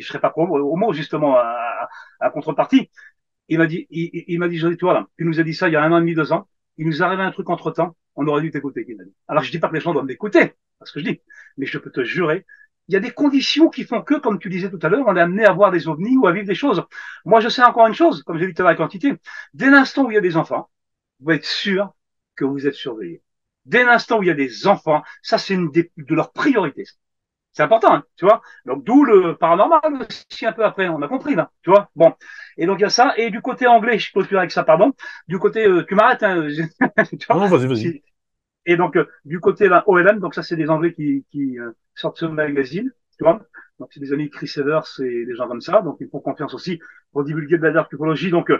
je serai pas au mot justement à contrepartie. Il m'a dit, je dis, toi là, tu nous as dit ça il y a 1 an et demi, 2 ans. Il nous arrive un truc entre temps. On aurait dû t'écouter. Il m'a dit. Alors je dis pas que les gens doivent m'écouter, c'est ce que je dis, mais je peux te jurer il y a des conditions qui font que, comme tu disais tout à l'heure, on est amené à voir des ovnis ou à vivre des choses. Moi, je sais encore une chose, comme j'ai dit tout à l'heure, la quantité. Dès l'instant où il y a des enfants, vous êtes sûr que vous êtes surveillé. Dès l'instant où il y a des enfants, ça, c'est une de leurs priorités. C'est important, hein, tu vois. Donc, d'où le paranormal aussi un peu après, on a compris, là, tu vois. Bon. Et donc, il y a ça. Et du côté anglais, je clôture avec ça, pardon. Du côté, tu m'arrêtes, hein, tu vois. Non, vas-y, vas-y. Et donc, du côté là, OLM, donc ça, c'est des Anglais qui sortent ce magazine, tu vois. Donc, c'est des amis Chris Evers et des gens comme ça. Donc, ils font confiance aussi pour divulguer de la dark ufologie. Donc,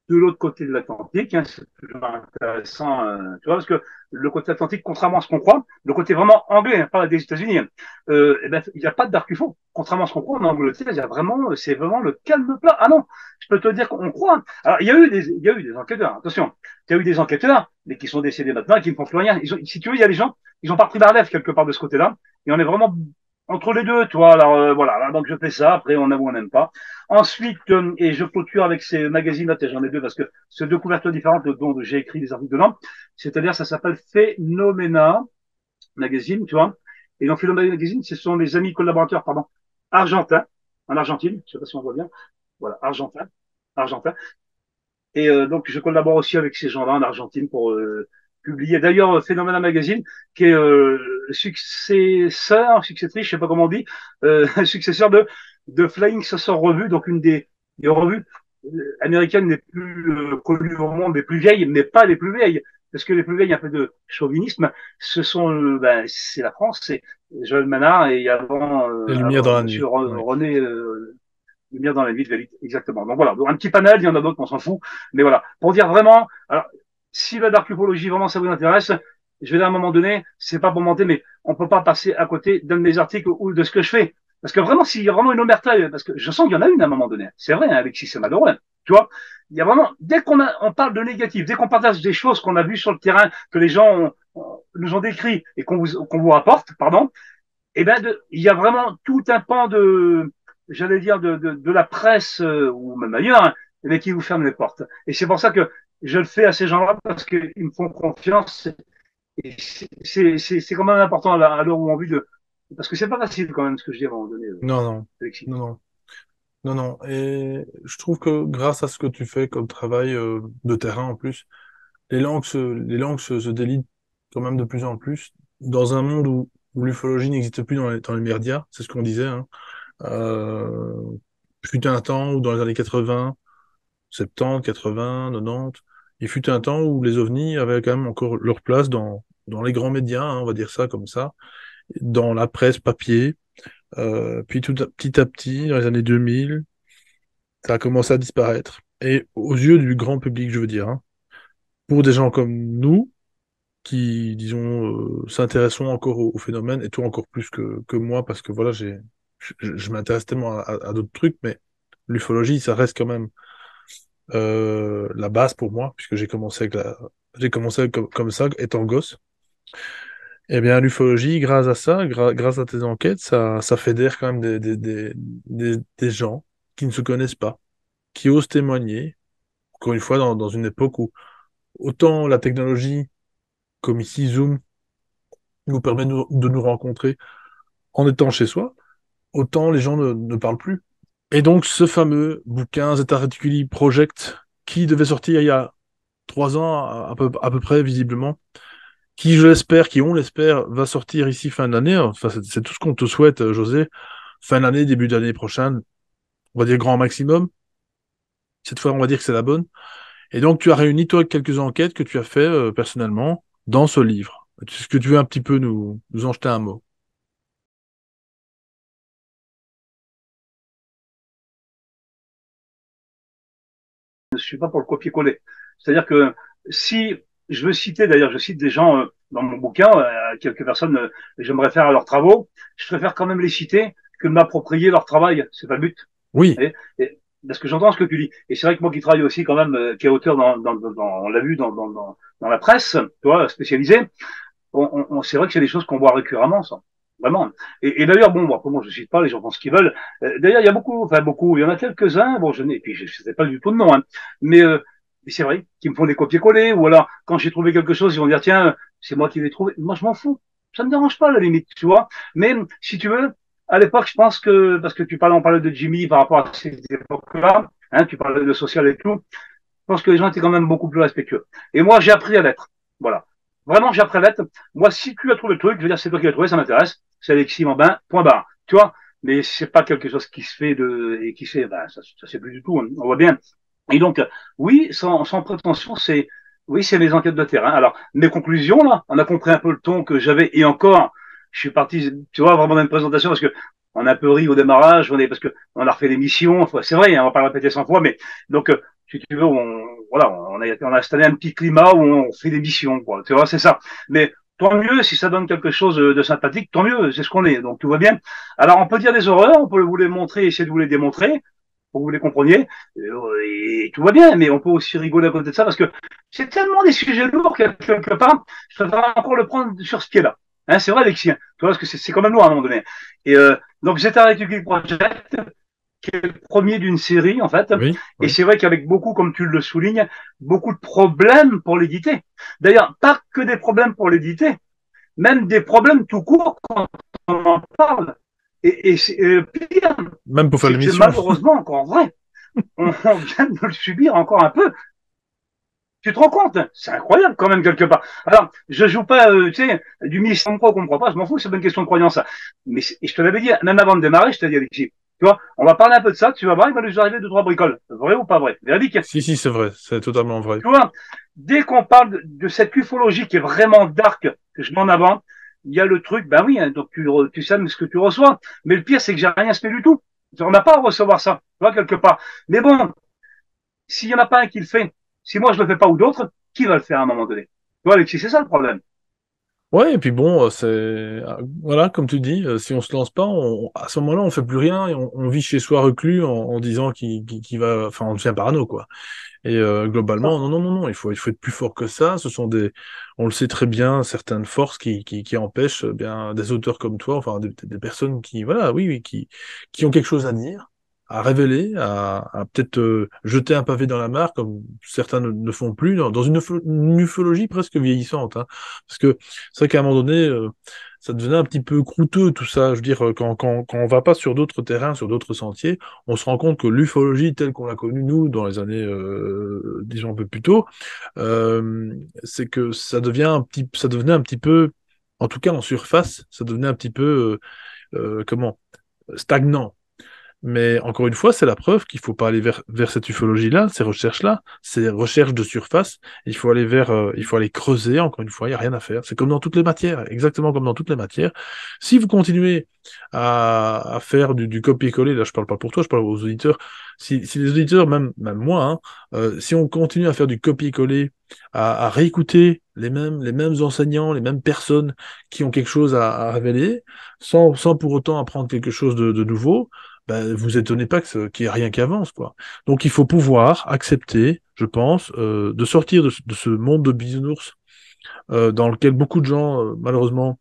de l'autre côté de l'Atlantique. Hein, c'est toujours intéressant, tu vois, parce que le côté atlantique, contrairement à ce qu'on croit, le côté vraiment anglais, hein, pas des États-Unis, hein, eh ben, il n'y a pas de dark UFO. Contrairement à ce qu'on croit en Angleterre, il y a vraiment, c'est vraiment le calme plat. Ah non, je peux te dire qu'on croit. Hein. Alors, il y a eu des enquêteurs. Attention, il y a eu des enquêteurs, mais qui sont décédés maintenant et qui ne font plus rien. Si tu veux, il y a des gens, ils ont pas pris la relève quelque part de ce côté-là, et on est vraiment entre les deux, tu vois. Alors voilà, là, donc je fais ça. Après, on aime ou on n'aime pas. Ensuite, et je clôture avec ces magazines-là, j'en ai deux parce que c'est deux couvertures différentes dont j'ai écrit des articles dedans. C'est-à-dire, ça s'appelle Phénoména Magazine, tu vois. Et donc, Phénoména Magazine, ce sont les amis collaborateurs, pardon, argentins, en Argentine, je sais pas si on voit bien. Voilà, argentin. Et donc, je collabore aussi avec ces gens-là en Argentine pour publier. D'ailleurs, Phénoména Magazine, qui est successrice, je sais pas comment on dit, successeur de Flying Saucer Revue, donc une des revues américaines les plus connues au monde, les plus vieilles, mais pas les plus vieilles. Parce que les plus vieilles, un peu de chauvinisme, ce sont, c'est la France, c'est Joël Manard et avant, Les lumières dans la Monsieur nuit. Ouais. René Lumière dans la nuit de Valide, exactement. Donc voilà, donc, un petit panel, il y en a d'autres, on s'en fout. Mais voilà, pour dire vraiment, alors, si la dark ufologie vraiment ça vous intéresse, je vais dire à un moment donné, c'est pas pour monter, mais on peut pas passer à côté d'un de mes articles ou de ce que je fais. Parce que vraiment, s'il y a vraiment une omerta, parce que je sens qu'il y en a une à un moment donné, c'est vrai, hein, Alexis, c'est malheureux, tu vois. Il y a vraiment, dès on parle de négatif, dès qu'on partage des choses qu'on a vues sur le terrain, que les gens nous ont décrit et qu'on vous rapporte, pardon, eh ben, il y a vraiment tout un pan j'allais dire, de la presse ou même ailleurs, hein, mais qui vous ferme les portes. Et c'est pour ça que je le fais à ces gens-là parce qu'ils me font confiance. Et c'est quand même important à l'heure où on vit parce que c'est pas facile quand même ce que je dis à un moment donné, Non, non, Alexis. non, non, non, non. Et je trouve que grâce à ce que tu fais comme travail de terrain en plus, les langues se délient quand même de plus en plus dans un monde où l'ufologie n'existe plus dans les médias, c'est ce qu'on disait, hein. Euh, fut un temps où dans les années 80, 70, 80, 90, il fut un temps où les ovnis avaient quand même encore leur place dans les grands médias, hein, on va dire ça comme ça, dans la presse papier. Puis petit à petit, dans les années 2000, ça a commencé à disparaître. Et aux yeux du grand public, je veux dire, hein, pour des gens comme nous, qui, disons, s'intéressons encore au phénomène, et toi encore plus que moi, parce que voilà, je m'intéresse tellement à d'autres trucs, mais l'ufologie, ça reste quand même la base pour moi, puisque j'ai commencé comme ça, étant gosse. Eh bien, l'ufologie, grâce à ça, grâce à tes enquêtes, ça fédère quand même des gens qui ne se connaissent pas, qui osent témoigner, encore une fois, dans une époque où autant la technologie, comme ici Zoom, nous permet de nous rencontrer en étant chez soi, autant les gens ne parlent plus. Et donc, ce fameux bouquin Zeta Reticuli Project, qui devait sortir il y a 3 ans à peu près, visiblement, qui, je l'espère, qui on l'espère, va sortir ici fin d'année. Enfin, c'est tout ce qu'on te souhaite, José. Fin d'année, début d'année prochaine, on va dire grand maximum. Cette fois, on va dire que c'est la bonne. Et donc, tu as réuni, toi, quelques enquêtes que tu as fait personnellement dans ce livre. Est-ce que tu veux un petit peu nous en jeter un mot? Je ne suis pas pour le copier-coller. C'est-à-dire que si je veux citer, d'ailleurs, je cite des gens dans mon bouquin, quelques personnes, je me réfère à leurs travaux, je préfère quand même les citer que de m'approprier leur travail. C'est pas le but. Oui, Et parce que j'entends ce que tu dis. Et c'est vrai que moi qui travaille aussi quand même, qui est auteur on l'a vu dans la presse, tu vois, spécialisée, c'est vrai que c'est des choses qu'on voit récurremment, ça. Vraiment. Et d'ailleurs, bon, après moi je cite pas, les gens font ce qu'ils veulent. D'ailleurs, il y a beaucoup, enfin beaucoup, il y en a quelques-uns, bon, et puis je sais pas du tout de nom, hein, mais, mais c'est vrai, qui me font des copier-coller, ou alors, quand j'ai trouvé quelque chose, ils vont dire, tiens, c'est moi qui l'ai trouvé. Moi, je m'en fous. Ça me dérange pas, à la limite, tu vois. Mais, si tu veux, à l'époque, je pense que, parce que on parlait de Jimmy par rapport à ces époques-là, hein, tu parlais de social et tout, je pense que les gens étaient quand même beaucoup plus respectueux. Et moi, j'ai appris à l'être. Voilà. Vraiment, j'ai appris à l'être. Moi, si tu as trouvé le truc, je veux dire, c'est toi qui l'as trouvé, ça m'intéresse. C'est Alexis Mambin, point barre. Tu vois? Mais c'est pas quelque chose qui se fait et qui se fait, ben, ça c'est plus du tout, hein. On voit bien. Et donc, oui, sans prétention, oui, c'est mes enquêtes de terrain. Alors, mes conclusions, là, on a compris un peu le ton que j'avais, et encore, je suis parti, tu vois, vraiment dans une présentation, parce que on a un peu ri au démarrage, parce que on a refait l'émission, enfin, c'est vrai, hein, on va pas le répéter 100 fois, mais, donc, si tu veux, voilà, on a installé un petit climat où on fait l'émission, quoi, tu vois, c'est ça. Mais, tant mieux, si ça donne quelque chose de sympathique, tant mieux, c'est ce qu'on est, donc tout va bien. Alors, on peut dire des horreurs, on peut vous les montrer, essayer de vous les démontrer, pour que vous les compreniez, et tout va bien, mais on peut aussi rigoler à côté de ça, parce que c'est tellement des sujets lourds que quelque part, je préfère encore le prendre sur ce pied-là. Hein, c'est vrai, Alexis, hein, tu vois, parce que c'est quand même lourd à un moment donné. Et donc, Zeta Reticuli Project, qui est le premier d'une série, en fait, Oui, et oui. c'est vrai qu'avec beaucoup, comme tu le soulignes, beaucoup de problèmes pour l'éditer. D'ailleurs, pas que des problèmes pour l'éditer, même des problèmes tout court quand on en parle. Et pire, Même pour faire c'est que c'est l'émission. malheureusement encore vrai. On vient de le subir encore un peu. Tu te rends compte? C'est incroyable quand même quelque part. Alors, je joue pas, tu sais, du mystère, on croit, on comprend pas, je m'en fous, c'est pas une question de croyance. Ça. Mais et je te l'avais dit, même avant de démarrer, je t'ai dit, Alexis, tu vois, on va parler un peu de ça, tu vas voir, il va nous arriver deux, trois bricoles. Vrai ou pas vrai? Véridique. Si, si, c'est vrai, c'est totalement vrai. Tu vois, dès qu'on parle de cette ufologie qui est vraiment dark, que je mets en avant, il y a le truc, ben oui, hein, donc tu sais ce que tu reçois. Mais le pire, c'est que j'ai rien aspect du tout. On n'a pas à recevoir ça, tu vois, quelque part. Mais bon, s'il n'y en a pas un qui le fait, si moi je le fais pas ou d'autres, qui va le faire à un moment donné? Tu vois, Alexis, c'est ça le problème. Ouais, et puis bon, voilà, comme tu dis, si on se lance pas, à ce moment-là, on fait plus rien et on vit chez soi reclus en disant qu'il va, enfin, on devient parano, quoi. Et globalement, non, non, non, non, il faut être plus fort que ça. Ce sont on le sait très bien, certaines forces qui empêchent bien des auteurs comme toi, enfin des personnes qui, voilà, oui, oui, qui ont quelque chose à dire, à révéler, à peut-être jeter un pavé dans la mare, comme certains ne font plus, dans une ufologie presque vieillissante, hein. Parce que c'est vrai qu'à un moment donné, ça devenait un petit peu croûteux tout ça. Je veux dire, quand on va pas sur d'autres terrains, sur d'autres sentiers, on se rend compte que l'ufologie telle qu'on l'a connue, nous, dans les années, disons un peu plus tôt, c'est que ça devenait un petit peu, en tout cas en surface, ça devenait un petit peu, comment, stagnant. Mais encore une fois, c'est la preuve qu'il faut pas aller vers cette ufologie-là, ces recherches-là, ces recherches de surface. Il faut aller creuser. Encore une fois, il y a rien à faire. C'est comme dans toutes les matières, exactement comme dans toutes les matières. Si vous continuez à faire du copier-coller, là, je parle pas pour toi, je parle aux auditeurs. Si les auditeurs, même moi, hein, si on continue à faire du copier-coller, à réécouter les mêmes enseignants, les mêmes personnes qui ont quelque chose à révéler, sans pour autant apprendre quelque chose de nouveau, ben, vous étonnez pas qu'il y ait rien qui avance, quoi. Donc il faut pouvoir accepter, je pense, de sortir de ce monde de bisounours dans lequel beaucoup de gens, malheureusement,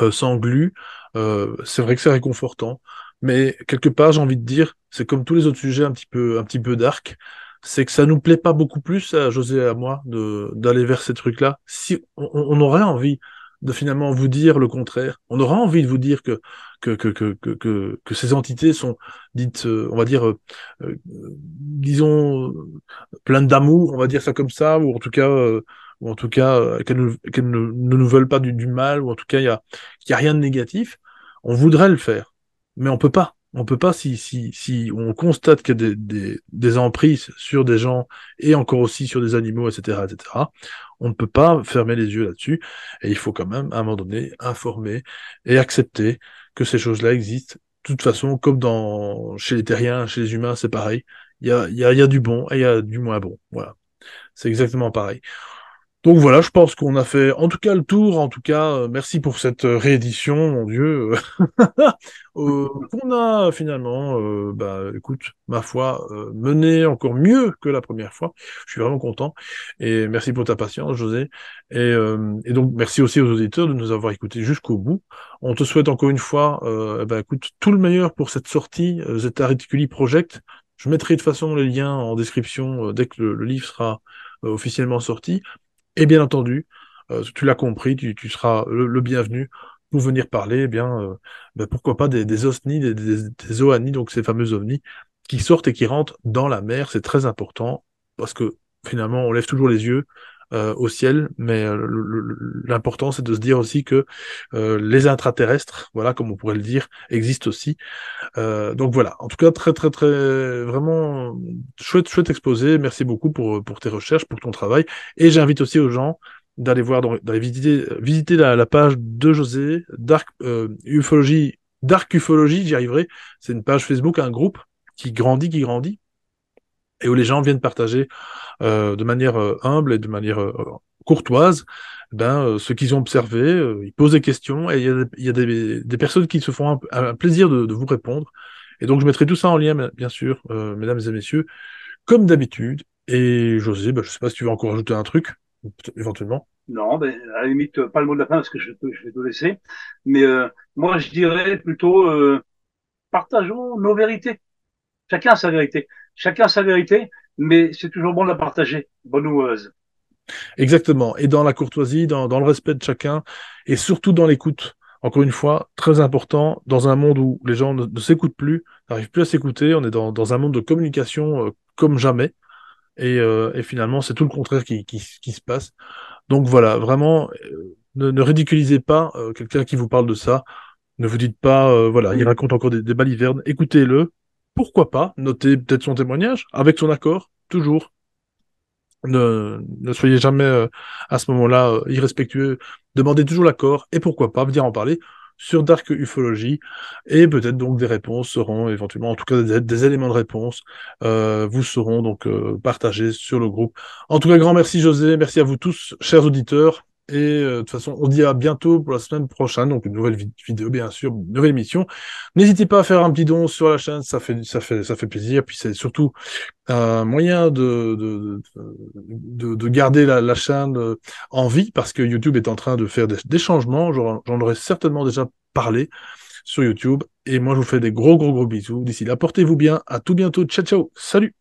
s'engluent. C'est vrai que c'est réconfortant, mais quelque part, j'ai envie de dire, c'est comme tous les autres sujets un petit peu dark, c'est que ça nous plaît pas beaucoup plus, à José et à moi, d'aller vers ces trucs-là. Si on aurait envie de finalement vous dire le contraire, on aura envie de vous dire que ces entités sont dites, on va dire, disons, pleines d'amour, on va dire ça comme ça, ou en tout cas qu'elles ne nous veulent pas du mal, ou en tout cas il y a rien de négatif. On voudrait le faire, mais on peut pas. On peut pas si on constate qu'il y a des emprises sur des gens et encore aussi sur des animaux, etc., etc. On ne peut pas fermer les yeux là-dessus et il faut quand même à un moment donné informer et accepter que ces choses-là existent. De toute façon, comme chez les terriens, chez les humains, c'est pareil. Il y a du bon et il y a du moins bon. Voilà. C'est exactement pareil. Donc voilà, je pense qu'on a fait en tout cas le tour. En tout cas, merci pour cette réédition, mon Dieu, qu'on a finalement, bah, écoute, ma foi, mené encore mieux que la première fois. Je suis vraiment content. Et merci pour ta patience, José. Et donc, merci aussi aux auditeurs de nous avoir écoutés jusqu'au bout. On te souhaite encore une fois, bah, écoute, tout le meilleur pour cette sortie, Zeta Reticuli Project. Je mettrai de toute façon les liens en description dès que le livre sera officiellement sorti. Et bien entendu, tu l'as compris, tu seras le bienvenu pour venir parler, eh bien, pourquoi pas des OSNI, des OANI, donc ces fameux ovnis, qui sortent et qui rentrent dans la mer. C'est très important, parce que finalement, on lève toujours les yeux au ciel, mais l'important, c'est de se dire aussi que les intraterrestres, voilà, comme on pourrait le dire, existent aussi. Donc voilà, en tout cas, très, très, très, vraiment chouette, chouette exposé. Merci beaucoup pour tes recherches, pour ton travail. Et j'invite aussi aux gens d'aller voir, d'aller visiter la page de José, Dark Ufologie, j'y arriverai. C'est une page Facebook, un groupe qui grandit, et où les gens viennent partager de manière humble et de manière courtoise, ce qu'ils ont observé, ils posent des questions, et il y a des personnes qui se font un plaisir de vous répondre. Et donc je mettrai tout ça en lien, bien sûr, mesdames et messieurs, comme d'habitude. Et José, je sais pas si tu veux encore ajouter un truc, éventuellement. Non, ben, à la limite, pas le mot de la fin parce que je vais te laisser. Mais moi, je dirais plutôt partageons nos vérités. Chacun a sa vérité. Chacun a sa vérité, mais c'est toujours bon de la partager. Bonne oueuse. Exactement. Et dans la courtoisie, dans le respect de chacun, et surtout dans l'écoute. Encore une fois, très important, dans un monde où les gens ne s'écoutent plus, n'arrivent plus à s'écouter, on est dans un monde de communication comme jamais. Et finalement, c'est tout le contraire qui se passe. Donc voilà, vraiment, ne ridiculisez pas quelqu'un qui vous parle de ça. Ne vous dites pas, voilà, il Oui. raconte encore des balivernes. Écoutez-le. Pourquoi pas? Notez peut-être son témoignage, avec son accord, toujours. Ne soyez jamais à ce moment-là irrespectueux. Demandez toujours l'accord, et pourquoi pas venir en parler sur Dark Ufologie. Et peut-être donc des réponses seront éventuellement, en tout cas des éléments de réponse, vous seront donc partagés sur le groupe. En tout cas, grand merci José, merci à vous tous, chers auditeurs. Et de toute façon, on dit à bientôt pour la semaine prochaine, donc une nouvelle vidéo, bien sûr, une nouvelle émission. N'hésitez pas à faire un petit don sur la chaîne, ça fait plaisir. Puis c'est surtout un moyen de garder la chaîne en vie, parce que YouTube est en train de faire des changements. J'en aurais certainement déjà parlé sur YouTube. Et moi, je vous fais des gros, gros, gros bisous. D'ici là, portez-vous bien. À tout bientôt. Ciao, ciao. Salut.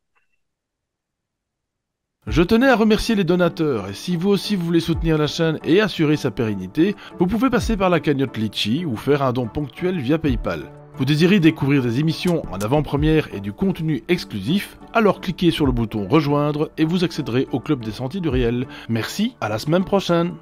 Je tenais à remercier les donateurs, et si vous aussi vous voulez soutenir la chaîne et assurer sa pérennité, vous pouvez passer par la cagnotte Litchi ou faire un don ponctuel via PayPal. Vous désirez découvrir des émissions en avant-première et du contenu exclusif, alors cliquez sur le bouton rejoindre et vous accéderez au club des sentiers du réel. Merci, à la semaine prochaine.